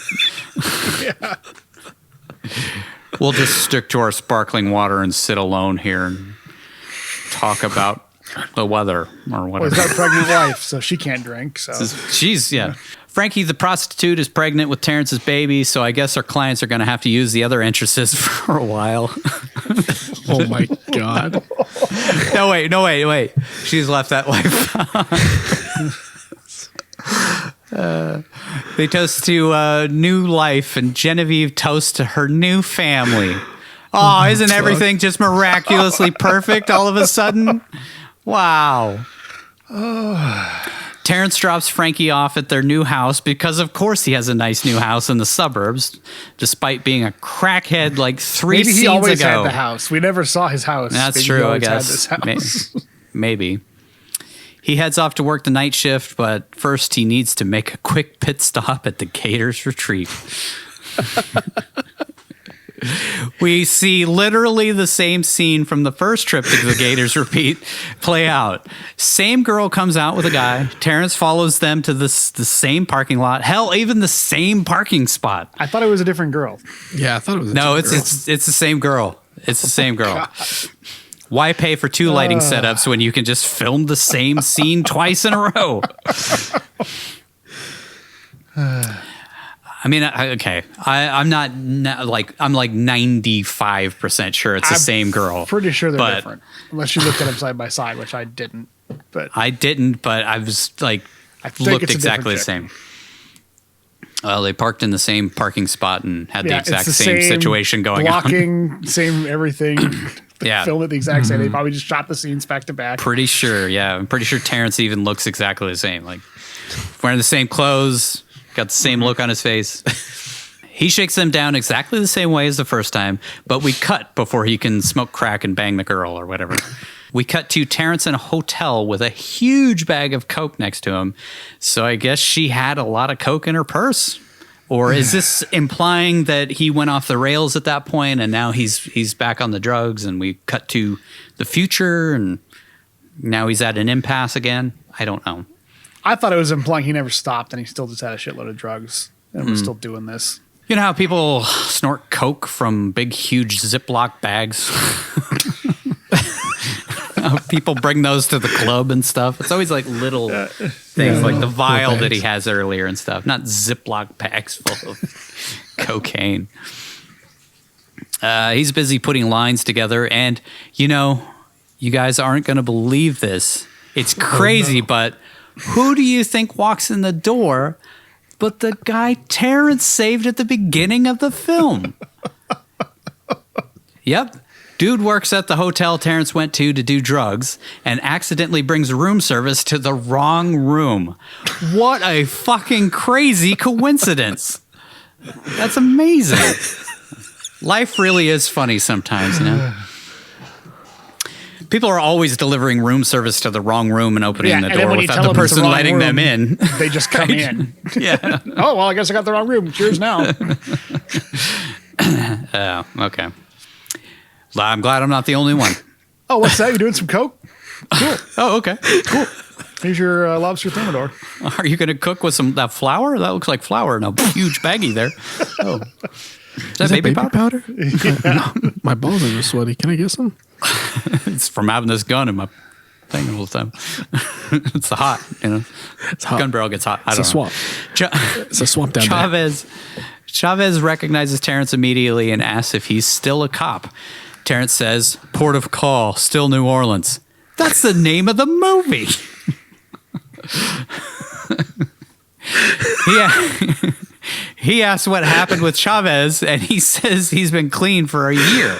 We'll just stick to our sparkling water and sit alone here and talk about the weather or whatever. Well, he's got a pregnant wife, so she can't drink. So she's, Frankie, the prostitute, is pregnant with Terrence's baby, so I guess our clients are going to have to use the other entrances for a while. Oh, my God. No, wait. She's left that wife. They toast to new life, and Genevieve toasts to her new family. Oh, isn't everything just miraculously perfect all of a sudden? Wow. Terrence drops Frankie off at their new house because, of course, he has a nice new house in the suburbs, despite being a crackhead like three scenes ago. Maybe he always had the house. We never saw his house. That's true, I guess. Maybe. He heads off to work the night shift, but first he needs to make a quick pit stop at the Gators Retreat. We see literally the same scene from the first trip to the Gators Repeat play out. Same girl comes out with a guy. Terrence follows them to the same parking lot. Hell, even the same parking spot. I thought it was a different girl. Yeah, I thought it was. It's the same girl. It's the same girl. God. Why pay for two lighting setups when you can just film the same scene twice in a row? I mean, okay. I'm like 95% sure it's the same girl. Pretty sure they're different, unless you looked at them side by side, which I didn't. But I was like, looked exactly the same. They parked in the same parking spot and had the exact same situation going blocking, same everything. Yeah. Film it the exact same. They probably just shot the scenes back to back. Pretty sure, yeah. I'm pretty sure Terrence even looks exactly the same. Like, wearing the same clothes, got the same look on his face. He shakes them down exactly the same way as the first time, but we cut before he can smoke crack and bang the girl or whatever. We cut to Terrence in a hotel with a huge bag of coke next to him. So I guess she had a lot of coke in her purse. Or is this implying that he went off the rails at that point and now he's back on the drugs, and we cut to the future and now he's at an impasse again? I don't know. I thought it was implying he never stopped and he still just had a shitload of drugs and was still doing this. You know how people snort coke from big, huge Ziploc bags? People bring those to the club and stuff. It's always like little things, like the vial that he has earlier and stuff, not Ziploc bags full of cocaine. He's busy putting lines together, and you guys aren't going to believe this. It's crazy, but who do you think walks in the door but the guy Terrence saved at the beginning of the film? Yep. Dude works at the hotel Terrence went to do drugs and accidentally brings room service to the wrong room. What a fucking crazy coincidence. That's amazing. Life really is funny sometimes, you know? People are always delivering room service to the wrong room and opening the door without the person letting them in. They just come in. Yeah. Oh, well, I guess I got the wrong room. Cheers now. Oh, okay. I'm glad I'm not the only one. Oh, what's that? You doing some coke? Cool. Oh, okay. Cool. Here's your lobster thermidor. Are you going to cook with that flour? That looks like flour in a huge baggie there. Oh. Is that baby powder? Yeah. My balls are sweaty. Can I get some? It's from having this gun in my thing all the time. It's hot, It's hot. Gun barrel gets hot. It's a swamp. It's a swamp down there. Chavez recognizes Terrence immediately and asks if he's still a cop. Terrence says, "Port of call, still New Orleans." That's the name of the movie. Yeah. He asks what happened with Chavez, and he says he's been clean for a year.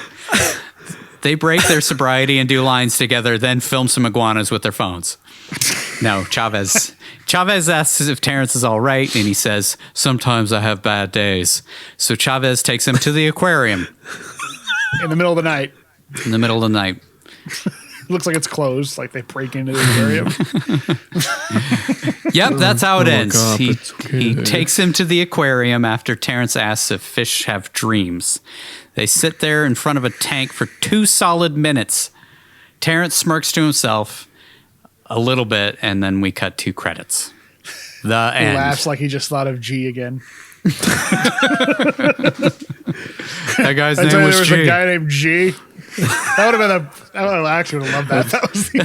They break their sobriety and do lines together, then film some iguanas with their phones. No, Chavez asks if Terrence is all right, and he says, "Sometimes I have bad days." So Chavez takes him to the aquarium. In the middle of the night. In the middle of the night. Looks like it's closed, like they break into the aquarium. Yep, that's how it ends. He takes him to the aquarium after Terrence asks if fish have dreams. They sit there in front of a tank for 2 solid minutes. Terrence smirks to himself a little bit, and then we cut 2 credits. The end. He laughs like he just thought of G again. That guy's name was G. There was a guy named G. That would have been I actually would have loved that. That was the